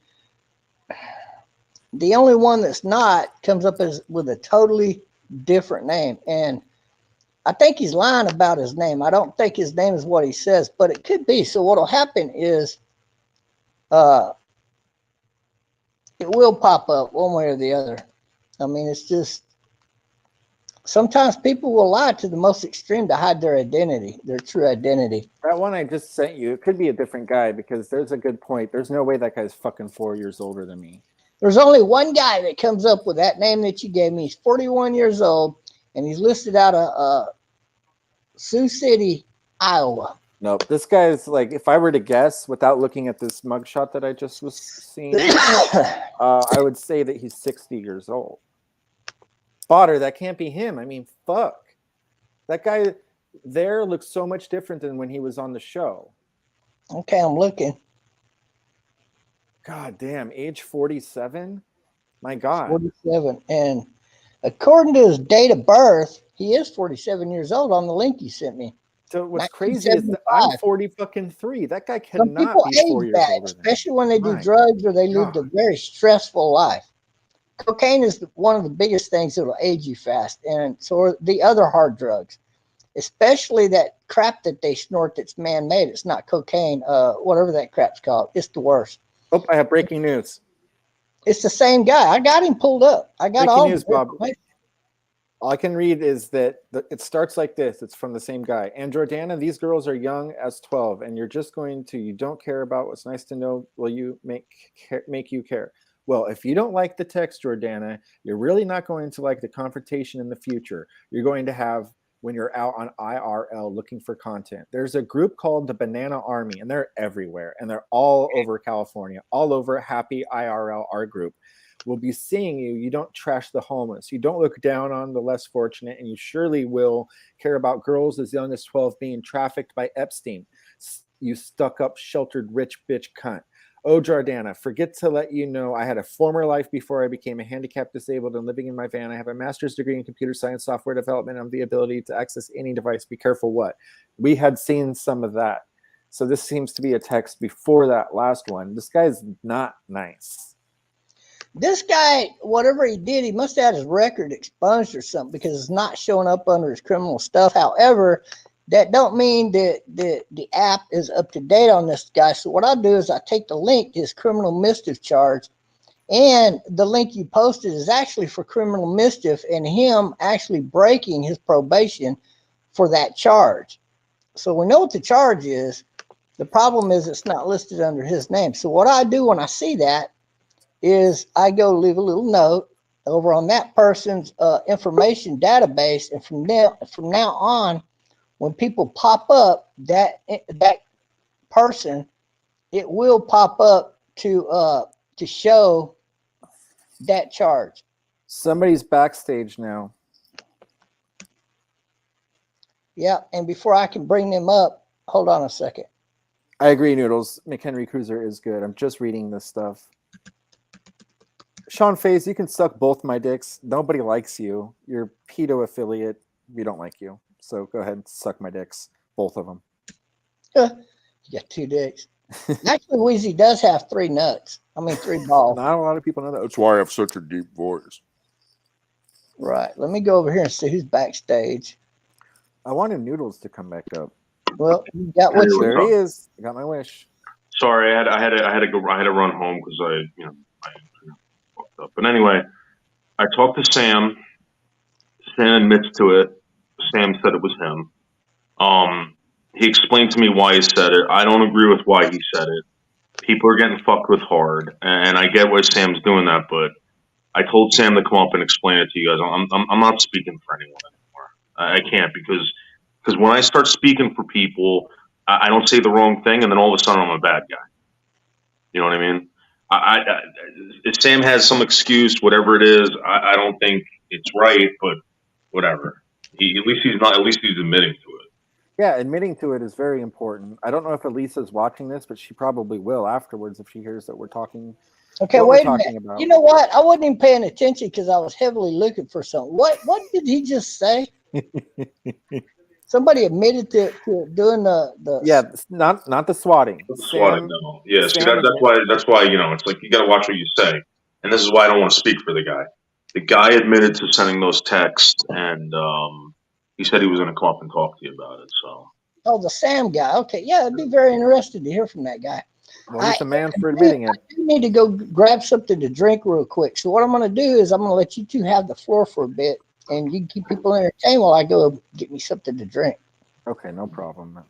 the only one that's not comes up as with a totally different name. And I think he's lying about his name. I don't think his name is what he says, but it could be. So what'll happen is it will pop up one way or the other. I mean, it's just sometimes people will lie to the most extreme to hide their identity, their true identity. That one I just sent you, it could be a different guy, because there's a good point. There's no way that guy's fucking 4 years older than me. There's only one guy that comes up with that name that you gave me. He's 41 years old, and he's listed out of Sioux City, Iowa. Nope. This guy's like, if I were to guess without looking at this mugshot that I just was seeing, I would say that he's 60 years old. Spotter, that can't be him. I mean, fuck. That guy there looks so much different than when he was on the show. Okay, I'm looking. God damn, age 47? My God. 47. And according to his date of birth, he is 47 years old on the link you sent me. So what's crazy is that I'm 40 fucking 3. That guy cannot be 4 years older. Especially when they do drugs or they lived a very stressful life. Cocaine is one of the biggest things that will age you fast. And so are the other hard drugs, especially that crap that they snort that's man-made. It's not cocaine, whatever that crap's called. It's the worst. Oh, I have breaking news. It's the same guy. I got him pulled up. I got all news, Bob. All I can read is that it starts like this. It's from the same guy. And Jordana, these girls are young as 12, and you're just going to, you don't care about what's nice to know. Will you make you care? Well, if you don't like the text, Jordana, you're really not going to like the confrontation in the future. You're going to have when you're out on IRL looking for content. There's a group called the Banana Army, and they're everywhere, and they're all over California, all over Happy IRL, our group. We'll be seeing you. You don't trash the homeless. You don't look down on the less fortunate, and you surely will care about girls as young as 12 being trafficked by Epstein. You stuck-up, sheltered, rich bitch cunt. Oh, Jordana, forget to let you know I had a former life before I became a handicapped, disabled, and living in my van. I have a master's degree in computer science, software development, and the ability to access any device. Be careful what. We had seen some of that. So this seems to be a text before that last one. This guy's not nice. This guy, whatever he did, he must have had his record expunged or something because it's not showing up under his criminal stuff. However, that don't mean that the app is up to date on this guy. So what I do is I take the link to his criminal mischief charge, and the link you posted is actually for criminal mischief and him actually breaking his probation for that charge. So we know what the charge is. The problem is it's not listed under his name. So what I do when I see that is I go leave a little note over on that person's information database, and from now on, when people pop up that person, it will pop up to show that charge. Somebody's backstage now. Yeah, and before I can bring them up, hold on a second. I agree, Noodles. McHenry Cruiser is good. I'm just reading this stuff. Sean Faze, you can suck both my dicks. Nobody likes you. You're a pedo affiliate. We don't like you. So go ahead and suck my dicks. Both of them. You got 2 dicks. Actually, Wheezy does have 3 nuts. I mean, 3 balls. Not a lot of people know that. That's why I have such a deep voice. Right. Let me go over here and see who's backstage. I wanted Noodles to come back up. Well, you got what there he is. I got my wish. Sorry, I had to run home because I fucked up. But anyway, I talked to Sam. Sam admits to it. Sam said it was him. He explained to me why he said it. I don't agree with why he said it. People are getting fucked with hard, and I get why Sam's doing that, but I told Sam to come up and explain it to you guys. I'm not speaking for anyone anymore. I can't because when I start speaking for people, I don't say the wrong thing, and then all of a sudden I'm a bad guy. You know what I mean? If Sam has some excuse, whatever it is, I don't think it's right, but whatever. At least he's not. At least he's admitting to it. Yeah, admitting to it is very important. I don't know if Elisa's watching this, but she probably will afterwards if she hears that we're talking. Okay, what wait we're a talking minute. about. You know what? I wasn't even paying attention because I was heavily looking for something. What did he just say? Somebody admitted to doing the Yeah, not the swatting. Swatted, no. Yeah, see, that's why it's like you got to watch what you say, and this is why I don't want to speak for the guy. The guy admitted to sending those texts, and he said he was going to come up and talk to you about it. So. Oh, the Sam guy. Okay, yeah, I'd be very interested to hear from that guy. Well, he's the man for admitting it. I do need to go grab something to drink real quick. So what I'm going to do is I'm going to let you two have the floor for a bit, and you can keep people entertained while I go get me something to drink. Okay, no problem.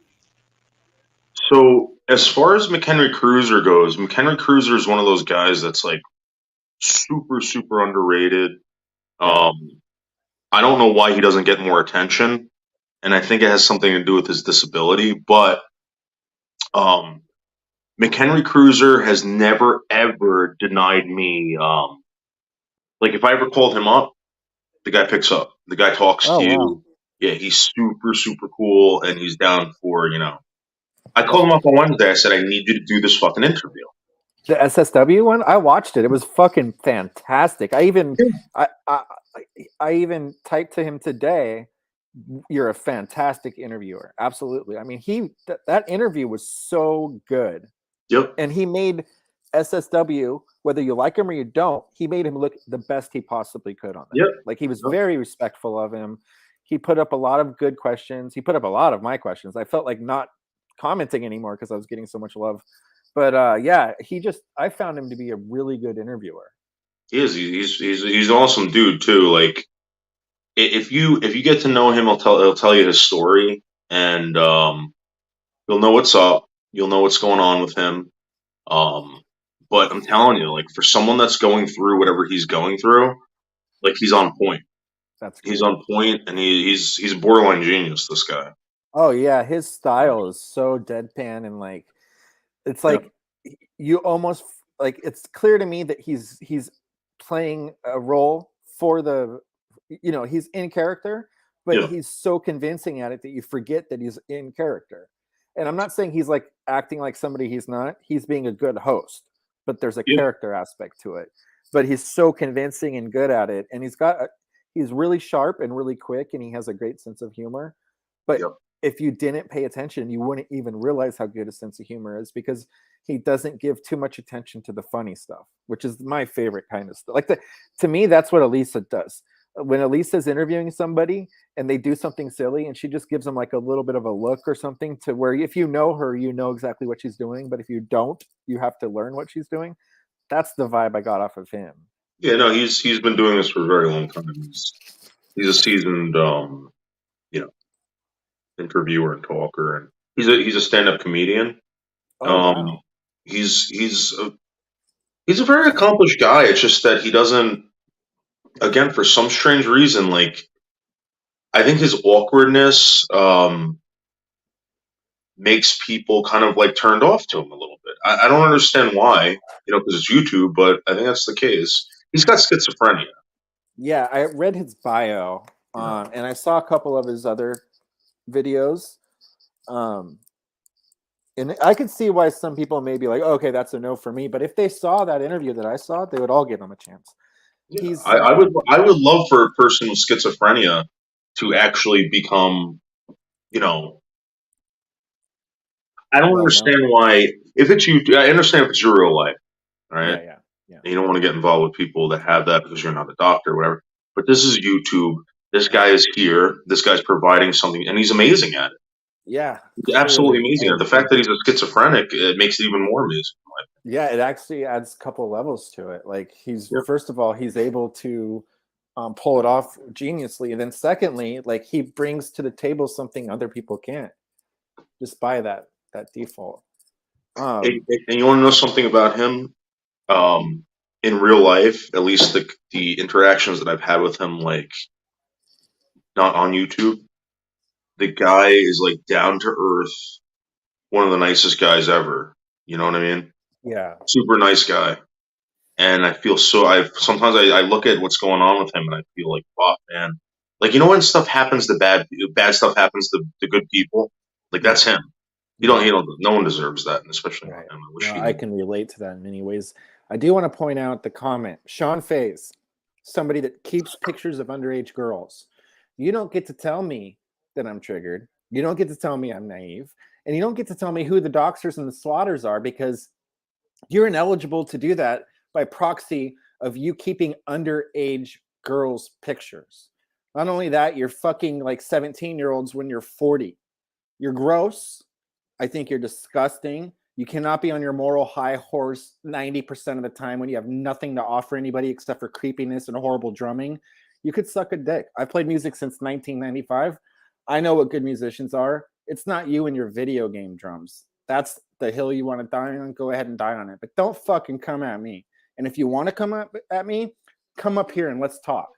So as far as McHenry Cruiser goes, McHenry Cruiser is one of those guys that's like super, super underrated. I don't know why he doesn't get more attention, and I think it has something to do with his disability, but McHenry Cruiser has never ever denied me. Like if I ever called him up, the guy picks up. The guy talks to you. Wow. Yeah, he's super, super cool, and he's down for I called him up on Wednesday. I said, I need you to do this fucking interview. The SSW one, I watched it. It was fucking fantastic. I even typed to him today, "You're a fantastic interviewer." Absolutely. I mean, that interview was so good. Yep. And he made SSW, whether you like him or you don't, he made him look the best he possibly could on that. Yep. Like he was very respectful of him. He put up a lot of good questions. He put up a lot of my questions. I felt like not commenting anymore because I was getting so much love. But yeah, I found him to be a really good interviewer. He is. He's an awesome dude too. Like if you get to know him, he'll tell you his story, and you'll know what's up. You'll know what's going on with him. But I'm telling you, like for someone that's going through whatever he's going through, like he's on point. He's on point, and he's a borderline genius. This guy. Oh yeah, his style is so deadpan and like it's like you almost like it's clear to me that he's playing a role for he's in character, but he's so convincing at it that you forget that he's in character. And I'm not saying he's like acting like somebody he's not. He's being a good host, but there's a character aspect to it. But he's so convincing and good at it, and he's really sharp and really quick, and he has a great sense of humor. But if you didn't pay attention, you wouldn't even realize how good his sense of humor is because he doesn't give too much attention to the funny stuff, which is my favorite kind of stuff. To me, that's what Elisa does. When Elisa's interviewing somebody and they do something silly and she just gives them like a little bit of a look or something to where if you know her, you know exactly what she's doing. But if you don't, you have to learn what she's doing. That's the vibe I got off of him. Yeah, no, he's been doing this for a very long time. He's a seasoned, interviewer and talker, and he's a stand-up comedian. Wow. He's a very accomplished guy. It's just that he doesn't. Again, for some strange reason, like I think his awkwardness makes people kind of like turned off to him a little bit. I don't understand why, because it's YouTube, but I think that's the case. He's got schizophrenia. Yeah, I read his bio, and I saw a couple of his other videos. And I could see why some people may be like, okay, that's a no for me. But if they saw that interview that I saw, they would all give him a chance. Yeah, I would love for a person with schizophrenia to actually become, I don't understand why. If it's you, I understand if it's your real life, right? Yeah. You don't want to get involved with people that have that because you're not a doctor or whatever. But this is YouTube. This guy is here. This guy's providing something, and he's amazing at it. Yeah, he's absolutely amazing at it. The fact that he's a schizophrenic, it makes it even more amazing. Yeah, it actually adds a couple levels to it. Like first of all, he's able to pull it off geniusly, and then secondly, like he brings to the table something other people can't. just buy that default. And you want to know something about him? In real life, at least the interactions that I've had with him, like not on YouTube, the guy is like down to earth, one of the nicest guys ever. You know what I mean? Yeah. Super nice guy. And I feel so. Sometimes I look at what's going on with him, and I feel like, fuck, man. Like, you know when stuff happens to bad stuff happens to good people. Like, that's him. No one deserves that, and especially not him. I wish he I did. can relate to that in many ways. I do want to point out the comment. Sean Faze, somebody that keeps pictures of underage girls. You don't get to tell me that I'm triggered. You don't get to tell me I'm naive. And you don't get to tell me who the doxers and the swatters are, because you're ineligible to do that by proxy of you keeping underage girls' pictures. Not only that, you're fucking like 17-year-olds when you're 40. You're gross. I think you're disgusting. You cannot be on your moral high horse 90% of the time when you have nothing to offer anybody except for creepiness and horrible drumming. You could suck a dick. I've played music since 1995. I know what good musicians are. It's not you and your video game drums. That's the hill you want to die on. Go ahead and die on it. But don't fucking come at me. And if you want to come up at me, come up here and let's talk.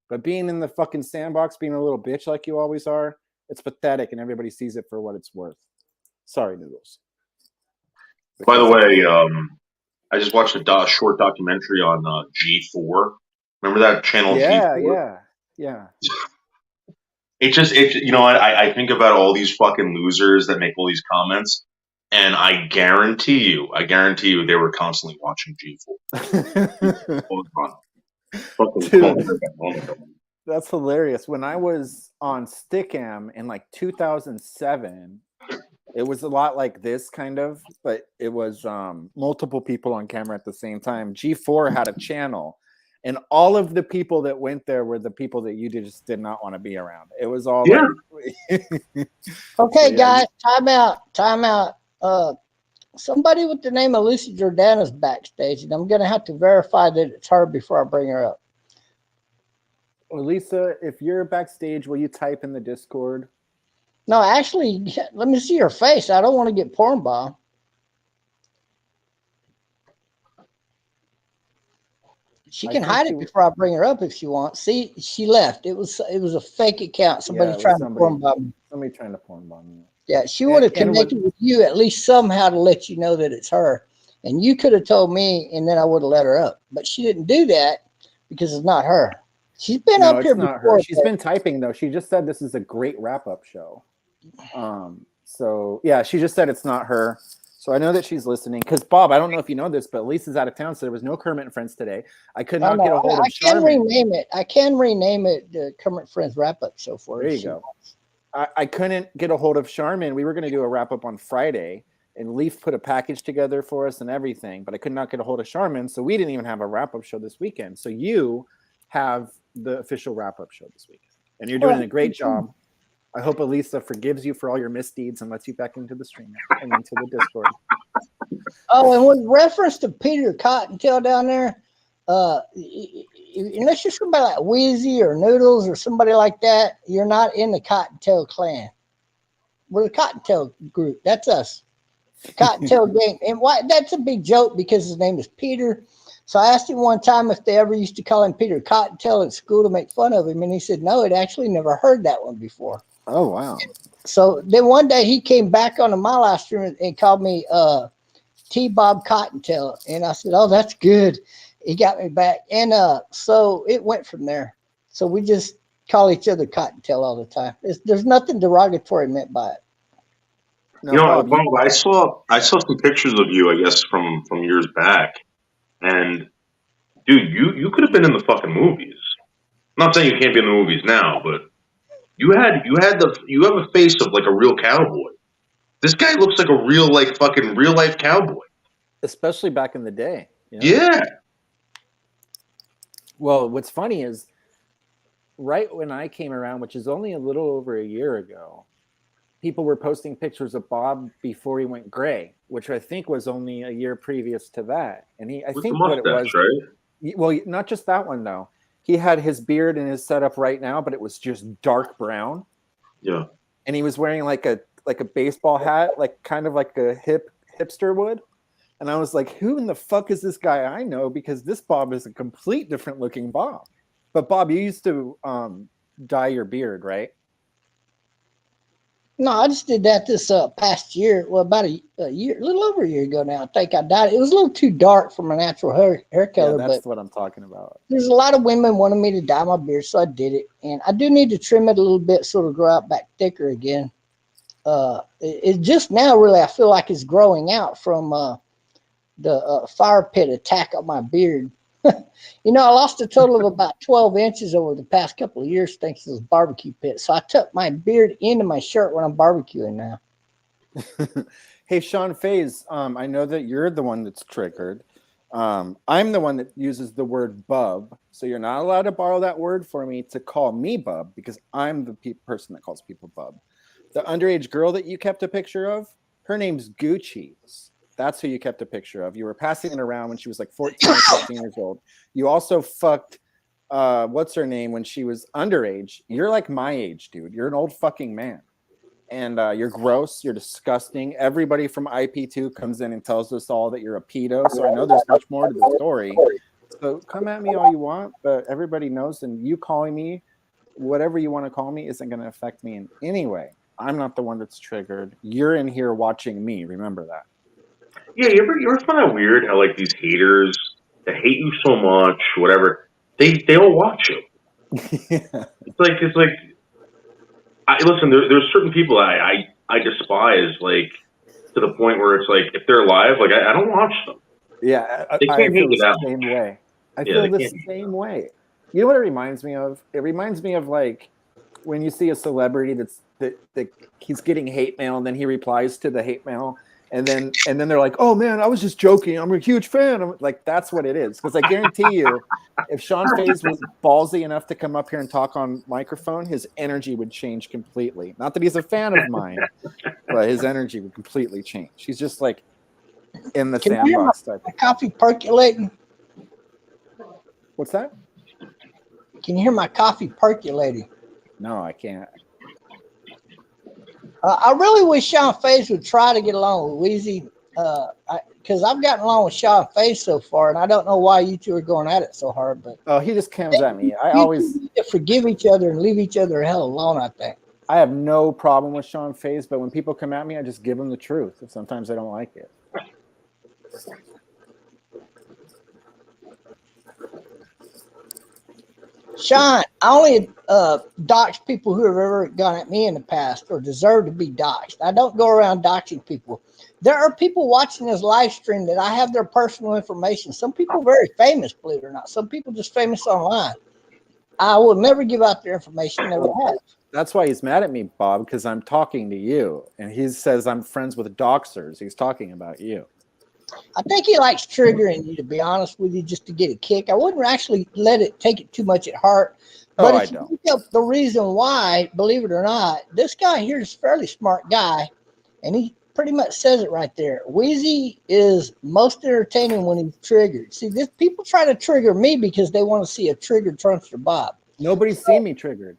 But being in the fucking sandbox, being a little bitch like you always are, it's pathetic, and everybody sees it for what it's worth. Sorry, Noodles. By the way, I just watched a short documentary on G4. Remember that channel G4? Yeah. I think about all these fucking losers that make all these comments, and I guarantee you they were constantly watching G4. Dude, that's hilarious. When I was on Stickam in like 2007, it was a lot like this kind of, but it was multiple people on camera at the same time. G4 had a channel, and all of the people that went there were the people that you just did not want to be around. It was all like... Okay, guys, time out. Somebody with the name Elisa Jordana is backstage, and I'm going to have to verify that it's her before I bring her up. Elisa, if you're backstage, will you type in the Discord? No, actually, let me see her face. I don't want to get porn bombed. She can hide it before I bring her up if she wants. See, she left. It was a fake account. Somebody trying to porn bomb me. Somebody trying to porn bomb me. Yeah, she would have connected with you at least somehow to let you know that it's her. And you could have told me, and then I would have let her up. But she didn't do that because it's not her. She's been up here before. She's been typing, though. She just said this is a great wrap-up show. So, yeah, she just said it's not her. So I know that she's listening. Because, Bob, I don't know if you know this, but Lisa's out of town, so there was no Kermit and Friends today. I could not get a hold of Charmin. I can rename it the Kermit and Friends wrap-up show for her. There you go. I couldn't get a hold of Charmin. We were going to do a wrap-up on Friday, and Leaf put a package together for us and everything, but I could not get a hold of Charmin, so we didn't even have a wrap-up show this weekend. So you have the official wrap-up show this weekend, and you're doing a great job. I hope Elisa forgives you for all your misdeeds and lets you back into the stream and into the Discord. Oh, and with reference to Peter Cottontail down there, unless you're somebody like Wheezy or Noodles or somebody like that, you're not in the Cottontail clan. We're the Cottontail group. That's us. Cottontail gang. And why? That's a big joke because his name is Peter. So I asked him one time if they ever used to call him Peter Cottontail at school to make fun of him, and he said no, he'd actually never heard that one before. Oh, wow. So then one day he came back onto my live stream and called me T-Bob Cottontail, and I said, oh, that's good. He got me back, and so it went from there. So we just call each other Cottontail all the time. There's nothing derogatory meant by it. No, Bob, I saw some pictures of you, I guess, from years back, and dude, you could have been in the fucking movies. I'm not saying you can't be in the movies now, but you have a face of like a real cowboy. This guy looks like a real real life cowboy, especially back in the day. You know? Yeah. Well, what's funny is right when I came around, which is only a little over a year ago, people were posting pictures of Bob before he went gray, which I think was only a year previous to that. And I think what it was, right? Well, not just that one though. He had his beard and his setup right now, but it was just dark brown. Yeah. And he was wearing like a like a baseball hat, like kind of like a hipster would. And I was like, who in the fuck is this guy I know? Because this Bob is a complete different looking Bob. But Bob, you used to dye your beard, right? No, I just did that this past year. Well, about a year, a little over a year ago now. I think I dyed it. It was a little too dark for my natural hair color. Yeah, that's but what I'm talking about. there's a lot of women wanted me to dye my beard, so I did it. And I do need to trim it a little bit so it'll grow out back thicker again. It just now really I feel like it's growing out from the fire pit attack on my beard. You know, I lost a total of about 12 inches over the past couple of years thanks to this barbecue pit. So I tuck my beard into my shirt when I'm barbecuing now. Hey, Sean Faze, I know that you're the one that's triggered. I'm the one that uses the word bub. So you're not allowed to borrow that word for me to call me bub because I'm the person that calls people bub. The underage girl that you kept a picture of, her name's Gucci. That's who you kept a picture of. You were passing it around when she was like 14 or 15 years old. You also fucked, what's her name, when she was underage. You're like my age, dude. You're an old fucking man. And you're gross. You're disgusting. Everybody from IP2 comes in and tells us all that you're a pedo. So I know there's much more to the story. So come at me all you want, but everybody knows, and you calling me, whatever you want to call me, isn't going to affect me in any way. I'm not the one that's triggered. You're in here watching me. Remember that. Yeah, you ever find that weird how like these haters that hate you so much, whatever, they all watch you. Yeah. It's like listen, there's certain people I despise, like to the point where it's like if they're alive, like I don't watch them. Yeah, They can't feel hate you the that same much. way. I Yeah, feel they the can't. same way. You know what it reminds me of? It reminds me of like when you see a celebrity that he's getting hate mail and then he replies to the hate mail and then they're like, "Oh man, I was just joking. I'm a huge fan." I'm like, that's what it is. Because I guarantee you, if Sean Faze was ballsy enough to come up here and talk on microphone, his energy would change completely. Not that he's a fan of mine, but his energy would completely change. He's just like in the sandbox type. My coffee percolating? What's that? Can you hear my coffee percolating? No, I can't. I really wish Sean Faze would try to get along with Weezy, because I've gotten along with Sean Faze so far, and I don't know why you two are going at it so hard. But oh, he just comes at me. I always need to forgive each other and leave each other the hell alone. I think I have no problem with Sean Faze, but when people come at me, I just give them the truth. And sometimes I don't like it. Sean, I only dox people who have ever gone at me in the past or deserve to be doxed. I don't go around doxing people. There are people watching this live stream that I have their personal information. Some people very famous, believe it or not. Some people just famous online. I will never give out their information, never have. That's why he's mad at me, Bob, because I'm talking to you. And he says I'm friends with doxers. He's talking about you. I think he likes triggering you, to be honest with you, just to get a kick. I wouldn't actually take it too much at heart. But I if you don't. look up the reason why, believe it or not, this guy here is a fairly smart guy, and he pretty much says it right there. Weezy is most entertaining when he's triggered. See, people try to trigger me because they want to see a triggered Trumpster Bob. Nobody's seen me triggered,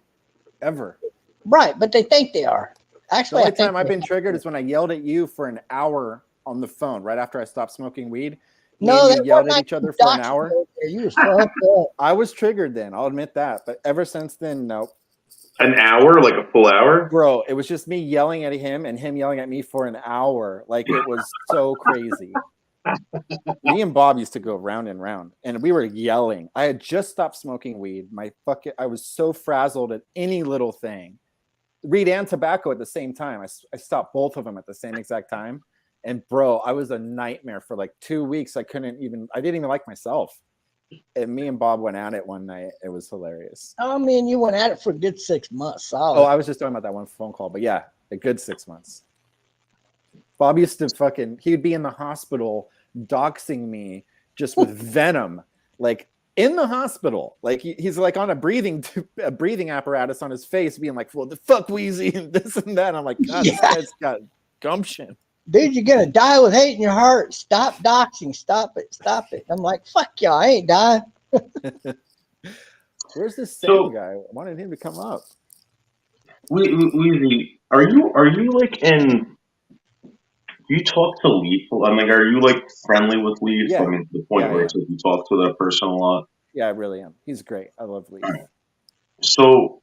ever. Right, but they think they are. Actually, the only time I've been triggered is when I yelled at you for an hour on the phone right after I stopped smoking weed. No, you yelled at each other for an hour. You was fucked up. I was triggered then. I'll admit that. But ever since then, nope. An hour, like a full hour? Bro, it was just me yelling at him and him yelling at me for an hour. Like it was so crazy. Me and Bob used to go round and round, and we were yelling. I had just stopped smoking weed. I was so frazzled at any little thing. Weed and tobacco at the same time. I stopped both of them at the same exact time. And bro, I was a nightmare for like 2 weeks. I didn't even like myself. And me and Bob went at it one night. It was hilarious. I mean, you went at it for a good 6 months. Solid. Oh, I was just talking about that one phone call, but yeah, a good 6 months. Bob used to he'd be in the hospital doxing me just with venom, like in the hospital. Like he's like on a breathing apparatus on his face, being like, "Well, the fuck, Weezy," and this and that. And I'm like, God, This guy's got gumption. Dude, you're gonna die with hate in your heart. Stop doxing. Stop it. I'm like, fuck y'all, I ain't dying. Where's this same guy? I wanted him to come up. Weezy, Are you like in? Do you talk to Leaf? I mean, are you like friendly with Leaf? Yeah. I mean, to the point where it's like you talk to that person a lot. Yeah, I really am. He's great. I love Leaf. Right. So,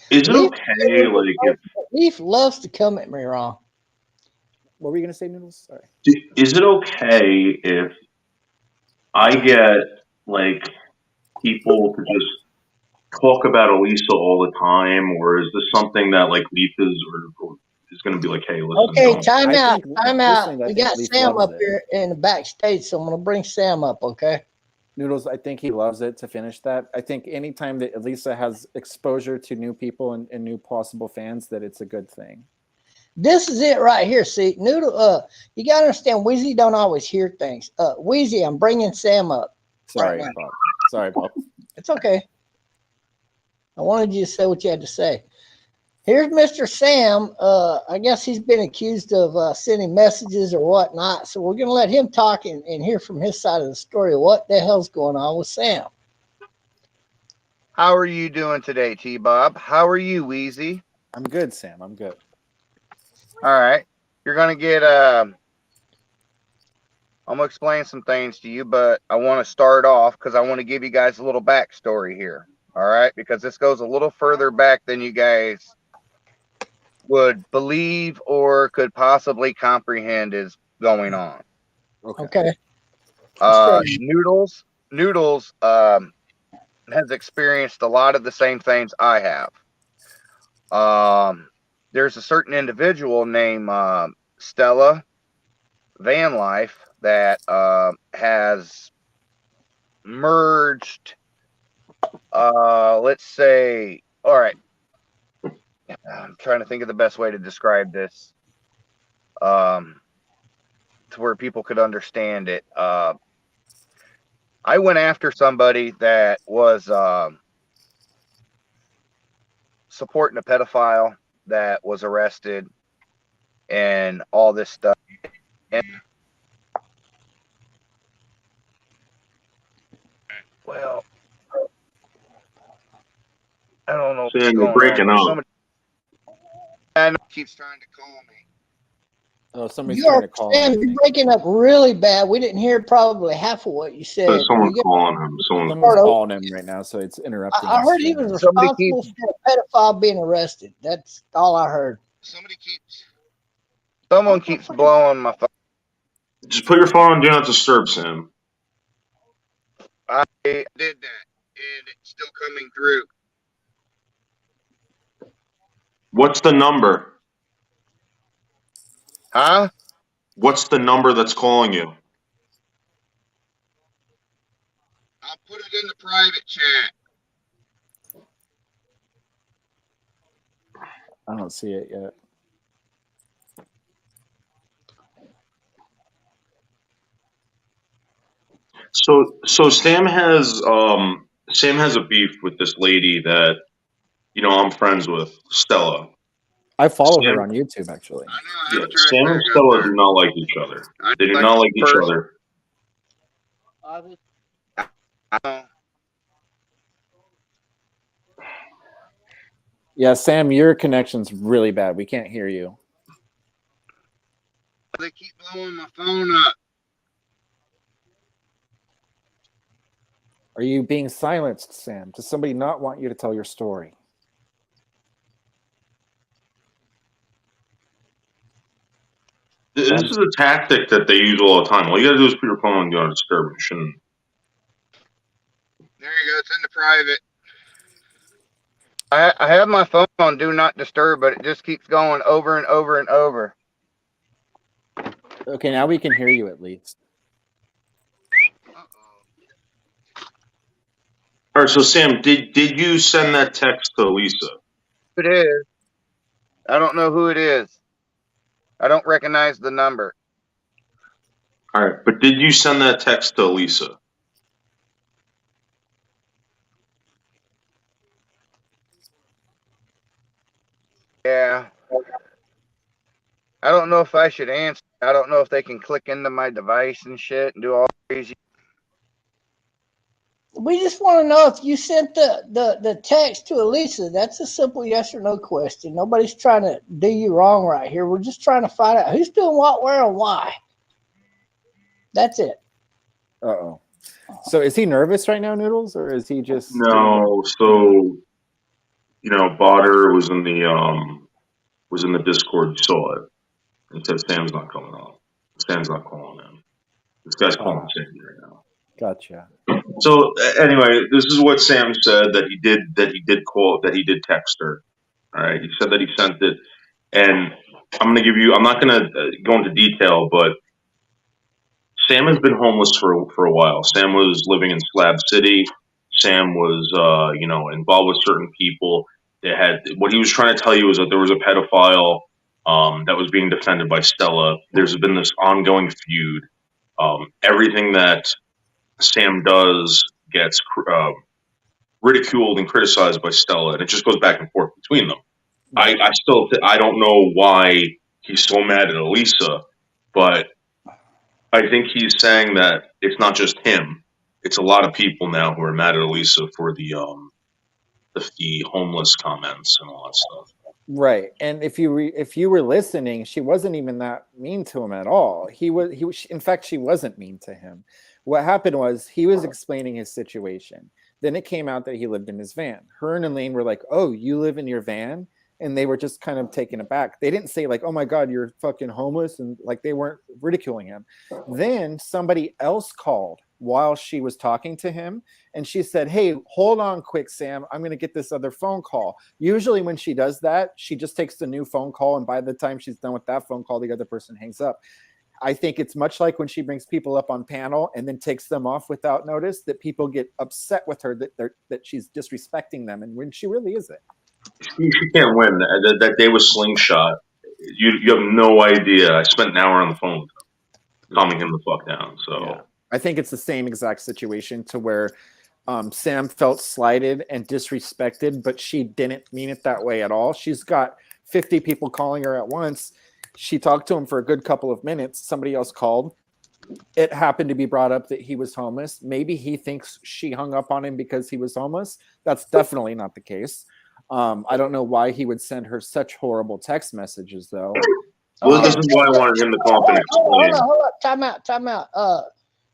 is it Leaf, okay? Like, if Leaf loves to come at me wrong. What were you gonna say, Noodles? Sorry. is it okay if I get like people to just talk about Elisa all the time, or is this something that like Leaf or is going to be like, hey, listen, Okay, don't. time I out. think- Time personally, out. I We think got Leaf Sam loves up it. here in the backstage, so I'm gonna bring Sam up. Okay. Noodles, I think he loves it to finish that. I think anytime that Elisa has exposure to new people and new possible fans, that it's a good thing. This is it right here. See, Noodle. You gotta understand, Wheezy don't always hear things. Wheezy, I'm bringing Sam up. Sorry, Right now. Bob. Sorry, Bob. It's okay. I wanted you to say what you had to say. Here's Mr. Sam. I guess he's been accused of sending messages or whatnot. So we're going to let him talk and hear from his side of the story. What the hell's going on with Sam? How are you doing today, T-Bob? How are you, Wheezy? I'm good, Sam. I'm good. All right. You're going to get, I'm going to explain some things to you, but I want to start off because I want to give you guys a little backstory here. All right. Because this goes a little further back than you guys would believe or could possibly comprehend is going on. Okay. Noodles has experienced a lot of the same things I have. There's a certain individual named Stella Van Life that has merged, let's say, all right, I'm trying to think of the best way to describe this to where people could understand it. I went after somebody that was supporting a pedophile that was arrested and all this stuff. And well, I don't know what's Sam, you're going breaking on. up. Somebody I know keeps trying to call me. Oh, somebody's trying to call Sam, him. you're breaking up really bad. We didn't hear probably half of what you said. Someone's calling him. Someone's calling him right now, so it's interrupting. I heard he was responsible for a pedophile being arrested. That's all I heard. Someone keeps blowing my phone. Just put your phone on Do Not Disturb, Sam. I did that, and it's still coming through. What's the number? Huh? What's the number that's calling you? I'll put it in the private chat. I don't see it yet. So Sam has a beef with this lady that I'm friends with, Stella. I follow her on YouTube, actually. Yeah, Sam and Stella do not like each other. They do not like each other. Yeah, Sam, your connection's really bad. We can't hear you. They keep blowing my phone up. Are you being silenced, Sam? Does somebody not want you to tell your story? This is a tactic that they use all the time. All you gotta do is put your phone on Do Not Disturb. It shouldn't. There you go. It's in the private. I have my phone on Do Not Disturb, but it just keeps going over and over and over. Okay, now we can hear you at least. All right, so Sam, did you send that text to Elisa? It is. I don't know who it is. I don't recognize the number. All right, but did you send that text to Elisa? Yeah. I don't know if I should answer. I don't know if they can click into my device and shit and do all crazy. We just want to know if you sent the text to Elisa. That's a simple yes or no question. Nobody's trying to do you wrong right here. We're just trying to find out who's doing what, where, and why. That's it. Uh-oh. So is he nervous right now, Noodles, or is he just No, so Botter was in the Discord. You saw it. And said Sam's not coming on. Sam's not calling him. This guy's calling Sam right now. Gotcha. So anyway, this is what Sam said that he did text her. All right, he said that he sent it, and I'm not gonna go into detail, but Sam has been homeless for a while. Sam was living in Slab City. Sam was involved with certain people. What he was trying to tell you was that there was a pedophile that was being defended by Stella. There's been this ongoing feud. Everything that Sam does gets ridiculed and criticized by Stella, and it just goes back and forth between them. I don't know why he's so mad at Elisa, but I think he's saying that it's not just him; it's a lot of people now who are mad at Elisa for the homeless comments and all that stuff. Right, and if you were listening, she wasn't even that mean to him at all. In fact, she wasn't mean to him. What happened was he was explaining his situation. Then it came out that he lived in his van. Her and Elaine were like, "Oh, you live in your van?" And they were just kind of taken aback. They didn't say like, "Oh my God, you're fucking homeless," and like they weren't ridiculing him. Then somebody else called while she was talking to him, and she said, "Hey, hold on quick, Sam. I'm going to get this other phone call." Usually when she does that, she just takes the new phone call, and by the time she's done with that phone call, the other person hangs up. I think it's much like when she brings people up on panel and then takes them off without notice, that people get upset with her that she's disrespecting them, and when she really isn't. She can't win. That day was Slingshot. You have no idea. I spent an hour on the phone with him, calming him the fuck down. So yeah. I think it's the same exact situation to where Sam felt slighted and disrespected, but she didn't mean it that way at all. She's got 50 people calling her at once. She talked to him for a good couple of minutes. Somebody else called. It happened to be brought up that he was homeless. Maybe he thinks she hung up on him because he was homeless. That's definitely not the case. I don't know why he would send her such horrible text messages, though. Well, this is why I wanted him to come up and explain. Hold up. Time out.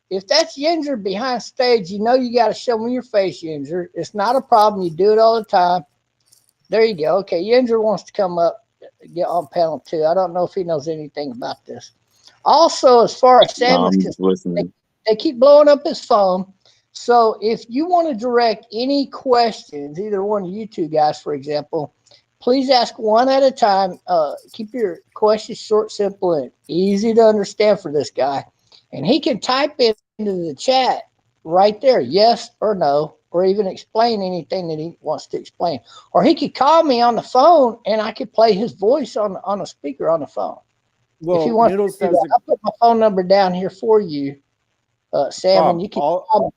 If that's Yinger behind stage, you got to show me your face, Yinger. It's not a problem. You do it all the time. There you go. Okay, Yinger wants to come up, get on panel 2. I don't know if he knows anything about this. Also, as far as Sam is concerned, they keep blowing up his phone. So if you want to direct any questions, either one of you two guys, for example, please ask one at a time. Keep your questions short, simple, and easy to understand for this guy. And he can type it into the chat right there, yes or no, or even explain anything that he wants to explain. Or he could call me on the phone, and I could play his voice on a speaker on the phone. Well, if you want to do that, I'll put my phone number down here for you, Sam, Bob, and you can call me.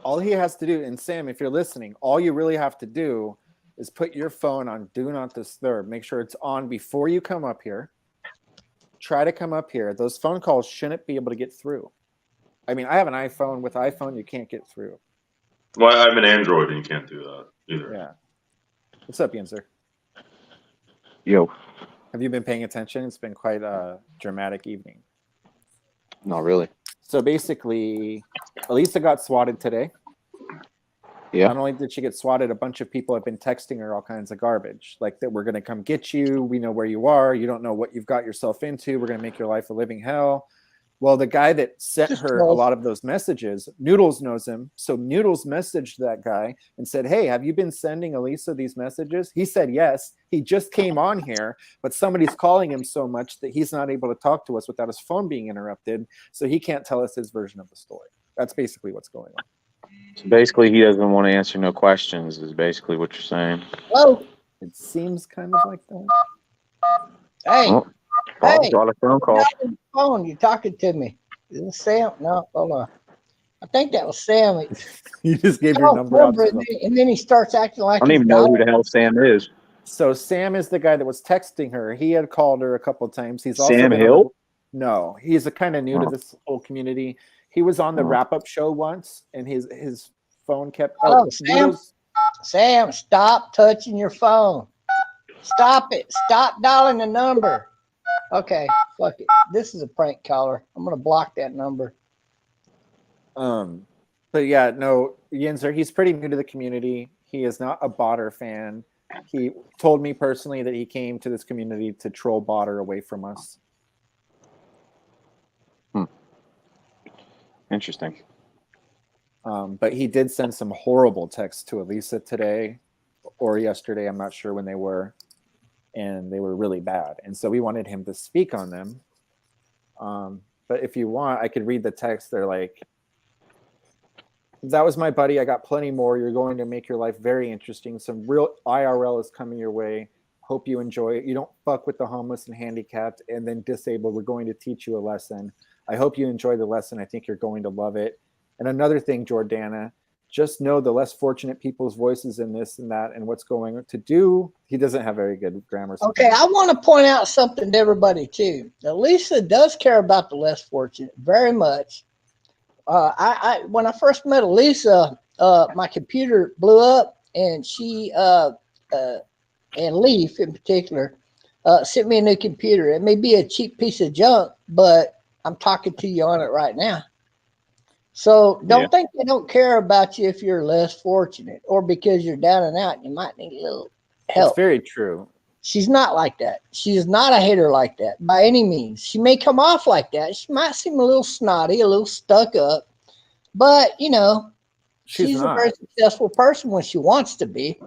All he has to do, and Sam, if you're listening, all you really have to do is put your phone on Do Not Disturb. Make sure it's on before you come up here. Try to come up here. Those phone calls shouldn't be able to get through. I mean, I have an iPhone. With iPhone, you can't get through. Well, I have an Android, and you can't do that either. Yeah. What's up, Yenzer? Yo. Have you been paying attention? It's been quite a dramatic evening. Not really. So basically, Elisa got swatted today. Yeah. Not only did she get swatted, a bunch of people have been texting her all kinds of garbage, like that we're going to come get you. We know where you are. You don't know what you've got yourself into. We're going to make your life a living hell. Well, the guy that sent her a lot of those messages, Noodles knows him. So Noodles messaged that guy and said, "Hey, have you been sending Elisa these messages?" He said yes. He just came on here, but somebody's calling him so much that he's not able to talk to us without his phone being interrupted. So he can't tell us his version of the story. That's basically what's going on. So basically, he doesn't want to answer no questions, is basically what you're saying. Hello? It seems kind of like that. Hey. Oh, Bob's got a phone call. You're talking to me. Is this Sam? No, hold on. I think that was Sam. You just gave your number out. And then he starts acting like I don't even know who the hell Sam is. So Sam is the guy that was texting her. He had called her a couple of times. He's also Sam Hill? No, he's a kind of new to this whole community. He was on the wrap-up show once, and his phone kept. Oh, Sam, stop touching your phone. Stop it. Stop dialing the number. Okay, fuck it. This is a prank caller. I'm gonna block that number. But yeah, no, Yinzer, he's pretty new to the community. He is not a Botter fan. He told me personally that he came to this community to troll Botter away from us. Interesting. But he did send some horrible texts to Elisa today or yesterday. I'm not sure when they were. And they were really bad. And so we wanted him to speak on them. But if you want, I could read the text. They're like, that was my buddy. I got plenty more. You're going to make your life very interesting. Some real IRL is coming your way. Hope you enjoy it. You don't fuck with the homeless and handicapped and then disabled. We're going to teach you a lesson. I hope you enjoy the lesson. I think you're going to love it. And another thing, Jordana, just know the less fortunate people's voices in this and that and what's going to do. He doesn't have very good grammar. Okay, I want to point out something to everybody too. Elisa does care about the less fortunate very much. When I first met Elisa, my computer blew up, and she and Leaf in particular sent me a new computer. It may be a cheap piece of junk, but I'm talking to you on it right now. So don't think they don't care about you if you're less fortunate or because you're down and out. You might need a little help. It's very true. She's not like that. She is not a hater like that by any means. She may come off like that. She might seem a little snotty, a little stuck up, but you know, she's a very successful person when she wants to be.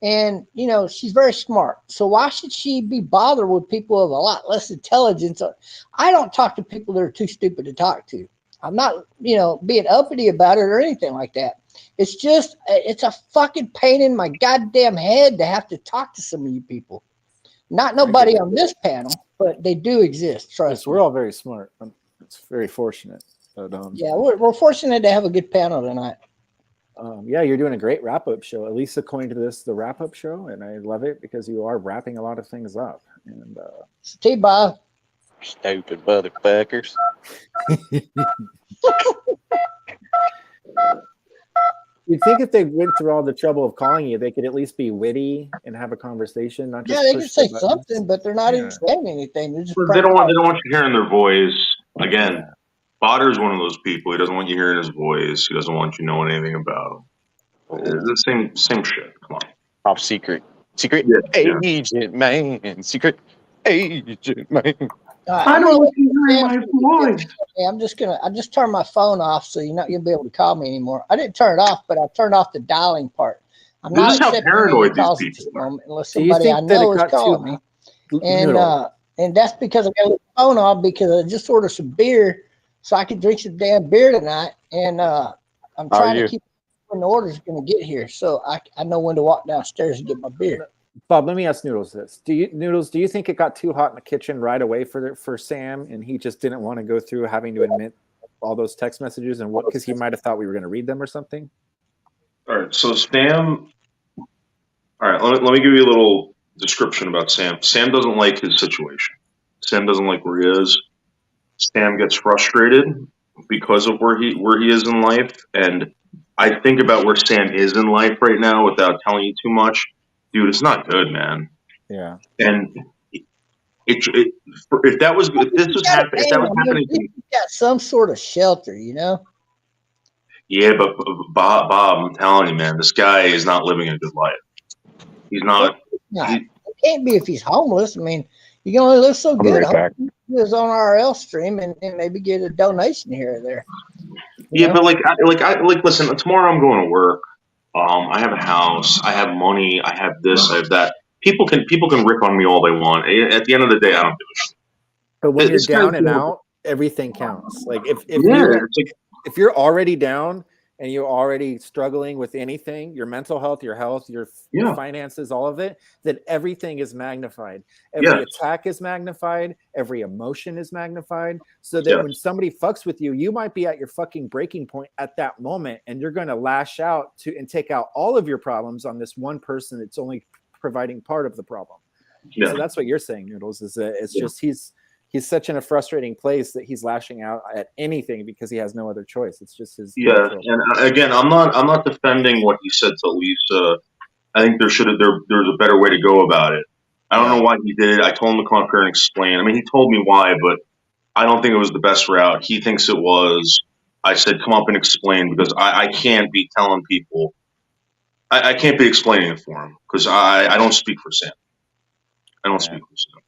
And, you know, she's very smart. So why should she be bothered with people of a lot less intelligence? I don't talk to people that are too stupid to talk to. I'm not, you know, being uppity about it or anything like that. It's just, it's a fucking pain in my goddamn head to have to talk to some of you people. Not nobody on this panel, but they do exist. Trust me. We're all very smart. It's very fortunate. But, yeah, we're fortunate to have a good panel tonight. Yeah, you're doing a great wrap-up show. Elisa coined this the wrap-up show, and I love it because you are wrapping a lot of things up. And T-Bob. Stupid motherfuckers. You'd think if they went through all the trouble of calling you, they could at least be witty and have a conversation. Not just they can say something, but they're not even saying anything. They're just they don't want you hearing their voice. Again, Potter's one of those people. He doesn't want you hearing his voice. He doesn't want you knowing anything about him. It's the same shit. Come on. Top secret agent man. Secret agent man. I don't want you hearing my voice. I just turned my phone off, so you're not gonna be able to call me anymore. I didn't turn it off, but I turned off the dialing part. I'm not accepting any calls at this moment unless somebody I know is calling me. And that's because I got the phone off because I just ordered some beer so I could drink some damn beer tonight. And I'm trying to keep when the order's gonna get here, so I know when to walk downstairs and get my beer. Bob, let me ask Noodles this. Do you think it got too hot in the kitchen right away for Sam, and he just didn't want to go through having to admit all those text messages and what, because he might have thought we were going to read them or something? All right, so Sam. All right, let me give you a little description about Sam. Sam doesn't like his situation. Sam doesn't like where he is. Sam gets frustrated because of where he is in life, and I think about where Sam is in life right now without telling you too much. Dude, it's not good, man. Yeah. And if this was happening, he's got some sort of shelter, you know. Yeah, but Bob, I'm telling you, man, this guy is not living a good life. He's not. It can't be if he's homeless. I mean, you can only live so good. He lives on our RL stream and maybe get a donation here or there. Yeah, but listen. Tomorrow I'm going to work. I have a house. I have money. I have this. I have that. People can rip on me all they want. At the end of the day, I don't give a shit. But when you're down and out, everything counts. Like if you're already down and you're already struggling with anything, your mental health, your health, your finances, all of it, then everything is magnified. Every attack is magnified. Every emotion is magnified. So that when somebody fucks with you, you might be at your fucking breaking point at that moment, and you're going to lash out and take out all of your problems on this one person that's only providing part of the problem. So that's what you're saying, Noodles, is that it's just he's such in a frustrating place that he's lashing out at anything because he has no other choice. It's just his Yeah, natural. and again, I'm not defending what he said to Lisa. I think there's a better way to go about it. I don't know why he did it. I told him to come up here and explain. I mean, he told me why, but I don't think it was the best route. He thinks it was. I said, come up and explain, because I can't be telling people. I can't be explaining it for him, because I don't speak for Sam. I don't speak for Sam.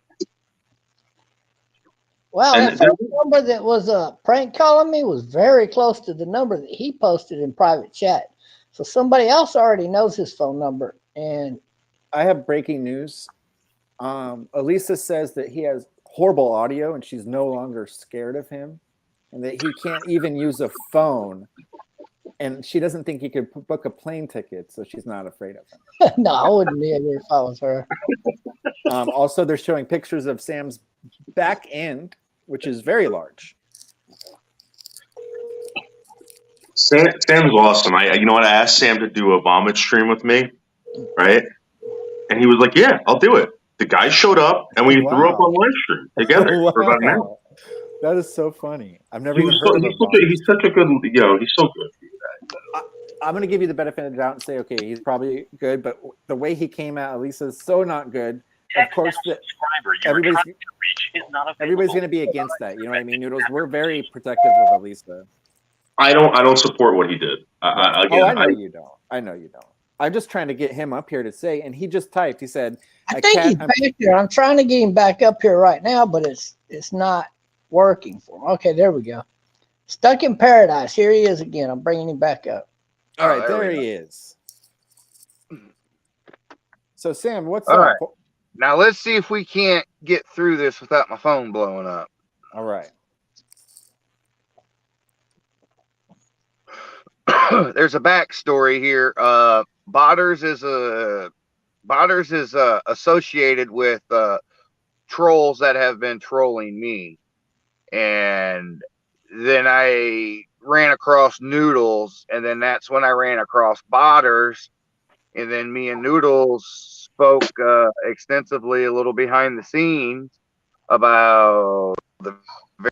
Well, And that first number that was prank calling me was very close to the number that he posted in private chat. So somebody else already knows his phone number. And I have breaking news. Elisa says that he has horrible audio and she's no longer scared of him, and that he can't even use a phone. And she doesn't think he could book a plane ticket, so she's not afraid of him. no, I wouldn't be able to if I was her. Also, they're showing pictures of Sam's back end, which is very large. Sam's awesome. You know what? I asked Sam to do a vomit stream with me, right? And he was like, "Yeah, I'll do it." The guy showed up, and we threw up on live stream together for about an hour. That is so funny. I've never He's such a good, he's so good. I'm going to give you the benefit of the doubt and say, okay, he's probably good, but the way he came at Elisa's so not good. Of course, everybody's going to be against that. You know what I mean, Noodles? We're very protective of Elisa. I don't support what he did. I know you don't. I know you don't. I'm just trying to get him up here to say, and he just typed. He said, I think he's back there. I'm trying to get him back up here right now, but it's not working for him. Okay, there we go. Stuck in paradise. Here he is again. I'm bringing him back up. All right, there he is. So, Sam, what's all up? Right. Now, let's see if we can't get through this without my phone blowing up. All right. There's a backstory here. Botters is associated with trolls that have been trolling me, and then I ran across Noodles, and then that's when I ran across Botters, and then me and Noodles spoke extensively a little behind the scenes about the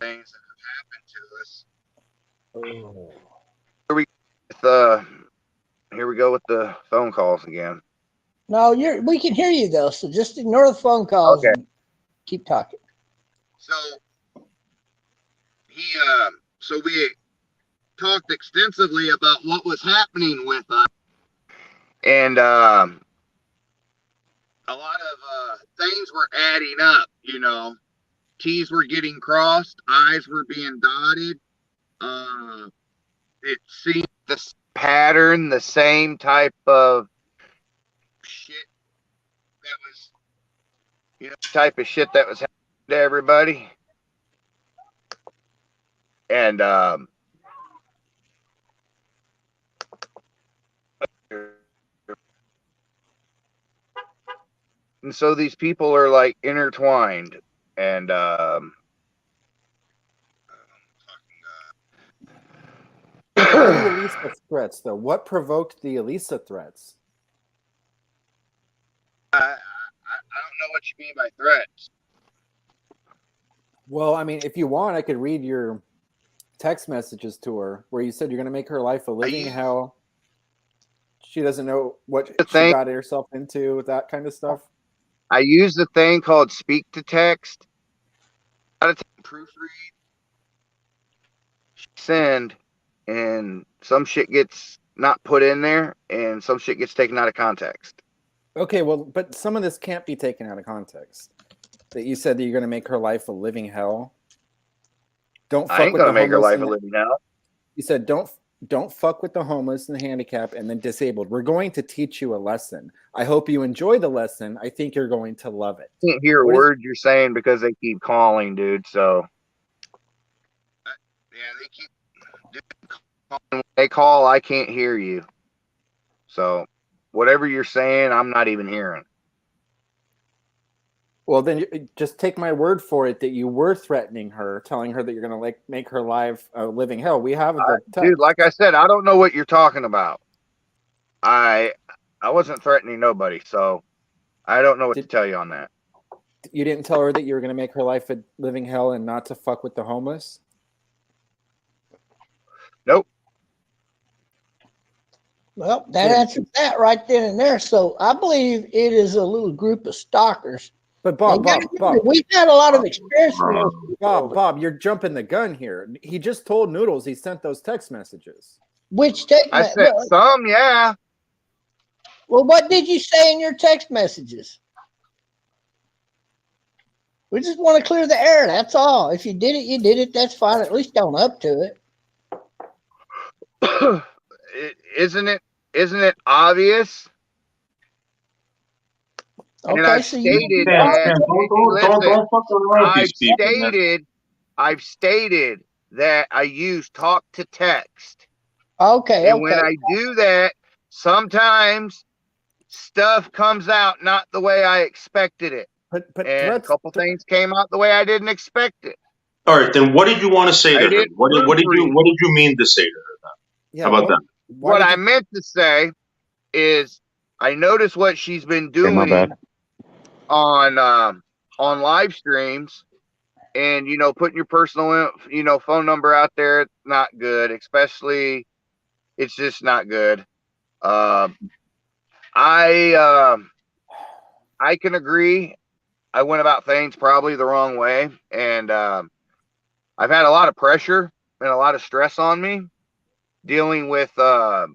things that have happened to us. Oh. Here we go with the phone calls again. No, we can hear you though, so just ignore the phone calls and keep talking. So we talked extensively about what was happening with us, and a lot of things were adding up. You know, T's were getting crossed, I's were being dotted. It seemed the pattern, the same type of shit that was, type of shit that was happening to everybody. And so these people are like intertwined, and the Elisa threats, though. What provoked the Elisa threats? I don't know what you mean by threats. Well, I mean, if you want, I could read your text messages to her where you said you're going to make her life a living hell. She doesn't know what she got herself into, that kind of stuff. I use a thing called speak to text. Got to proofread, send, and some shit gets not put in there, and some shit gets taken out of context. Okay, well, but some of this can't be taken out of context. That you said that you're going to make her life a living hell. I ain't going to make her life a living hell. You said don't fuck with the homeless and the handicapped and the disabled. We're going to teach you a lesson. I hope you enjoy the lesson. I think you're going to love it. I can't hear a word you're saying because they keep calling, dude. So yeah, they keep calling. When they call, I can't hear you. So whatever you're saying, I'm not even hearing. Well, then just take my word for it that you were threatening her, telling her that you're going to make her life a living hell. We have dude, like I said, I don't know what you're talking about. I wasn't threatening nobody, so I don't know what to tell you on that. You didn't tell her that you were going to make her life a living hell and not to fuck with the homeless? Nope. Well, that answers that right then and there. So I believe it is a little group of stalkers. But Bob, we've had a lot of experience with those people. Bob, you're jumping the gun here. He just told Noodles he sent those text messages. Which text? I sent some, yeah. Well, what did you say in your text messages? We just want to clear the air. That's all. If you did it, you did it. That's fine. At least don't up to it. Isn't it obvious? Okay, and I've so stated I've stated that I use talk to text. Okay. And when I do that, sometimes stuff comes out not the way I expected it. But and a couple things came out the way I didn't expect it. All right, then what did you want to say to her? What did you mean to say to her then? Yeah, How about that? What I meant to say is I noticed what she's been doing on live streams, and putting your personal phone number out there. It's not good, especially it's just not good. I can agree. I went about things probably the wrong way, and I've had a lot of pressure and a lot of stress on me dealing with a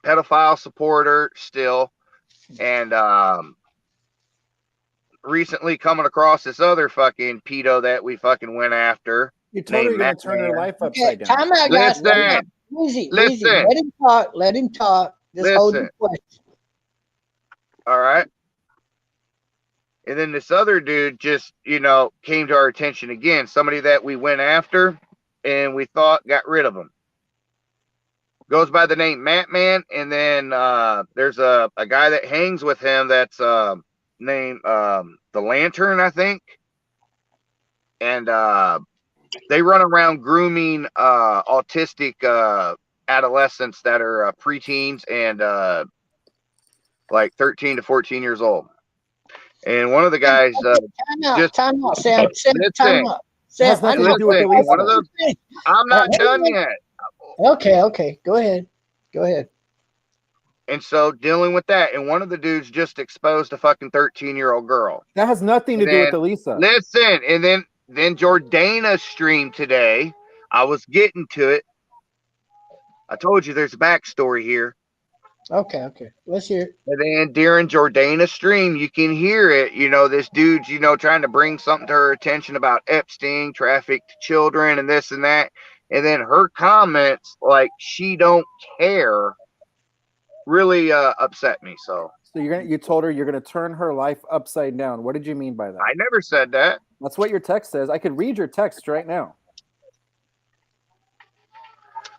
pedophile supporter still, and recently coming across this other fucking pedo that we fucking went after. You told her you're going to turn her life upside down. Time out, guys. Easy. Let him talk. Just hold your question. All right. And then this other dude just, came to our attention again. Somebody that we went after and we thought got rid of him. Goes by the name Matt Man. And then there's a guy that hangs with him that's named The Lantern, I think. And they run around grooming autistic adolescents that are preteens and like 13 to 14 years old. And one of the guys time out, Sam. Sam, one of those. I'm not done yet. Okay. Go ahead. And so dealing with that, and one of the dudes just exposed a fucking 13-year-old girl. That has nothing to do with Elisa. Listen, and then Jordana streamed today. I was getting to it. I told you there's a backstory here. Okay. Let's hear it. And then during Jordana's stream, you can hear it. This dude's, trying to bring something to her attention about Epstein, trafficked children, and this and that. And then her comments, like she don't care, really upset me. So you told her you're gonna turn her life upside down. What did you mean by that? I never said that. That's what your text says. I could read your text right now.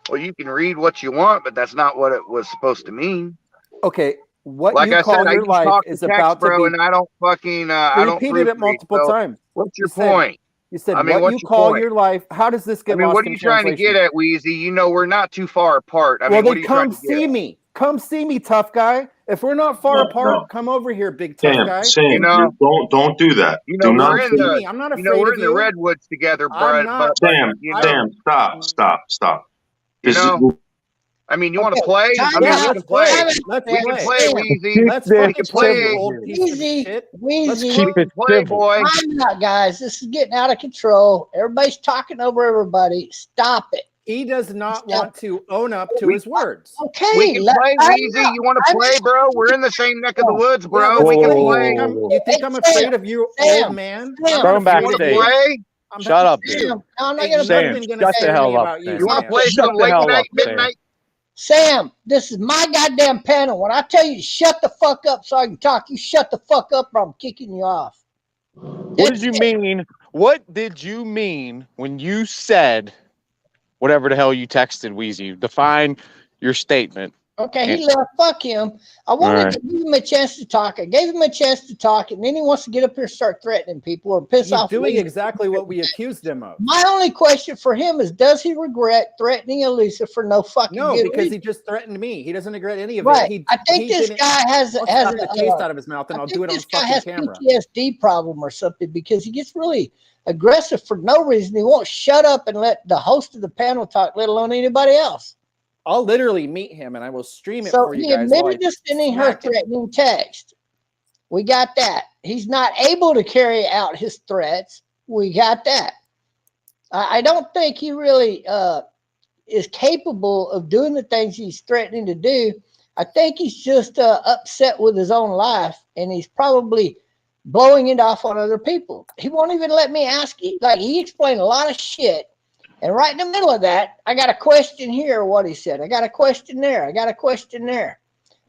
Well, you can read what you want, but that's not what it was supposed to mean. Okay, what like you call your life is about to be. And I don't fucking. I don't repeated it multiple times. What's your point? You said what you call your life. How does this get lost what are you trying to get at, Wheezy? We're not too far apart. Well, then come see me. Come see me, tough guy. If we're not far apart, come over here, big tough guy. Sam, don't do that. Do not see me. I'm not afraid we're of in the redwoods together, bud. Sam, stop. You want to play? Let's play. We can play, Wheezy. Let's fucking play, Wheezy. Keep it play, boy. Time out, guys. This is getting out of control. Everybody's talking over everybody. Stop it. He does not want to own up to his words. Okay. We can play, Wheezy. You want to play, bro? We're in the same neck of the woods, bro. We can play. You think I'm afraid of you, old man? Come back today. Shut up, dude. I'm not gonna Sam, shut the hell up. You want to play some late night, midnight? Sam, this is my goddamn panel. When I tell you to shut the fuck up so I can talk, you shut the fuck up or I'm kicking you off. What did you mean? What did you mean when you said whatever the hell you texted, Wheezy? Define your statement. Okay, he left. Fuck him. I wanted to give him a chance to talk. I gave him a chance to talk, and then he wants to get up here and start threatening people or piss off. He's doing exactly what we accused him of. My only question for him is, does he regret threatening Elisa for no fucking good because reason? he just threatened me. He doesn't regret any of Right. it. I think this guy has the taste out of his mouth, and I'll do it on fucking camera. This guy has PTSD problem or something because he gets really aggressive for no reason. He won't shut up and let the host of the panel talk, let alone anybody else. I'll literally meet him and I will stream it for you guys. So he admitted to sending her threatening text. We got that. He's not able to carry out his threats. We got that. I don't think he really is capable of doing the things he's threatening to do. I think he's just upset with his own life, and he's probably blowing it off on other people. He won't even let me ask him. Like, he explained a lot of shit. And right in the middle of that, I got a question here, what he said. I got a question there. I got a question there.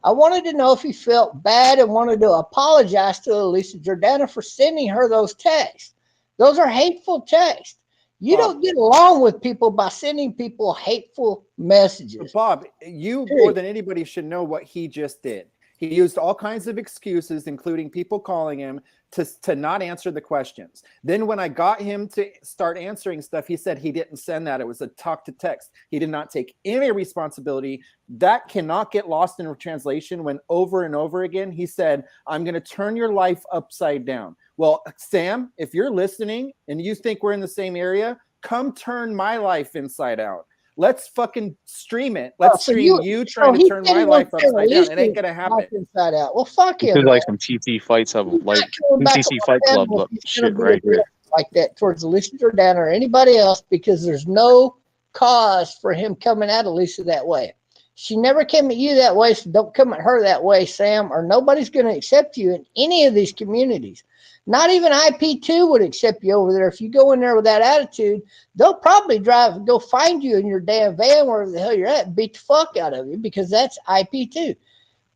I wanted to know if he felt bad and wanted to apologize to Elisa Jordana for sending her those texts. Those are hateful texts. You don't get along with people by sending people hateful messages. Bob, you more than anybody should know what he just did. He used all kinds of excuses, including people calling him, to not answer the questions. Then when I got him to start answering stuff, he said he didn't send that. It was a talk to text. He did not take any responsibility. That cannot get lost in translation when over and over again he said, I'm going to turn your life upside down. Well, Sam, if you're listening and you think we're in the same area, come turn my life inside out. Let's fucking stream it. Let's stream you trying to turn my life upside down. It ain't gonna happen. Inside out. Well, fuck him. This is like some TT fights of like TC Fight Club shit right here. Like that towards Elisa Jordana or anybody else, because there's no cause for him coming at Elisa that way. She never came at you that way, so don't come at her that way, Sam, or nobody's going to accept you in any of these communities. Not even IP2 would accept you over there. If you go in there with that attitude, they'll probably go find you in your damn van, wherever the hell you're at, and beat the fuck out of you, because that's IP2.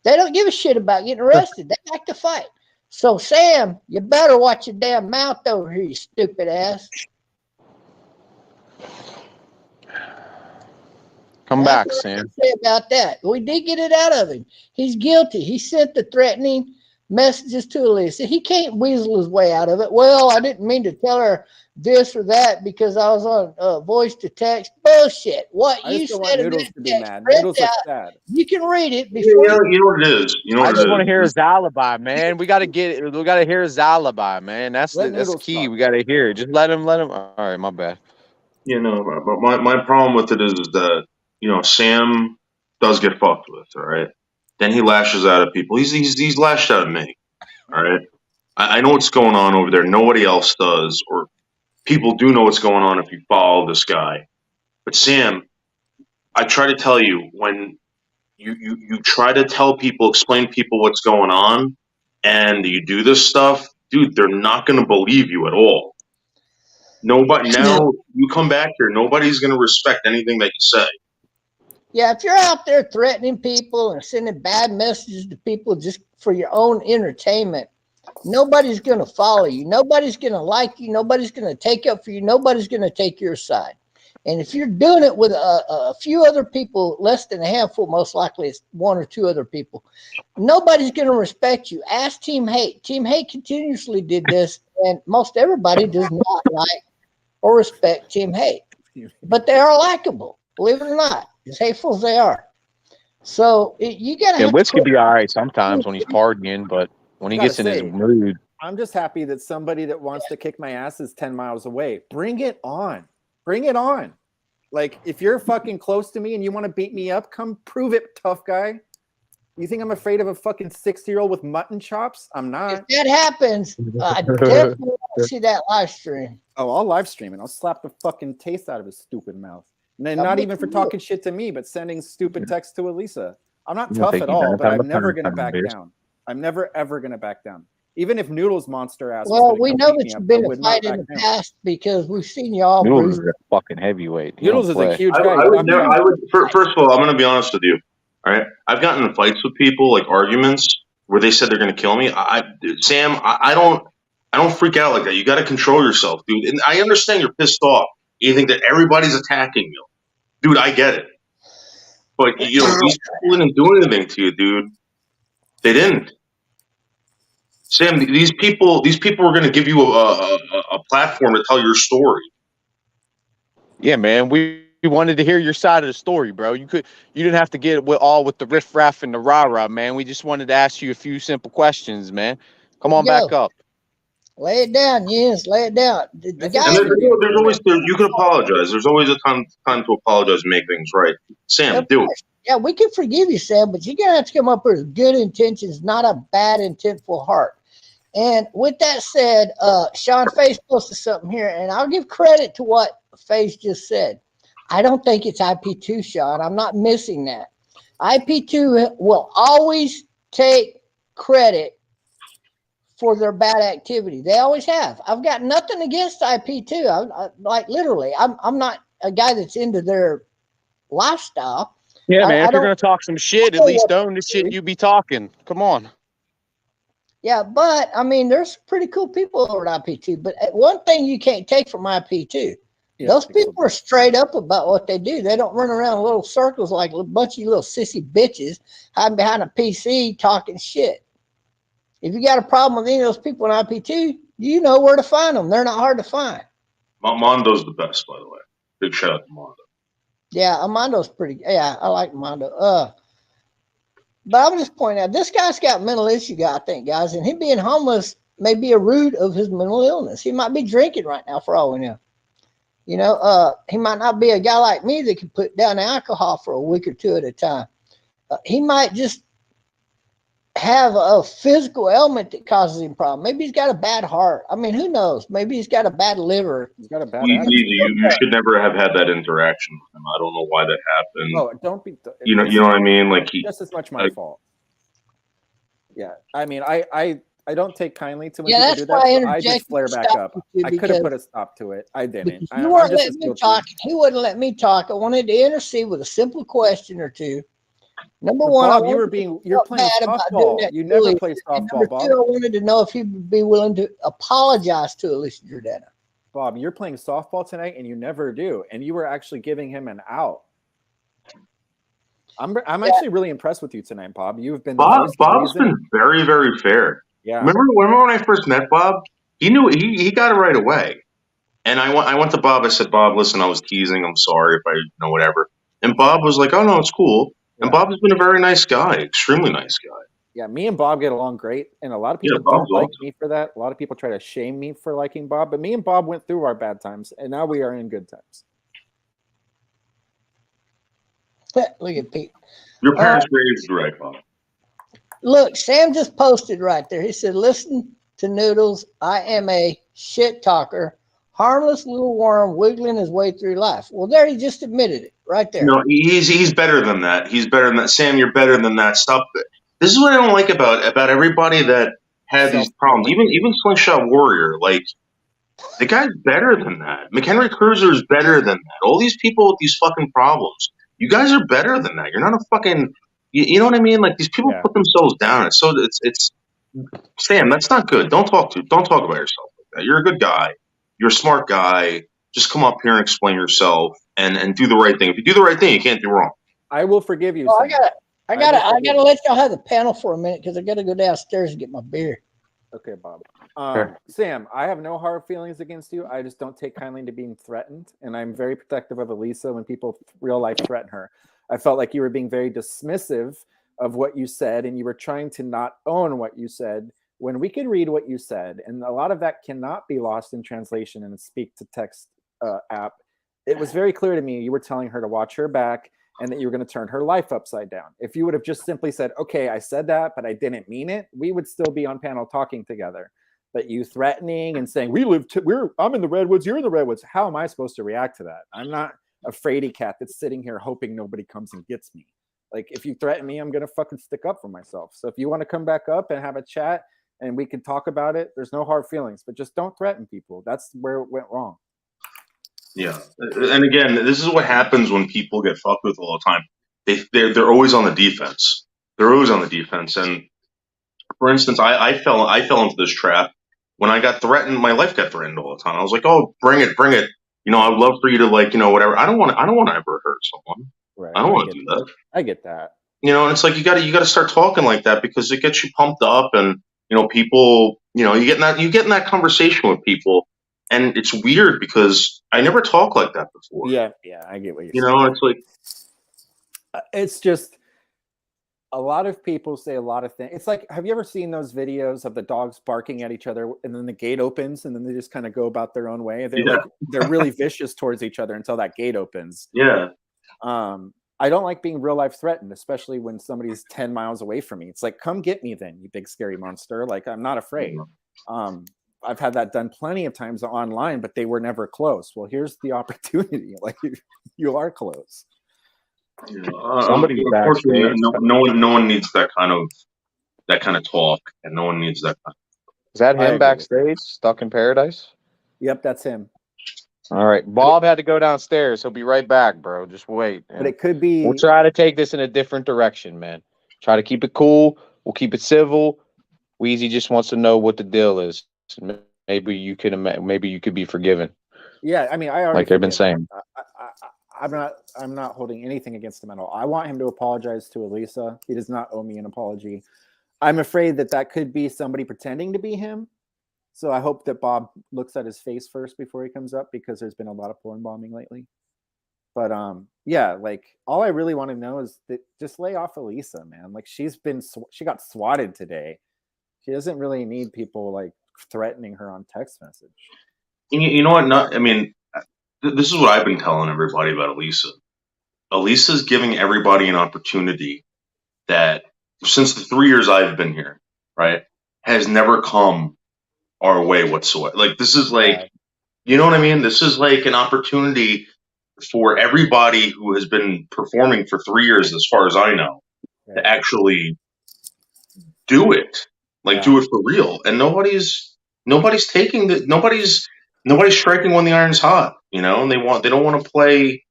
They don't give a shit about getting arrested. They like to fight. So, Sam, you better watch your damn mouth over here, you stupid ass. Come back, Sam. Say about that. We did get it out of him. He's guilty. He sent the threatening messages to Elisa. He can't weasel his way out of it. Well, I didn't mean to tell her this or that because I was on voice to text. Bullshit. What you said in that text, you can read it before. You know what it is. You know what I just want to hear his alibi, man. We got to hear his alibi, man. That's the key. We got to hear it. Just let him. All right, my bad. You know, but my problem with it is that, you know, Sam does get fucked with, all right? Then he lashes out at people. He's lashed out at me, all right? I know what's going on over there. Nobody else does, or people do know what's going on if you follow this guy. But Sam, I try to tell you, when you try to tell people, explain to people what's going on, and you do this stuff, dude, they're not going to believe you at all. Nobody, now you come back here, nobody's going to respect anything that you say. Yeah, if you're out there threatening people and sending bad messages to people just for your own entertainment, nobody's going to follow you. Nobody's going to like you. Nobody's going to take up for you. Nobody's going to take your side. And if you're doing it with a few other people, less than a handful, most likely it's one or two other people, nobody's going to respect you. Ask Team Hate. Team Hate continuously did this, and most everybody does not like or respect Team Hate. But they are likable, believe it or not, as hateful as they are. So you got to. Yeah, Witz can be all right sometimes when he's partying, but when he gets in his mood. I'm just happy that somebody that wants to kick my ass is 10 miles away. Bring it on. Bring it on. Like, if you're fucking close to me and you want to beat me up, come prove it, tough guy. You think I'm afraid of a fucking 60-year-old with mutton chops? I'm not. If that happens, I definitely want to see that live stream. Oh, I'll live stream it. I'll slap the fucking taste out of his stupid mouth. And then not even for talking shit to me, but sending stupid texts to Elisa. I'm not tough at all, but I'm never going to back down. I'm never, ever going to back down. Even if Noodles monster ass. Well, we know that you've been in a fight in the past because we've seen you all. Noodles is a fucking heavyweight. Noodles is a huge guy. I would first of all, I'm going to be honest with you. All right, I've gotten in fights with people, like arguments, where they said they're going to kill me. Sam, I don't freak out like that. You got to control yourself, dude. And I understand you're pissed off. You think that everybody's attacking you, dude. I get it. But these people didn't do anything to you, dude. They didn't. Sam, these people were going to give you a platform to tell your story. Yeah, man. We wanted to hear your side of the story, bro. You didn't have to get with the riff-raff and the rah-rah, man. We just wanted to ask you a few simple questions, man. Come on back up. Lay it down, yes, lay it down. The guy, there's always you can apologize. There's always a time to apologize and make things right. Sam, do it. Yeah, we can forgive you, Sam, but you're gonna have to come up with good intentions, not a bad intentful heart. And with that said, Sean Faze posted something here, and I'll give credit to what Faze just said. I don't think it's IP2, Sean. I'm not missing that. IP2 will always take credit for their bad activity. They always have. I've got nothing against IP2. Like literally, I'm not a guy that's into their lifestyle. Yeah, man. If you're gonna talk some shit, at least own the shit you be talking. Come on. Yeah, but I mean, there's pretty cool people over at IP2. But one thing you can't take from IP2, those people are straight up about what they do. They don't run around in little circles like a bunch of little sissy bitches hiding behind a PC talking shit. If you got a problem with any of those people in IP2, you know where to find them. They're not hard to find. Mondo's the best, by the way. Big shout out to Mondo. Yeah, Amondo's pretty. Yeah, I like Mondo. But I'm just pointing out, this guy's got mental issue, I think, guys, and him being homeless may be a root of his mental illness. He might be drinking right now, for all we know. You know, he might not be a guy like me that can put down alcohol for a week or two at a time. He might just have a physical ailment that causes him problem. Maybe he's got a bad heart. I mean, who knows? Maybe he's got a bad liver. He's got a bad You should never have had that interaction with him. I don't know why that happened. No, don't be. You know what I mean? Like just as much my fault. Yeah, I mean, I don't take kindly to when people do that. I just flare back up. I could have put a stop to it. I didn't. You weren't letting me talk. He wouldn't let me talk. I wanted to intercede with a simple question or two. Number one, Bob, you're playing softball. You never play softball, Bob. Two, I wanted to know if he would be willing to apologize to Elisa Jordana. Bob, you're playing softball tonight, and you never do. And you were actually giving him an out. I'm actually really impressed with you tonight, Bob. You've been Bob's been very, very fair. Yeah. Remember when I first met Bob? He knew he got it right away. And I went to Bob. I said, Bob, listen, I was teasing. I'm sorry if I whatever. And Bob was like, oh no, it's cool. And Bob has been a very nice guy, extremely nice guy. Yeah, me and Bob get along great, and a lot of people don't like me for that. A lot of people try to shame me for liking Bob, but me and Bob went through our bad times, and now we are in good times. Look at Pete. Your parents raised you right, Bob. Look, Sam just posted right there. He said, listen to Noodles. I am a shit talker. Harmless little worm wiggling his way through life. Well, there he just admitted it right there. No, he's better than that. He's better than that. Sam, you're better than that. Stop. This is what I don't like about everybody that had these problems. Even Slingshot Warrior, like the guy's better than that. McHenry Cruiser is better than that. All these people with these fucking problems, you guys are better than that. You're not a fucking. You know what I mean? Like these people put themselves down. It's Sam. That's not good. Don't talk about yourself like that. You're a good guy. You're a smart guy. Just come up here and explain yourself and do the right thing. If you do the right thing, you can't do wrong. I will forgive you. Oh, I gotta let y'all have the panel for a minute because I gotta go downstairs and get my beer. Okay, Bob. Sam, I have no hard feelings against you. I just don't take kindly to being threatened, and I'm very protective of Elisa when people real life threaten her. I felt like you were being very dismissive of what you said, and you were trying to not own what you said when we could read what you said, and a lot of that cannot be lost in translation in a speak-to-text app. It was very clear to me you were telling her to watch her back and that you were going to turn her life upside down. If you would have just simply said, okay, I said that, but I didn't mean it, we would still be on panel talking together. But you threatening and saying, I'm in the Redwoods, you're in the Redwoods. How am I supposed to react to that? I'm not a fraidy cat that's sitting here hoping nobody comes and gets me. Like, if you threaten me, I'm going to fucking stick up for myself. So if you want to come back up and have a chat and we can talk about it, there's no hard feelings, but just don't threaten people. That's where it went wrong. Yeah, and again, this is what happens when people get fucked with all the time. They're always on the defense. They're always on the defense. And for instance, I fell into this trap when I got threatened. My life got threatened all the time. I was like, oh, bring it. You know, I'd love for you to whatever. I don't want to ever hurt someone. Right. I don't want to do that. I get that. You know, and it's like you got to start talking like that because it gets you pumped up, and you know, people, you know, you get in that conversation with people, and it's weird because I never talked like that before. Yeah, I get what you're saying. You know, it's like it's just a lot of people say a lot of things. It's like, have you ever seen those videos of the dogs barking at each other and then the gate opens and then they just kind of go about their own way? They're they're really vicious towards each other until that gate opens. Yeah. I don't like being real life threatened, especially when somebody's 10 miles away from me. It's like, come get me then, you big scary monster. Like, I'm not afraid. I've had that done plenty of times online, but they were never close. Well, here's the opportunity. Like, you are close. Somebody unfortunately, no one needs that kind of talk, and no one needs that. Is that him backstage, stuck in paradise? Yep, that's him. All right, Bob had to go downstairs. He'll be right back, bro. Just wait. But it could be. We'll try to take this in a different direction, man. Try to keep it cool. We'll keep it civil. Weezy just wants to know what the deal is. Maybe you could be forgiven. Yeah, I mean, I already like they've been saying. I'm not holding anything against him at all. I want him to apologize to Elisa. He does not owe me an apology. I'm afraid that could be somebody pretending to be him. So I hope that Bob looks at his face first before he comes up, because there's been a lot of porn bombing lately. But yeah, like, all I really want to know is that just lay off Elisa, man. Like, she got swatted today. She doesn't really need people like threatening her on text message. You know what? This is what I've been telling everybody about Elisa. Elisa's giving everybody an opportunity that, since the 3 years I've been here, right, has never come our way whatsoever. Like, this is like, you know what I mean? This is like an opportunity for everybody who has been performing for 3 years, as far as I know, to actually do it. Like, do it for real. And nobody's striking when the iron's hot, you know, and they don't want to play.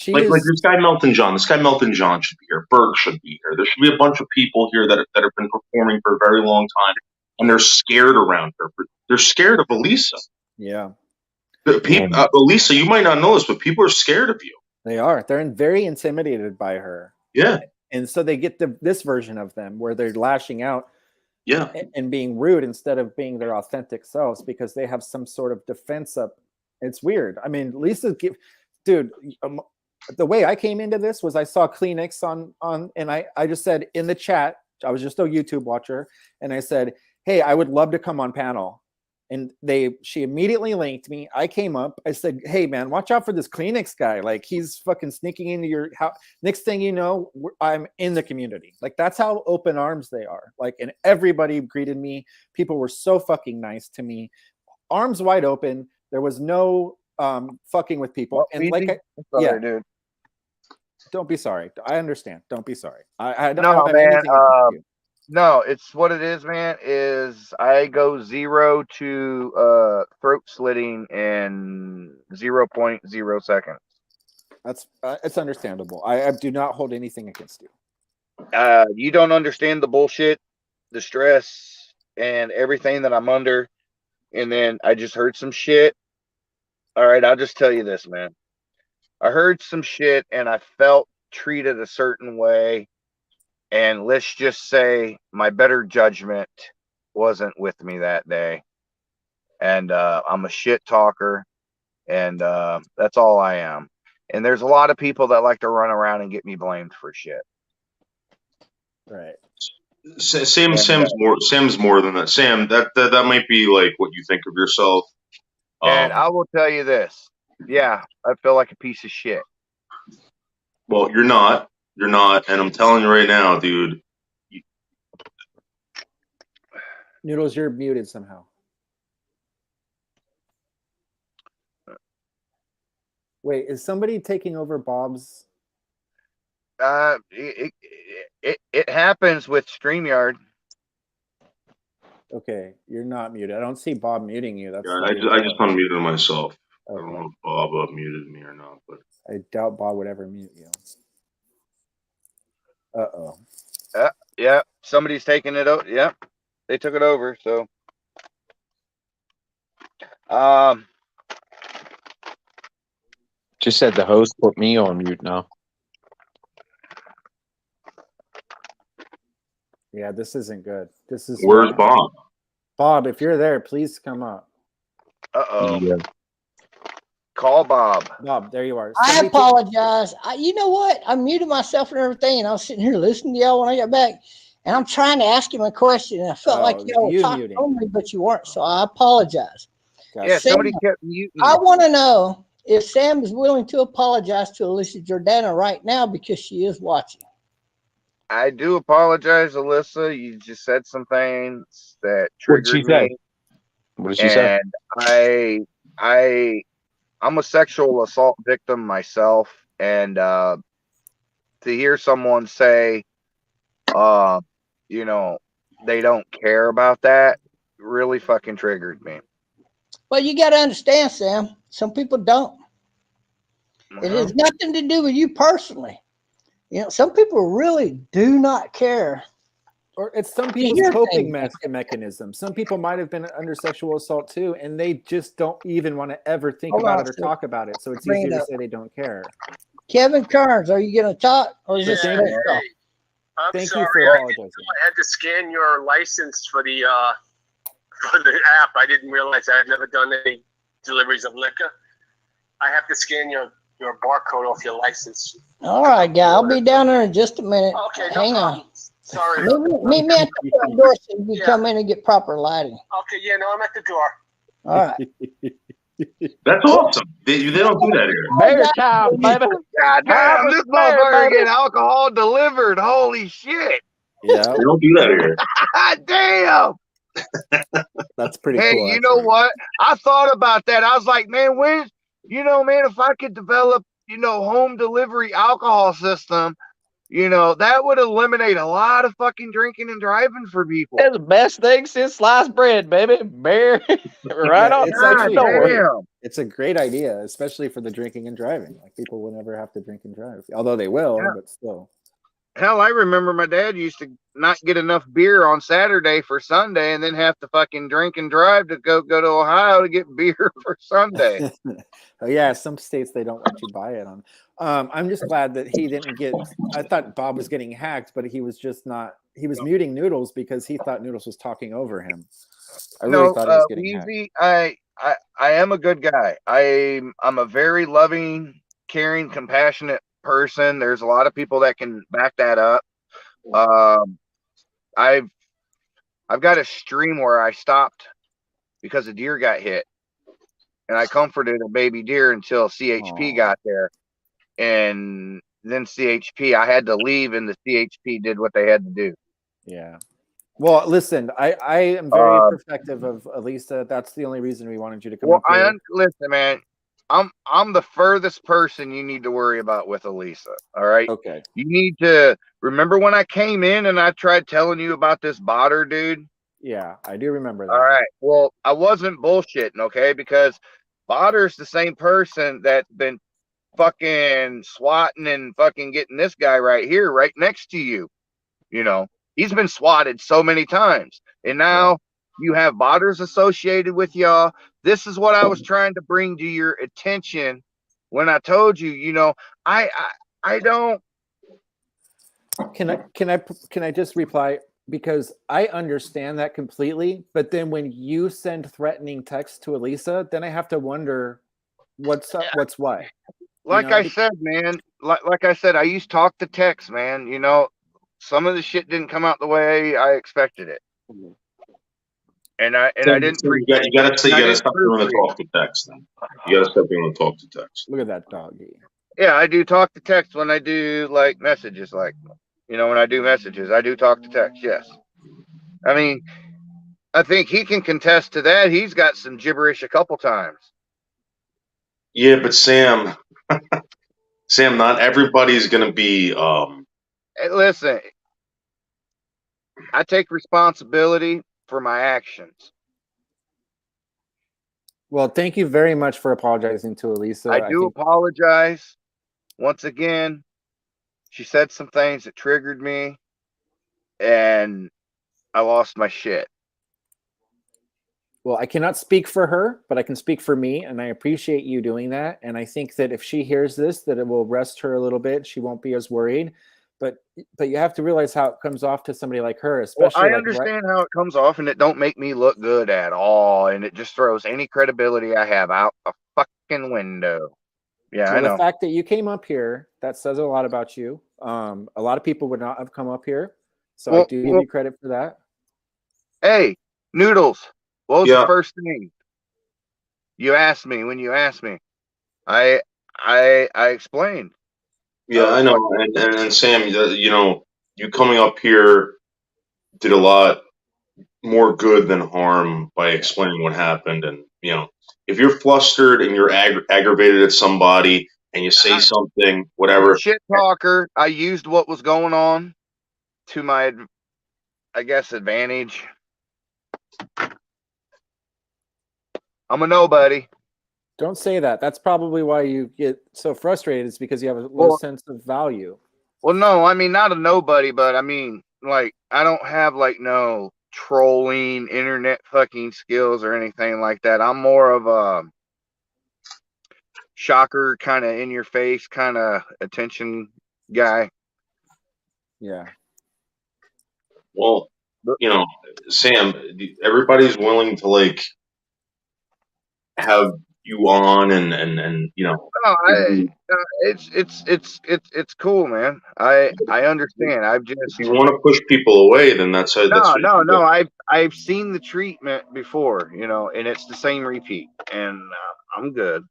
Like this guy Melton John. This guy Melton John should be here. Berg should be here. There should be a bunch of people here that have been performing for a very long time, and they're scared around her. They're scared of Elisa. Yeah. Elisa, you might not know this, but people are scared of you. They are. They're very intimidated by her. Yeah. And so they get this version of them where they're lashing out. Yeah. And being rude instead of being their authentic selves, because they have some sort of defense up. It's weird. I mean, dude, the way I came into this was I saw Kleenex on, and I just said in the chat, I was just a YouTube watcher, and I said, hey, I would love to come on panel. And she immediately linked me. I came up. I said, hey, man, watch out for this Kleenex guy. Like, he's fucking sneaking into your house. Next thing you know, I'm in the community. Like, that's how open arms they are. Like, and everybody greeted me. People were so fucking nice to me. Arms wide open. There was no fucking with people. And like, sorry, dude. Don't be sorry. I understand. Don't be sorry. I don't know have anything against you. No, it's what it is, man. Is I go 0 to throat slitting in 0.0 seconds. That's it's understandable. I do not hold anything against you. You don't understand the bullshit, the stress, and everything that I'm under. And then I just heard some shit. All right, I'll just tell you this, man. I heard some shit and I felt treated a certain way. And let's just say my better judgment wasn't with me that day. And I'm a shit talker. And that's all I am. And there's a lot of people that like to run around and get me blamed for shit. Right. Sam's more than that. Sam, that might be like what you think of yourself. And I will tell you this. Yeah, I feel like a piece of shit. Well, you're not. You're not. And I'm telling you right now, dude. Noodles, you're muted somehow. Wait, is somebody taking over Bob's? It happens with StreamYard. Okay, you're not muted. I don't see Bob muting you. That's yeah, I just unmuted myself. Okay. I don't know if Bob muted me or not, but I doubt Bob would ever mute you. Uh-oh. Yeah, somebody's taking it over. Yeah, they took it over. So, Just said the host put me on mute now. Yeah, this isn't good. This is Where's Bob? Bob, if you're there, please come up. Uh-oh. Yeah. Call Bob. Bob, there you are. I apologize. You know what? I muted myself and everything, and I was sitting here listening to y'all when I got back, and I'm trying to ask him a question, and I felt like y'all were talking on me, but you weren't, so I apologize. Yeah, Sam, somebody kept muting. I want to know if Sam is willing to apologize to Elisa Jordana right now because she is watching. I do apologize, Alyssa. You just said some things that What'd she triggered say? me. What did she say? And I'm a sexual assault victim myself, and to hear someone say, you know, they don't care about that really fucking triggered me. Well, you got to understand, Sam. Some people don't. It has nothing to do with you personally. You know, some people really do not care. Or it's some people's coping mechanism. Some people might have been under sexual assault too, and they just don't even want to ever think about it or talk about it. So it's easier to say they don't care. Kevin Kearns, are you going to talk? Or is this Thank I'm you sorry. for apologizing. I had to scan your license for the app. I didn't realize I had never done any deliveries of liquor. I have to scan your barcode off your license. All right, guy. I'll be down there in just a minute. Okay, Hang no on. problem. Sorry. Meet me at the front door so you can come in and get proper lighting. Okay, yeah, no, I'm at the door. All right. That's awesome. They don't do that here. Bear time, baby. God damn, this motherfucker getting alcohol delivered. Holy shit. Yeah. They don't do that here. Damn. That's pretty hey, cool. You know what? I thought about that. I was like, man, man, if I could develop, home delivery alcohol system, that would eliminate a lot of fucking drinking and driving for people. It's the best thing since sliced bread, baby. Bear right on. It's actually it's a great idea, especially for the drinking and driving. Like people will never have to drink and drive, although they will, but still. Hell, I remember my dad used to not get enough beer on Saturday for Sunday and then have to fucking drink and drive to go to Ohio to get beer for Sunday. Oh yeah, some states they don't let you buy it on. I'm just glad that he didn't get. I thought Bob was getting hacked, but he was just not. He was muting Noodles because he thought Noodles was talking over him. I really thought he was getting hacked. I am a good guy. I'm a very loving, caring, compassionate person. There's a lot of people that can back that up. I've got a stream where I stopped because a deer got hit, and I comforted a baby deer until CHP got there, and then CHP. I had to leave, and the CHP did what they had to do. Yeah. Well, listen, I am very protective of Elisa. That's the only reason we wanted you to come up here. Listen, man. I'm the furthest person you need to worry about with Elisa. All right. Okay. You need to remember when I came in and I tried telling you about this botter dude. Yeah, I do remember that. All right. Well, I wasn't bullshitting, okay? Because Botter's the same person that's been fucking swatting and fucking getting this guy right here, right next to you. He's been swatted so many times, and now you have Botters associated with y'all. This is what I was trying to bring to your attention when I told you, I don't. Can I just reply? Because I understand that completely, but then when you send threatening text to Elisa, then I have to wonder what's up, what's what. Like I said, man, like I said, I used talk to text, man. Some of the shit didn't come out the way I expected it. And I didn't. You gotta stop doing the talk to text. Then you gotta stop doing the talk to text. Look at that doggy. Yeah, I do talk to text when I do like messages. Like, when I do messages, I do talk to text. Yes. I mean, I think he can contest to that. He's got some gibberish a couple times. Yeah, but Sam, not everybody's gonna be. Hey, listen, I take responsibility for my actions. Well, thank you very much for apologizing to Elisa. I do apologize. Once again, she said some things that triggered me, and I lost my shit. Well, I cannot speak for her, but I can speak for me, and I appreciate you doing that. And I think that if she hears this, that it will rest her a little bit. She won't be as worried. But you have to realize how it comes off to somebody like her, especially. Well, I understand how it comes off, and it don't make me look good at all, and it just throws any credibility I have out a fucking window. Yeah, Well, I know. The fact that you came up here, that says a lot about you. A lot of people would not have come up here, so I do give you credit for that. Hey, Noodles, what was the first thing you asked me when you asked me? I explained. Yeah, I know. And Sam, you know, you coming up here did a lot more good than harm by explaining what happened. And, you know, if you're flustered and you're aggravated at somebody and you say something, whatever. Shit talker, I used what was going on to my, I guess, advantage. I'm a nobody. Don't say that. That's probably why you get so frustrated. It's because you have a low sense of value. Well, no, I mean, not a nobody, but I mean, like, I don't have, like, no trolling internet fucking skills or anything like that. I'm more of a shocker, kind of in your face, kind of attention guy. Yeah. Well, you know, Sam, everybody's willing to, like, have you on and you know. No, it's cool, man. I understand. I've just, if you want to push people away, then that's what no. you do. I've seen the treatment before, you know, and it's the same repeat, and I'm good.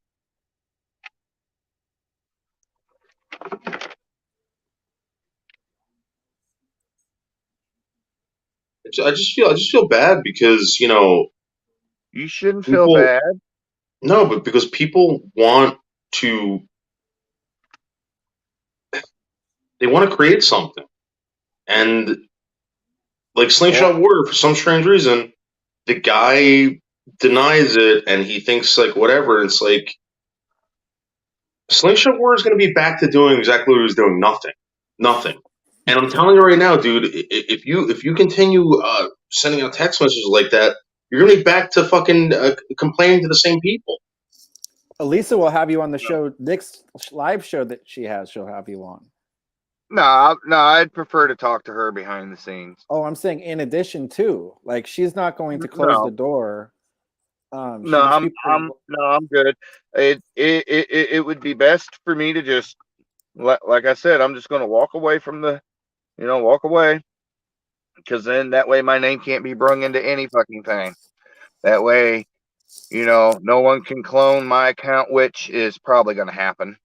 I just feel bad because, you know, you shouldn't feel bad. No, but because people want to, they want to create something, and like Slingshot Warrior, for some strange reason, the guy denies it, and he thinks like whatever. It's like Slingshot Warrior is going to be back to doing exactly what he was doing, nothing. And I'm telling you right now, dude, if you continue sending out text messages like that, you're going to be back to fucking complaining to the same people. Elisa will have you on the show, next live show that she has. She'll have you on. No, I'd prefer to talk to her behind the scenes. Oh, I'm saying in addition to, like, she's not going to close the door. I'm good. It would be best for me to just, like I said, I'm just going to walk away from the, walk away, because then that way my name can't be brung into any fucking thing. That way, no one can clone my account, which is probably going to happen.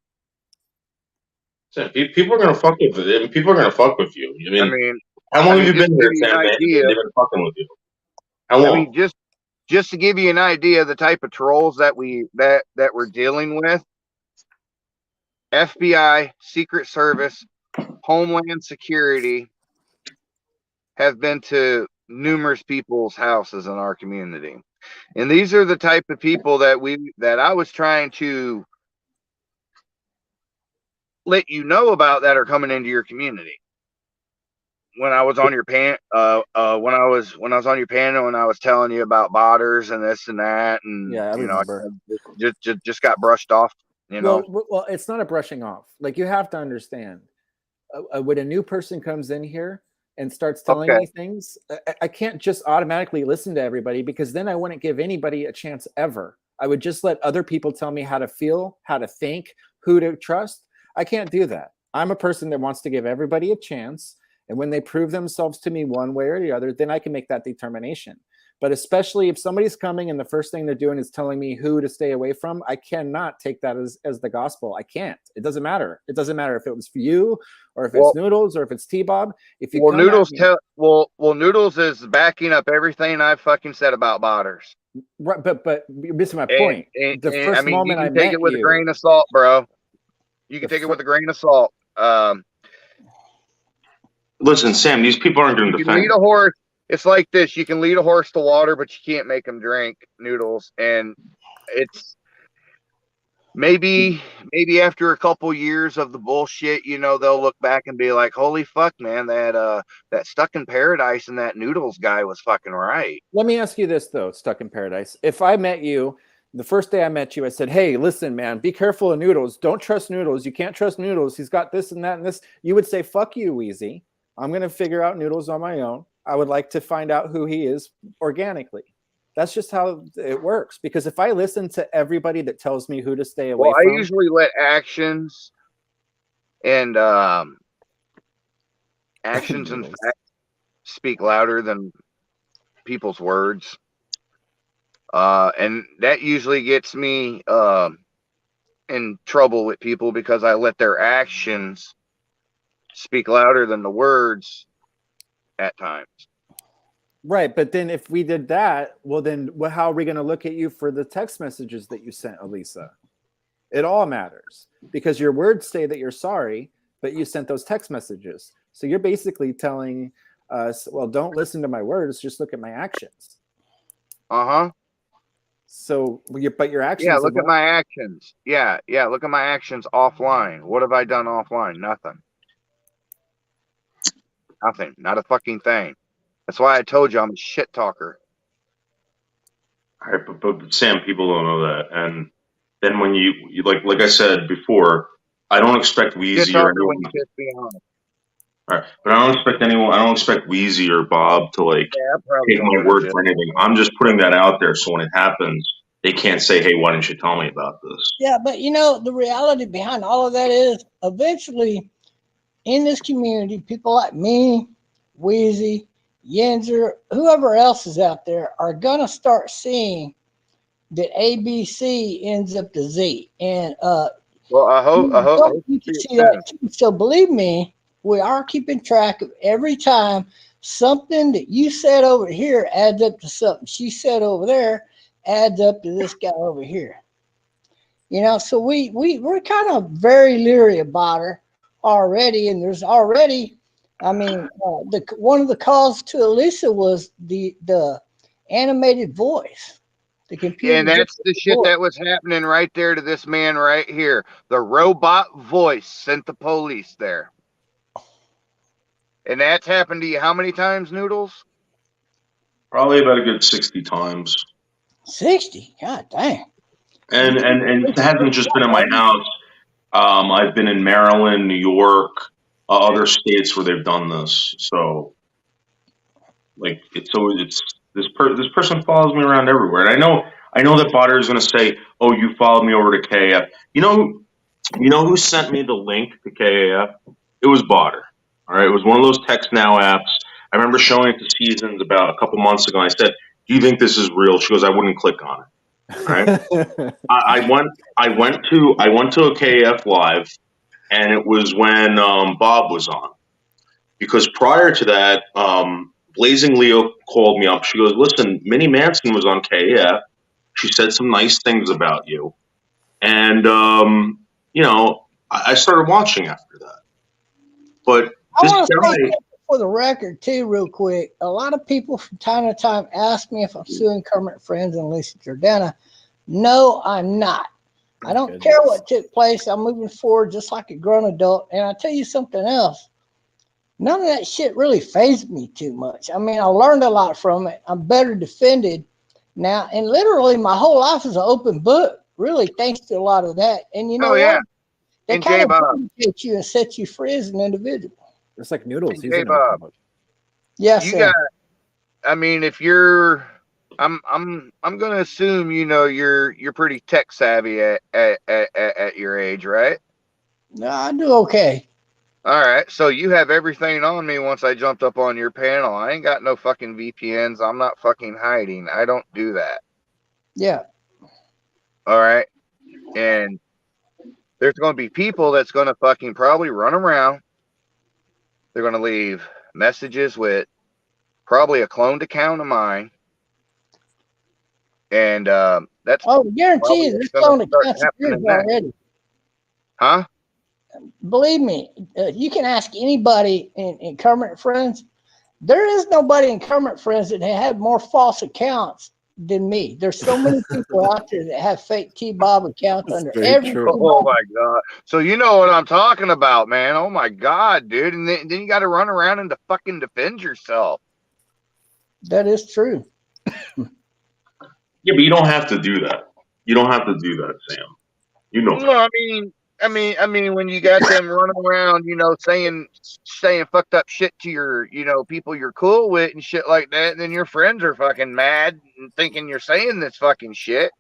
People are going to fuck with it. People are going to fuck with you. I mean, how long have you been here, Sam? They've been fucking with you. How long? I mean, just to give you an idea of the type of trolls that we're dealing with: FBI, Secret Service, Homeland Security have been to numerous people's houses in our community. And these are the type of people that I was trying to let you know about that are coming into your community. When I was on your when I was on your panel and I was telling you about botters and this and that, and yeah, I remember. Just got brushed off. Well, it's not a brushing off. Like, you have to understand, when a new person comes in here and starts telling me things, I can't just automatically listen to everybody, because then I wouldn't give anybody a chance ever. I would just let other people tell me how to feel, how to think, who to trust. I can't do that. I'm a person that wants to give everybody a chance. And when they prove themselves to me one way or the other, then I can make that determination. But especially if somebody's coming and the first thing they're doing is telling me who to stay away from, I cannot take that as the gospel. I can't. It doesn't matter. It doesn't matter if it was for you or if it's Noodles or if it's T-Bob. If you Noodles is backing up everything I've fucking said about botters. Right, but you're missing my point. The first moment I met you, take it with a grain of salt, bro. You can take it with a grain of salt. Listen, Sam, these people aren't going to defend. Lead a horse. It's like this: you can lead a horse to water, but you can't make him drink. Noodles, and maybe after a couple years of the bullshit, you know, they'll look back and be like, holy fuck, man, that Stuck in Paradise and that Noodles guy was fucking right. Let me ask you this though, Stuck in Paradise. If I met you, the first day I met you, I said, hey, listen, man, be careful of Noodles. Don't trust Noodles. You can't trust Noodles. He's got this and that and this. You would say, fuck you, Wheezy. I'm going to figure out Noodles on my own. I would like to find out who he is organically. That's just how it works. Because if I listen to everybody that tells me who to stay away from. I usually let actions and facts speak louder than people's words. And that usually gets me in trouble with people because I let their actions speak louder than the words at times. Right, but then if we did that, well, then how are we going to look at you for the text messages that you sent, Elisa? It all matters because your words say that you're sorry, but you sent those text messages. So you're basically telling us, well, don't listen to my words, just look at my actions. Uh-huh. So, but your actions. Yeah, look at my actions. Yeah, look at my actions offline. What have I done offline? Nothing. Not a fucking thing. That's why I told you I'm a shit talker. All right, but Sam, people don't know that. And then when you like I said before, I don't expect Wheezy or anyone. All right, but I don't expect Wheezy or Bob to take my word for anything. I'm just putting that out there so when it happens, they can't say, "Hey, why didn't you tell me about this?" Yeah, but you know the reality behind all of that is eventually in this community, people like me, Wheezy, Yenzer, whoever else is out there are gonna start seeing that ABC ends up to Z, and well, I hope you can see that too. So believe me, we are keeping track of every time something that you said over here adds up to something she said over there adds up to this guy over here. You know, so we're kind of very leery about her already, and there's already. I mean, one of the calls to Elisa was the animated voice, the computer. And that's the shit that was happening right there to this man right here. The robot voice sent the police there. And that's happened to you how many times, Noodles? Probably about a good 60 times. 60? God dang. And it hasn't just been in my house. I've been in Maryland, New York, other states where they've done this. So, it's this person follows me around everywhere. And I know that Botter is going to say, "Oh, you followed me over to KAF." You know who sent me the link to KAF? It was Botter. All right, it was one of those text now apps. I remember showing it to Seasons about a couple months ago. And I said, "Do you think this is real?" She goes, "I wouldn't click on it." All right. I went to a KAF live, and it was when Bob was on. Because prior to that, Blazing Leo called me up. She goes, "Listen, Minnie Manson was on KAF. She said some nice things about you." And, I started watching after that. But I want to say for the record, too, real quick. A lot of people from time to time ask me if I'm suing Kermit Friends and Elisa Jordana. No, I'm not. I don't care what took place. I'm moving forward just like a grown adult. And I'll tell you something else. None of that shit really fazed me too much. I mean, I learned a lot from it. I'm better defended now. And literally my whole life is an open book, really, thanks to a lot of that. And you know what? They kind of educate you and set you free as an individual. It's like Noodles. Hey, Bob. Yes, sir. I mean, if you're, I'm going to assume, you're pretty tech savvy at your age, right? No, I do okay. All right, so you have everything on me once I jumped up on your panel. I ain't got no fucking VPNs. I'm not fucking hiding. I don't do that. Yeah. All right. And there's going to be people that's going to fucking probably run around. They're going to leave messages with probably a cloned account of mine. And that's... Oh, guarantee you, this cloned account's yours already. Huh? Believe me, you can ask anybody in Kermit Friends. There is nobody in Kermit Friends that had more false accounts than me. There's so many people out there that have fake T-Bob accounts under every. Oh my God! So you know what I'm talking about, man? Oh my God, dude! And then you got to run around and fucking defend yourself. That is true. Yeah, but you don't have to do that. You don't have to do that, Sam. You know. No, I mean, when you got them running around, you know, saying fucked up shit to your, you know, people you're cool with and shit like that, and then your friends are fucking mad and thinking you're saying this fucking shit.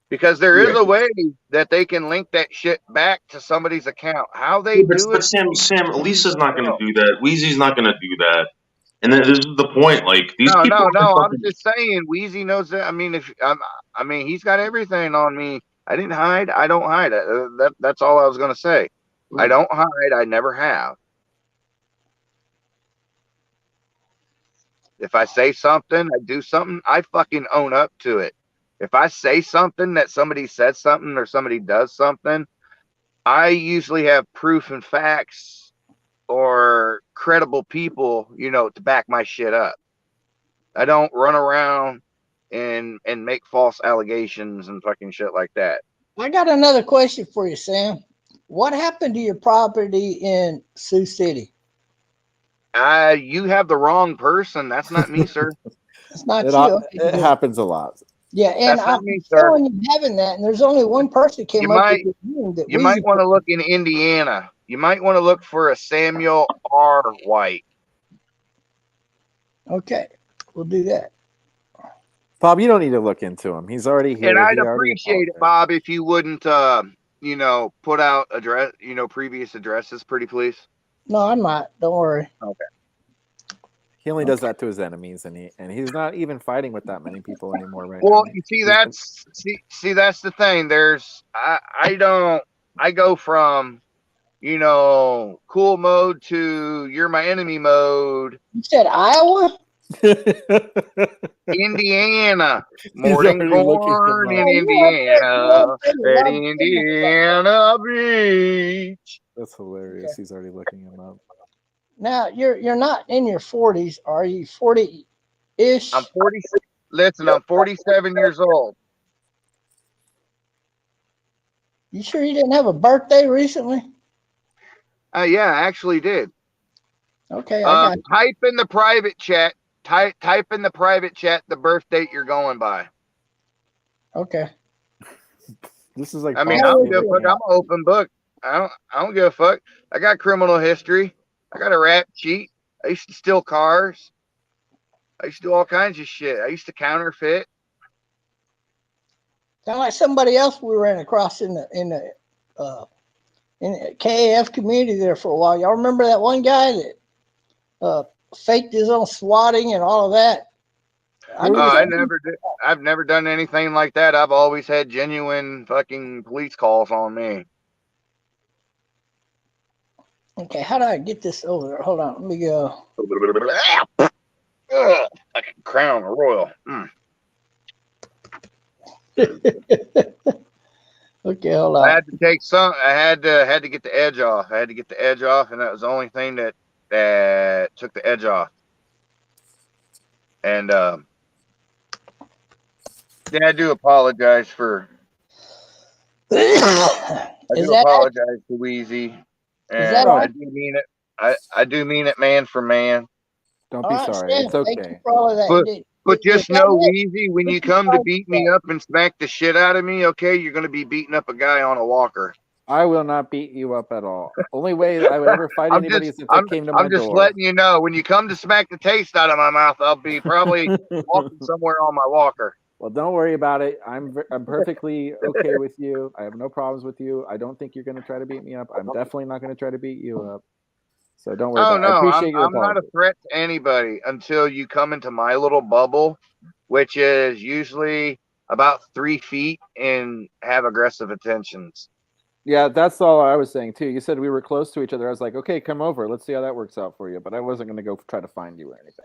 Because there is a way that they can link that shit back to somebody's account. How they do it? Sam, Elisa's not going to do that. Wheezy's not going to do that. And then this is the point. Like these people. No. I'm just saying, Wheezy knows that. I mean, he's got everything on me. I didn't hide. I don't hide. That's all I was going to say. I don't hide. I never have. If I say something, I do something, I fucking own up to it. If I say something that somebody said something or somebody does something, I usually have proof and facts or credible people, you know, to back my shit up. I don't run around and make false allegations and fucking shit like that. I got another question for you, Sam. What happened to your property in Sioux City? You have the wrong person. That's not me, sir. It's not you. It happens a lot. Yeah, and I'm telling you having that, and there's only one person came up with the you might want to look in Indiana. You might want to look for a Samuel R. White. Okay, we'll do that. Bob, you don't need to look into him. He's already here. And I'd appreciate it, Bob, if you wouldn't, you know, put out previous addresses, pretty please. No, I'm not. Don't worry. Okay. He only does that to his enemies, and he's not even fighting with that many people anymore, right? Well, you see, that's the thing. I go from, you know, cool mode to you're my enemy mode. You said Iowa? Indiana. Morning in Indiana. At Indiana Beach. That's hilarious. He's already looking him up. Now you're not in your 40s, are you? 40-ish? I'm 40. Listen, I'm 47 years old. You sure you didn't have a birthday recently? Yeah, I actually did. Okay. I got you. Type in the private chat. Type in the private chat the birth date you're going by. Okay. This is like. I mean, I don't give a fuck. I'm an open book. I don't give a fuck. I got criminal history. I got a rap sheet. I used to steal cars. I used to do all kinds of shit. I used to counterfeit. Kind of like somebody else we ran across in the KAF community there for a while. Y'all remember that one guy that faked his own swatting and all of that? I never did. I've never done anything like that. I've always had genuine fucking police calls on me. Okay, how do I get this over there? Hold on, let me go. Like a Crown Royal. Okay, hold on. I had to take some. I had to get the edge off. I had to get the edge off, and that was the only thing that took the edge off. And yeah, I do apologize for. I do apologize to Wheezy. And I do mean it. I do mean it, man for man. Don't be sorry. It's okay. But just know, Wheezy, when you come to beat me up and smack the shit out of me, okay, you're going to be beating up a guy on a walker. I will not beat you up at all. Only way I would ever fight anybody is if they came to my door. I'm just letting you know, when you come to smack the taste out of my mouth, I'll be probably walking somewhere on my walker. Well, don't worry about it. I'm perfectly okay with you. I have no problems with you. I don't think you're going to try to beat me up. I'm definitely not going to try to beat you up. So don't worry about it. I appreciate your I'm not a threat to anybody until you come into my little bubble, which is usually about 3 feet and have aggressive intentions. Yeah, that's all I was saying too. You said we were close to each other. I was like, okay, come over. Let's see how that works out for you. But I wasn't going to go try to find you or anything.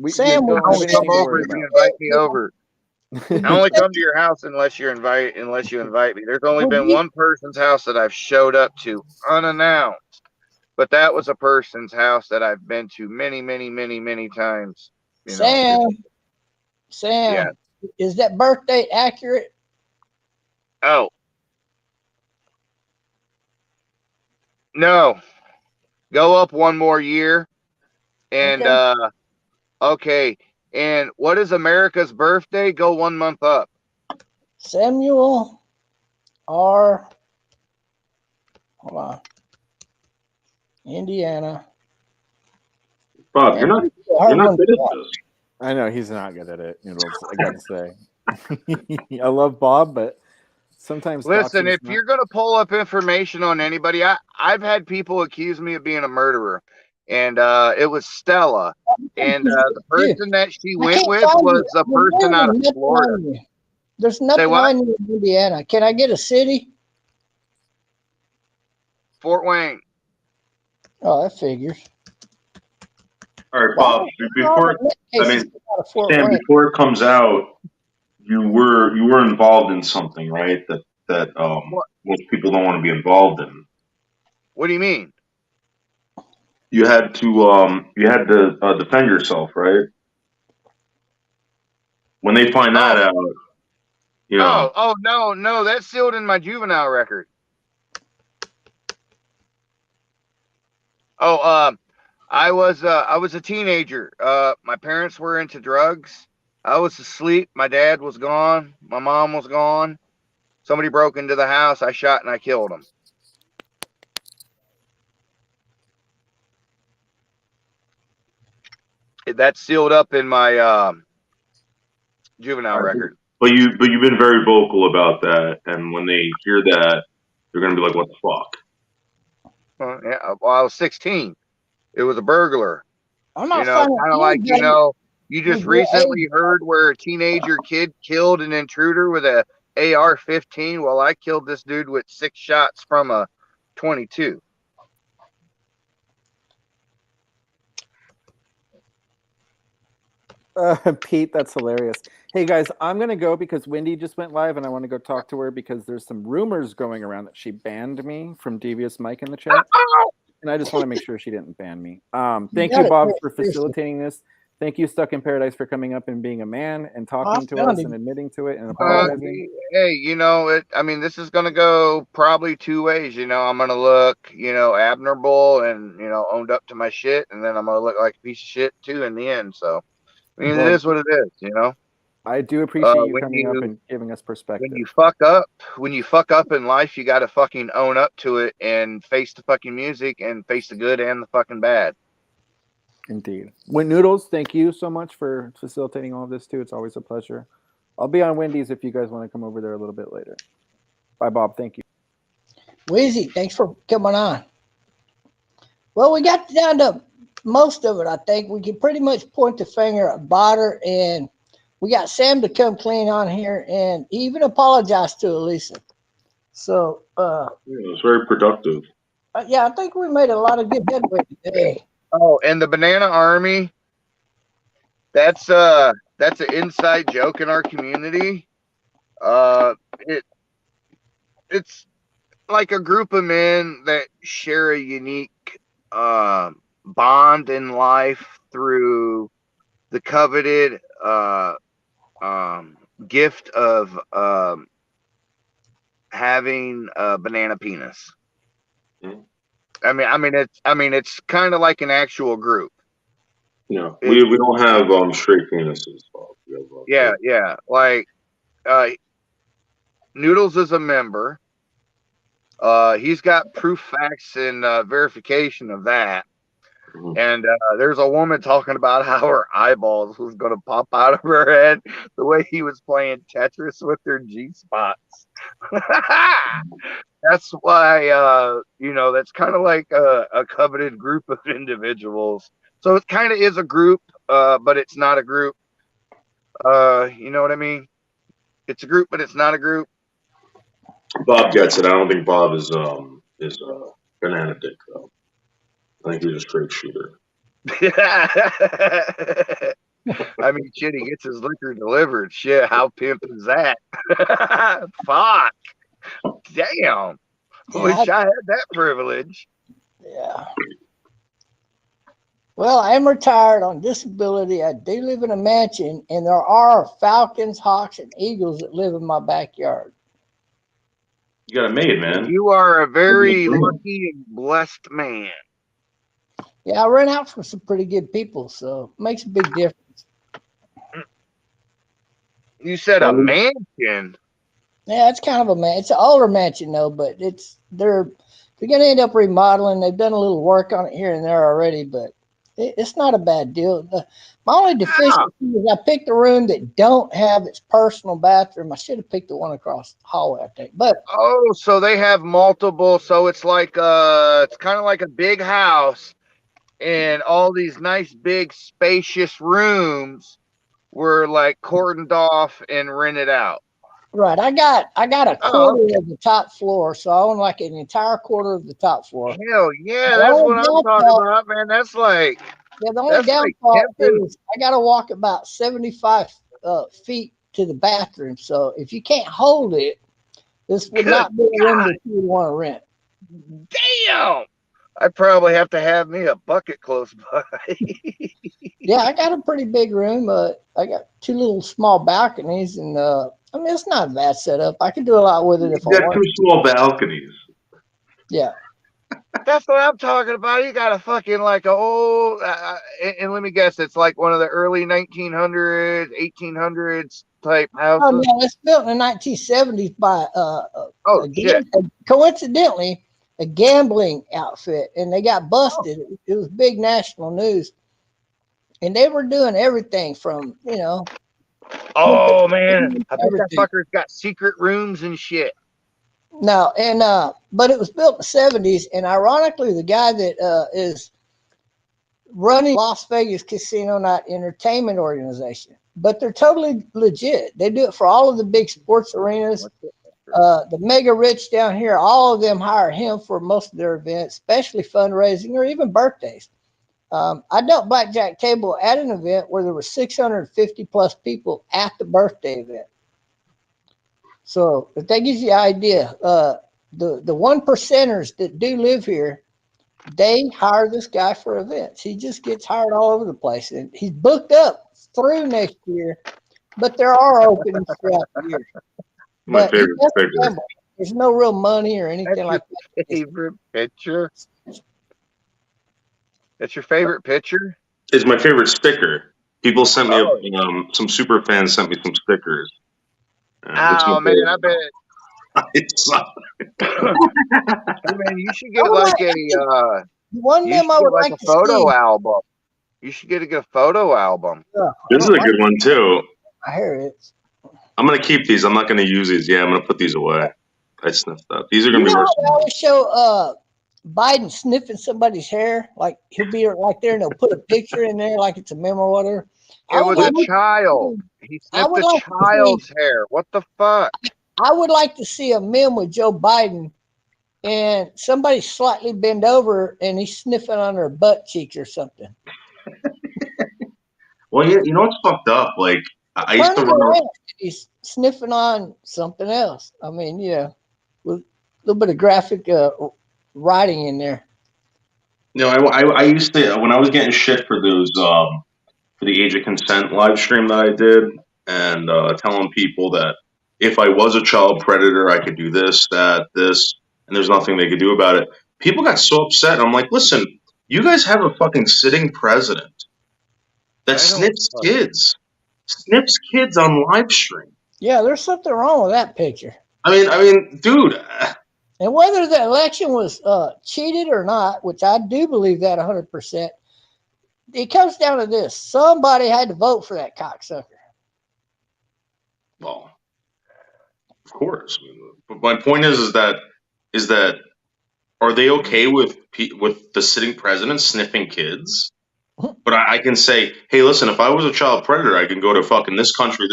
Sam, I only come over if you invite me over. I only come to your house unless you invite me. There's only been one person's house that I've showed up to unannounced, but that was a person's house that I've been to many, many, many, many times. Sam, Yeah. is that birth date accurate? Oh. No. Go up one more year. And okay. And what is America's birthday? Go 1 month up. Samuel R. Hold on. Indiana. Bob, you're not good at this. I know he's not good at it, Noodles. I gotta say. I love Bob, but sometimes. Listen, if you're gonna pull up information on anybody, I've had people accuse me of being a murderer, and it was Stella, and the person that she went with was a person out of Florida. There's nothing on you in Indiana. Can I get a city? Fort Wayne. Oh, that figures. All right, Bob. Before it comes out, you were involved in something, right? That most people don't want to be involved in. What do you mean? You had to defend yourself, right? When they find that out, you know. Oh no, that's sealed in my juvenile record. I was a teenager. My parents were into drugs. I was asleep. My dad was gone. My mom was gone. Somebody broke into the house. I shot and I killed him. That's sealed up in my juvenile record. But you've been very vocal about that, and when they hear that, they're gonna be like, "What the fuck?" Yeah, well, I was 16. It was a burglar. I'm not kind of like, you just recently heard where a teenager kid killed an intruder with a AR-15. Well, I killed this dude with 6 shots from a 22. Pete, that's hilarious. Hey guys, I'm gonna go because Wendy just went live, and I want to go talk to her because there's some rumors going around that she banned me from Devious Mike in the chat, and I just want to make sure she didn't ban me. Thank you, Bob, for facilitating this. Thank you, Stuck in Paradise, for coming up and being a man and talking to us and admitting to it and apologizing. Hey, this is gonna go probably 2 ways. I'm gonna look, admirable and owned up to my shit, and then I'm gonna look like a piece of shit too in the end. So. It is what it is, I do appreciate you coming up and giving us perspective. When you fuck up in life, you got to fucking own up to it and face the fucking music and face the good and the fucking bad. Indeed. Noodles, thank you so much for facilitating all of this too. It's always a pleasure. I'll be on Wendy's if you guys want to come over there a little bit later. Bye, Bob. Thank you. Wheezy, thanks for coming on. Well, we got down to most of it. I think we can pretty much point the finger at Botter, and we got Sam to come clean on here and even apologize to Elisa. So it was very productive. Yeah, I think we made a lot of good headway today. Oh, and the Banana Army, that's an inside joke in our community. It's like a group of men that share a unique bond in life through the coveted gift of having a banana penis. It's kind of like an actual group. Yeah, we don't have straight penises. Yeah. Like Noodles is a member. He's got proof, facts, and verification of that. And there's a woman talking about how her eyeballs was going to pop out of her head the way he was playing Tetris with their G-spots. That's why, that's kind of like a coveted group of individuals. So it kind of is a group, but it's not a group. You know what I mean? It's a group, but it's not a group. Bob gets it. I don't think Bob is banana dick though. I think he's a straight shooter. Shit, he gets his liquor delivered. Shit, how pimp is that? Fuck. Damn. Wish I had that privilege. Yeah. Well, I am retired on disability. I do live in a mansion, and there are falcons, hawks, and eagles that live in my backyard. You got it made, man. You are a very lucky and blessed man. Yeah, I rent out for some pretty good people, so it makes a big difference. You said a mansion. Yeah, it's kind of a man. It's an older mansion though, but they're gonna end up remodeling. They've done a little work on it here and there already, but it's not a bad deal. My only deficiency is I picked a room that don't have its personal bathroom. I should have picked the one across the hallway, I think. But so they have multiple. So it's like it's kind of like a big house, and all these nice big spacious rooms were like cordoned off and rented out. Right, I got a quarter of the top floor, so I own like an entire quarter of the top floor. Hell yeah, that's what I'm talking about, man. That's like the only downfall is I got to walk about 75 feet to the bathroom. So if you can't hold it, this would not be a room that you would want to rent. Damn, I probably have to have me a bucket close by. Yeah, I got a pretty big room. I got 2 little small balconies, and I mean, it's not a bad setup. I could do a lot with it if I You got wanted. 2 small balconies. Yeah. That's what I'm talking about. You got a fucking like a old, and let me guess, it's like one of the early 1900s, 1800s type houses. Oh no, it's built in the 1970s by coincidentally a gambling outfit, and they got busted. It was big national news, and they were doing everything from Oh man, I bet that fucker's got secret rooms and shit. No, and but it was built in the 70s, and ironically, the guy that is running Las Vegas Casino Night Entertainment Organization, but they're totally legit. They do it for all of the big sports arenas. The mega rich down here, all of them hire him for most of their events, especially fundraising or even birthdays. I dealt blackjack table at an event where there were 650 plus people at the birthday event. So if that gives you an idea, the 1%ers that do live here, they hire this guy for events. He just gets hired all over the place, and he's booked up through next year, but there are openings throughout the year. My favorite picture. There's no real money or anything like that. Favorite picture? That's your favorite picture? It's my favorite sticker. People sent me some super fans sent me some stickers. Oh man, I bet. It's Hey man, you should get like a one meme I would like a to photo see. album. You should get a photo album. This is a good one too. I hear it. I'm gonna keep these. I'm not gonna use these. Yeah, I'm gonna put these away. I sniffed up. These are gonna be They worse. always show Biden sniffing somebody's hair, like he'll be like there and they'll put a picture in there like it's a meme or whatever. It was a child. He sniffed a child's hair. What the fuck? I would like to see a meme with Joe Biden and somebody slightly bend over and he's sniffing on her butt cheeks or something. Well, yeah, you know what's fucked up? Like I used to run. He's sniffing on something else. I mean, with a little bit of graphic writing in there. No, I used to when I was getting shit for those for the age of consent live stream that I did, and telling people that if I was a child predator, I could do this, that, this, and there's nothing they could do about it. People got so upset. I'm like, listen, you guys have a fucking sitting president that sniffs kids on live stream. Yeah, there's something wrong with that picture. I mean, dude. And whether the election was cheated or not, which I do believe that 100%, it comes down to this: somebody had to vote for that cocksucker. Well, of course. But my point is that are they okay with the sitting president sniffing kids? But I can say, hey, listen, if I was a child predator, I can go to fucking this country,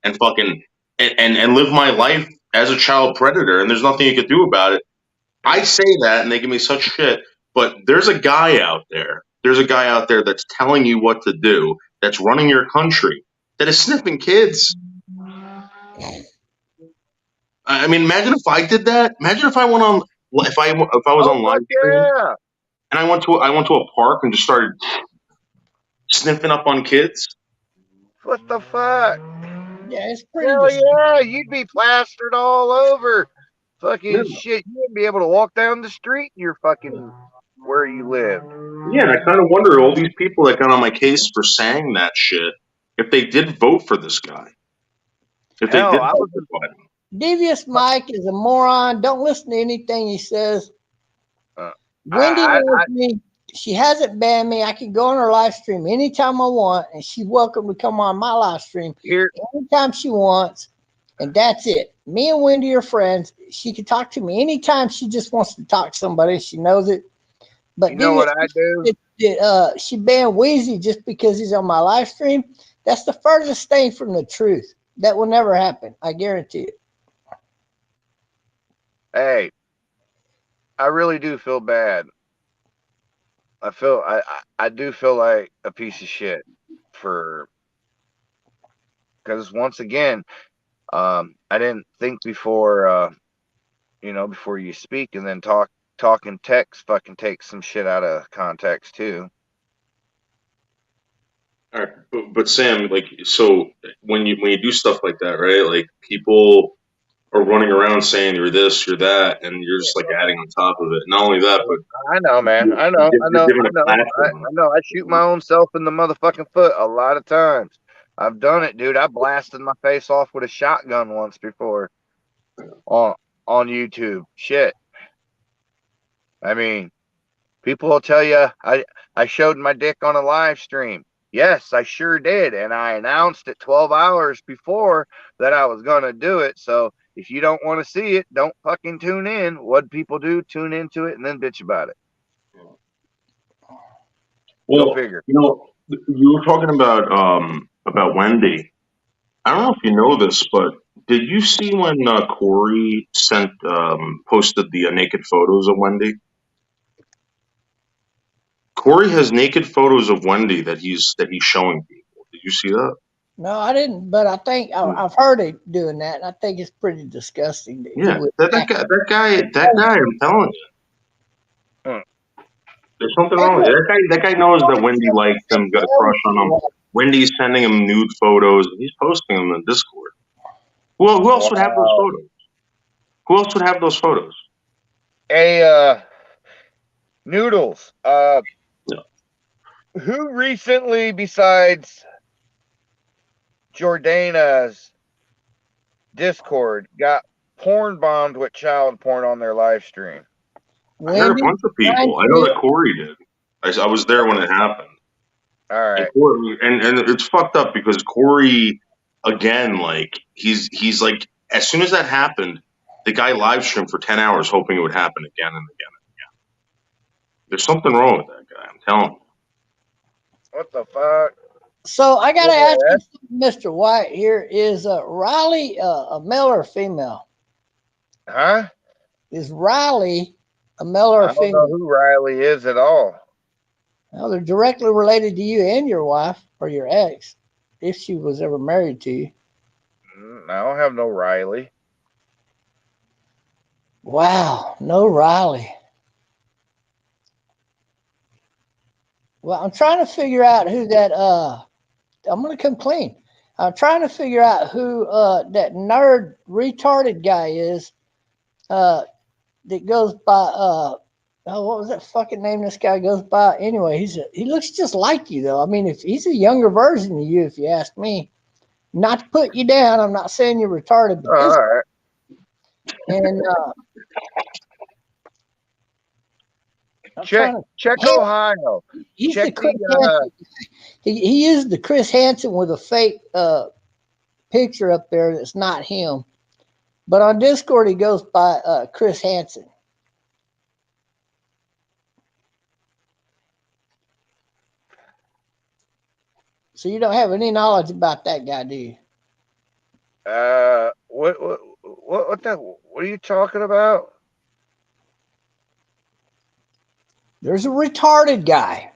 and fucking and live my life as a child predator, and there's nothing you could do about it. I say that, and they give me such shit. But there's a guy out there. There's a guy out there that's telling you what to do. That's running your country. That is sniffing kids. I mean, imagine if I did that. Imagine if I went on. If I was on live stream. and I went to a park and just started sniffing up on kids. What the fuck? Yeah, it's pretty. Hell yeah, you'd be plastered all over. Fucking Yeah. shit, you wouldn't be able to walk down the street in your fucking where you live. Yeah, and I kind of wonder, all these people that got on my case for saying that shit, if they did vote for this guy. If they Hell, did I vote was for Biden. Devious Mike is a moron. Don't listen to anything he says. Wendy knows me. She hasn't banned me. I can go on her live stream anytime I want, and she's welcome to come on my live stream anytime she wants. And that's it. Me and Wendy are friends. She can talk to me anytime she just wants to talk to somebody. She knows it. But you know what I do? She banned Wheezy just because he's on my live stream. That's the furthest thing from the truth. That will never happen. I guarantee it. Hey, I really do feel bad. I do feel like a piece of shit because once again, I didn't think before before you speak, and then talking text fucking takes some shit out of context too. All right, but Sam, like, so when you do stuff like that, right? Like, people are running around saying you're this, you're that, and you're just like adding on top of it. Not only that, but I know, man. I know. I shoot my own self in the motherfucking foot a lot of times. I've done it, dude. I blasted my face off with a shotgun once before on YouTube. Shit. I mean, people will tell you I showed my dick on a live stream. Yes, I sure did. And I announced it 12 hours before that I was going to do it. So if you don't want to see it, don't fucking tune in. What people do, tune into it and then bitch about it. well, Go figure. you know, you were talking about Wendy. I don't know if you know this, but did you see when Corey posted the naked photos of Wendy? Corey has naked photos of Wendy that he's showing people. Did you see that? No, I didn't, but I think I've heard it doing that, and I think it's pretty disgusting. Yeah, that guy. I'm telling you, there's something wrong with it. That guy knows that Wendy likes him, got a crush on him. Wendy's sending him nude photos. He's posting them in Discord. Who else would have those photos? Who else would have those photos? Noodles. Who recently, besides Jordana's Discord, got porn bombed with child porn on their live stream? I heard a bunch of people. I know that Corey did. I was there when it happened. All right. And it's fucked up because Corey, again, like he's like, as soon as that happened, the guy live streamed for 10 hours hoping it would happen again and again and again. There's something wrong with that guy. I'm telling you. What the fuck? So I gotta ask you, Mr. White, here is Riley a male or female? Huh? Is Riley a male or I don't female? know who Riley is at all. Well, they're directly related to you and your wife or your ex, if she was ever married to you. I don't have no Riley. Wow, no Riley. Well, I'm trying to figure out who that I'm gonna come clean. I'm trying to figure out who that nerd retarded guy is that goes by what was that fucking name this guy goes by? Anyway, he looks just like you though. I mean, if he's a younger version of you, if you ask me. Not to put you down, I'm not saying you're retarded, but this all right. And check Ohio. He's check the Chris Hansen. He used the Chris Hansen with a fake picture up there that's not him. But on Discord, he goes by Chris Hansen. So you don't have any knowledge about that guy, do you? What are you talking about? There's a retarded guy.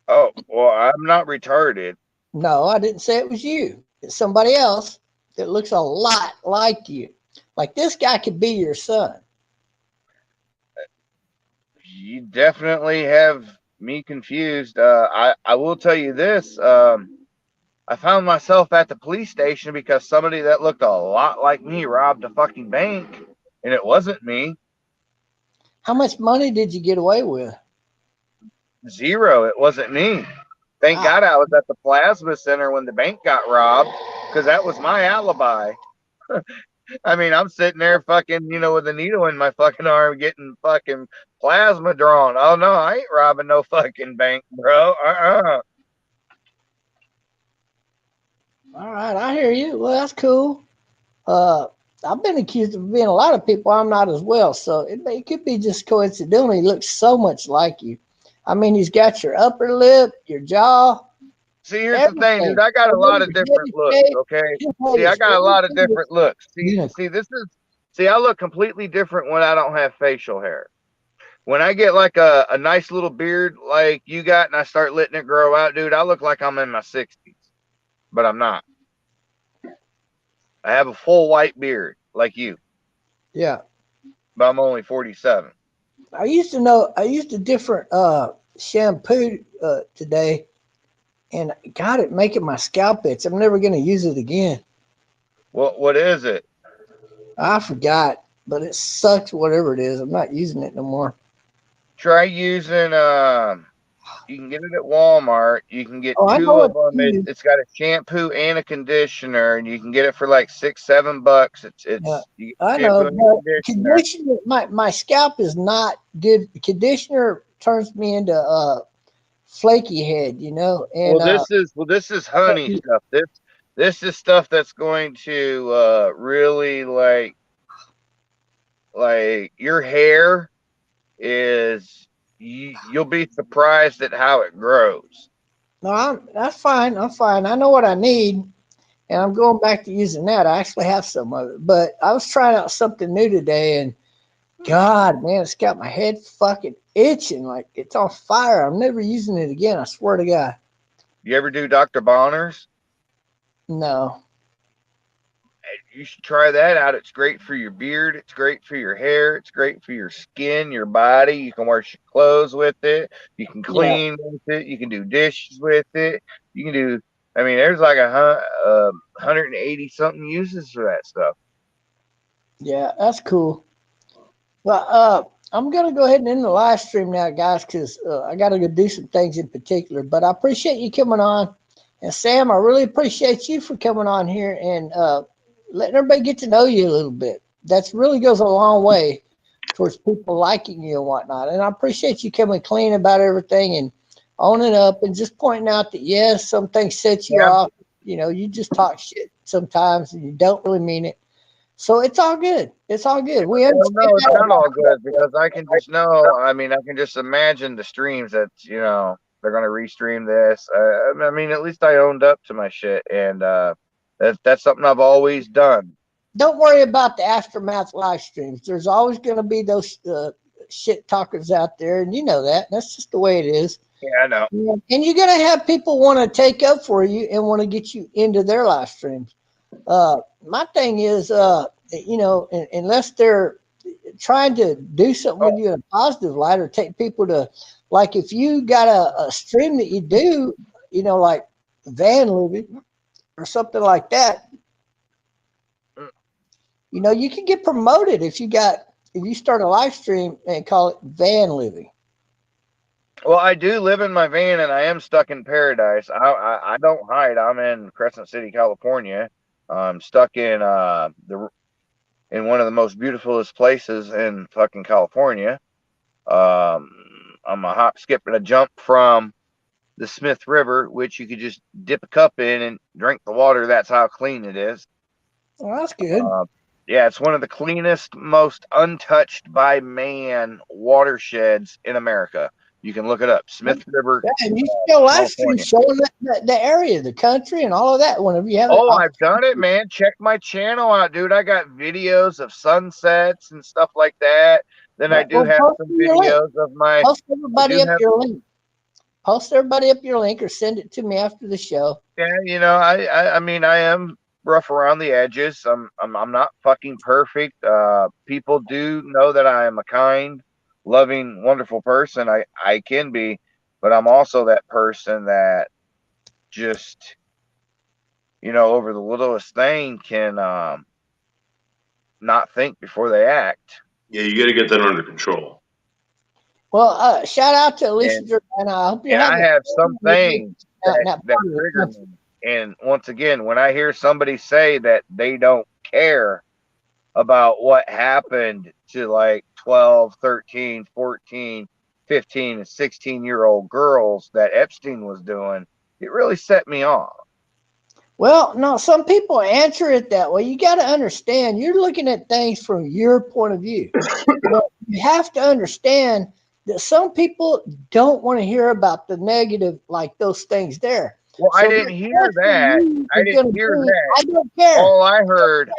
Oh, well, I'm not retarded. No, I didn't say it was you. It's somebody else that looks a lot like you. Like this guy could be your son. You definitely have me confused. I will tell you this. I found myself at the police station because somebody that looked a lot like me robbed a fucking bank, and it wasn't me. How much money did you get away with? Zero. It wasn't me. Thank God I was at the plasma center when the bank got robbed, because that was my alibi. I mean, I'm sitting there fucking, with a needle in my fucking arm getting fucking plasma drawn. Oh, no, I ain't robbing no fucking bank, bro. All right, I hear you. Well, that's cool. I've been accused of being a lot of people. I'm not as well, so it could be just coincidental. He looks so much like you. I mean, he's got your upper lip, your jaw. See, here's the thing, dude. I got a lot of different looks, okay? See, I got a lot of different looks. See, I look completely different when I don't have facial hair. When I get like a nice little beard like you got and I start letting it grow out, dude, I look like I'm in my 60s. But I'm not. I have a full white beard like you. Yeah. But I'm only 47. I used a different shampoo today, and got it making my scalp itch. I'm never going to use it again. What is it? I forgot, but it sucks, whatever it is. I'm not using it no more. Try using you can get it at Walmart. You can get two of them. It's got a shampoo and a conditioner, and you can get it for like $6-7. I know, but conditioner. My scalp is not good. Conditioner turns me into flaky head, And this is honey stuff. This is stuff that's going to really like your hair is. You'll be surprised at how it grows. No, that's fine. I'm fine. I know what I need, and I'm going back to using that. I actually have some of it, but I was trying out something new today, and God, man, it's got my head fucking itching like it's on fire. I'm never using it again. I swear to God. You ever do Dr. Bonner's? No. You should try that out. It's great for your beard. It's great for your hair. It's great for your skin, your body. You can wash your clothes with it. You can clean with it. You can do dishes with it. You can do, there's like 180 something uses for that stuff. Yeah, that's cool. Well, I'm going to go ahead and end the live stream now, guys, because I got to go do some things in particular. But I appreciate you coming on. And Sam, I really appreciate you for coming on here and letting everybody get to know you a little bit. That really goes a long way towards people liking you and whatnot. And I appreciate you coming clean about everything and owning up and just pointing out that, yes, some things set you off. You just talk shit sometimes and you don't really mean it. So it's all good. It's all good. We understand. No, it's not all good because I can just know. I can just imagine the streams that, they're going to restream this. At least I owned up to my shit. And that's something I've always done. Don't worry about the aftermath live streams. There's always going to be those shit talkers out there, and you know that. That's just the way it is. Yeah, I know. And you're going to have people want to take up for you and want to get you into their live streams. My thing is, unless they're trying to do something with you in a positive light or take people to, like if you got a stream that you do, like van living or something like that, you can get promoted if you start a live stream and call it van living. Well, I do live in my van and I am stuck in paradise. I don't hide. I'm in Crescent City, California. I'm stuck in in one of the most beautifulest places in fucking California. I'm a hop, skip, and a jump from the Smith River, which you could just dip a cup in and drink the water. That's how clean it is. Well, that's good. Yeah, it's one of the cleanest, most untouched by man watersheds in America. You can look it up. Smith River. Yeah, and you still live stream showing the area, the country, and all of that whenever you have it. I've done it, man. Check my channel out, dude. I got videos of sunsets and stuff like that. Then I do have some videos of my. Post everybody up your link. Post everybody up your link or send it to me after the show. Yeah, I am rough around the edges. I'm not fucking perfect. People do know that I am a kind, loving, wonderful person. I can be, but I'm also that person that just, over the littlest thing can not think before they act. Yeah, you got to get that under control. Well, shout out to Elisa Jordana. I hope you're having. I have some things that trigger me. And once again, when I hear somebody say that they don't care about what happened to like 12, 13, 14, 15, and 16-year-old girls that Epstein was doing, it really set me off. Well, no, some people answer it that way. You got to understand, you're looking at things from your point of view. You have to understand that some people don't want to hear about the negative, like those things there. Well, I didn't hear that. I didn't hear that. I don't care. All I heard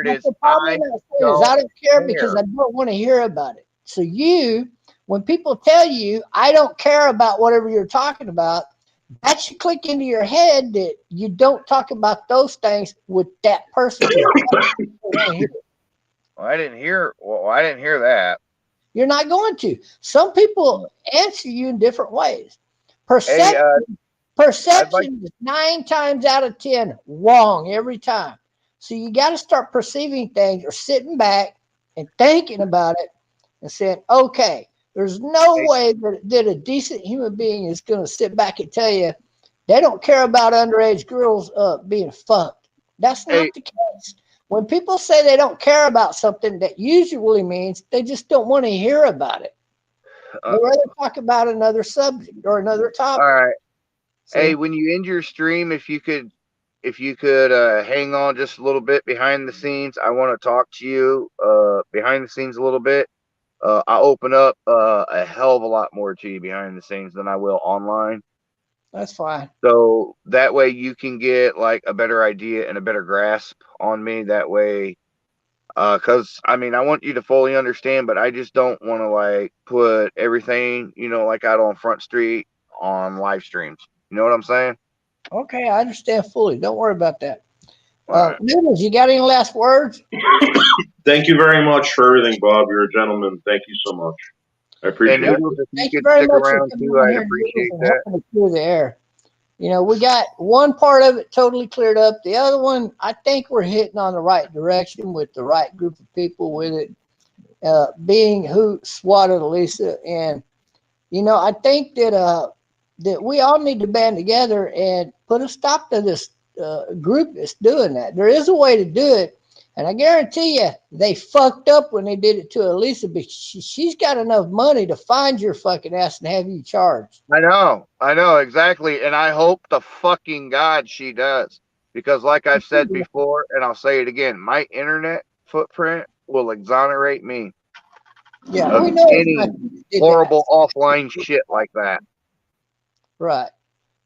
is I don't care because I don't want to hear about it. So when people tell you, I don't care about whatever you're talking about, that should click into your head that you don't talk about those things with that person. I didn't hear that. You're not going to. Some people answer you in different ways. Perception is 9 times out of 10 wrong every time. So you got to start perceiving things or sitting back and thinking about it and saying, okay, there's no way that a decent human being is going to sit back and tell you they don't care about underage girls being fucked. That's not the case. When people say they don't care about something, that usually means they just don't want to hear about it. They'd rather talk about another subject or another topic. All right. Hey, when you end your stream, if you could hang on just a little bit behind the scenes, I want to talk to you behind the scenes a little bit. I open up a hell of a lot more to you behind the scenes than I will online. That's fine. So that way you can get like a better idea and a better grasp on me. That way, because I want you to fully understand, but I just don't want to like put everything, like out on Front Street on live streams. You know what I'm saying? Okay, I understand fully. Don't worry about that. Noodles, you got any last words? Thank you very much for everything, Bob. You're a gentleman. Thank you so much. I appreciate it. Thank you very much for coming on here, appreciate that. Through the air. We got one part of it totally cleared up. The other one, I think we're hitting on the right direction with the right group of people with it, being who swatted Elisa. And, I think that we all need to band together and put a stop to this group that's doing that. There is a way to do it. And I guarantee you, they fucked up when they did it to Elisa, because she's got enough money to find your fucking ass and have you charged. I know, exactly. And I hope to fucking God she does. Because like I've said before, and I'll say it again, my internet footprint will exonerate me of any horrible offline shit like that. Right.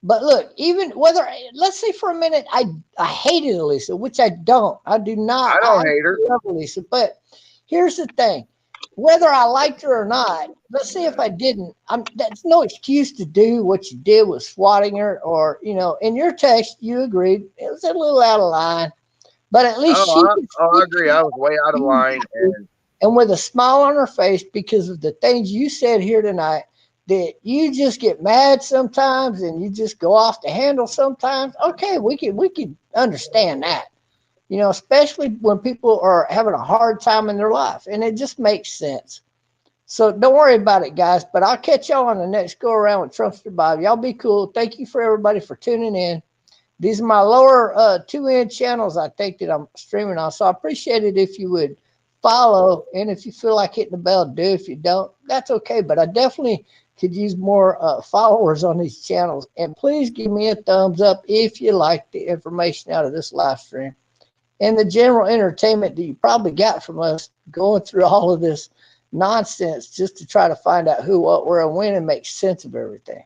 But look, even let's say for a minute, I hated Elisa, which I don't. I do not. I don't hate her. Love Elisa, but here's the thing. Whether I liked her or not, let's say if I didn't, that's no excuse to do what you did with swatting her, or, in your text, you agreed it was a little out of line, but at least I agree. I was way out of line. And with a smile on her face because of the things you said here tonight, that you just get mad sometimes and you just go off the handle sometimes. Okay, we can understand that, especially when people are having a hard time in their life, and it just makes sense. So don't worry about it, guys, but I'll catch y'all on the next go around with Trumpster Bob. Y'all be cool. Thank you for everybody for tuning in. These are my lower 2-end channels, I think, that I'm streaming on. So I appreciate it if you would follow, and if you feel like hitting the bell, do. If you don't, that's okay. But I definitely could use more followers on these channels. And please give me a thumbs up if you like the information out of this live stream and the general entertainment that you probably got from us going through all of this nonsense just to try to find out who, what, where, and when, and make sense of everything.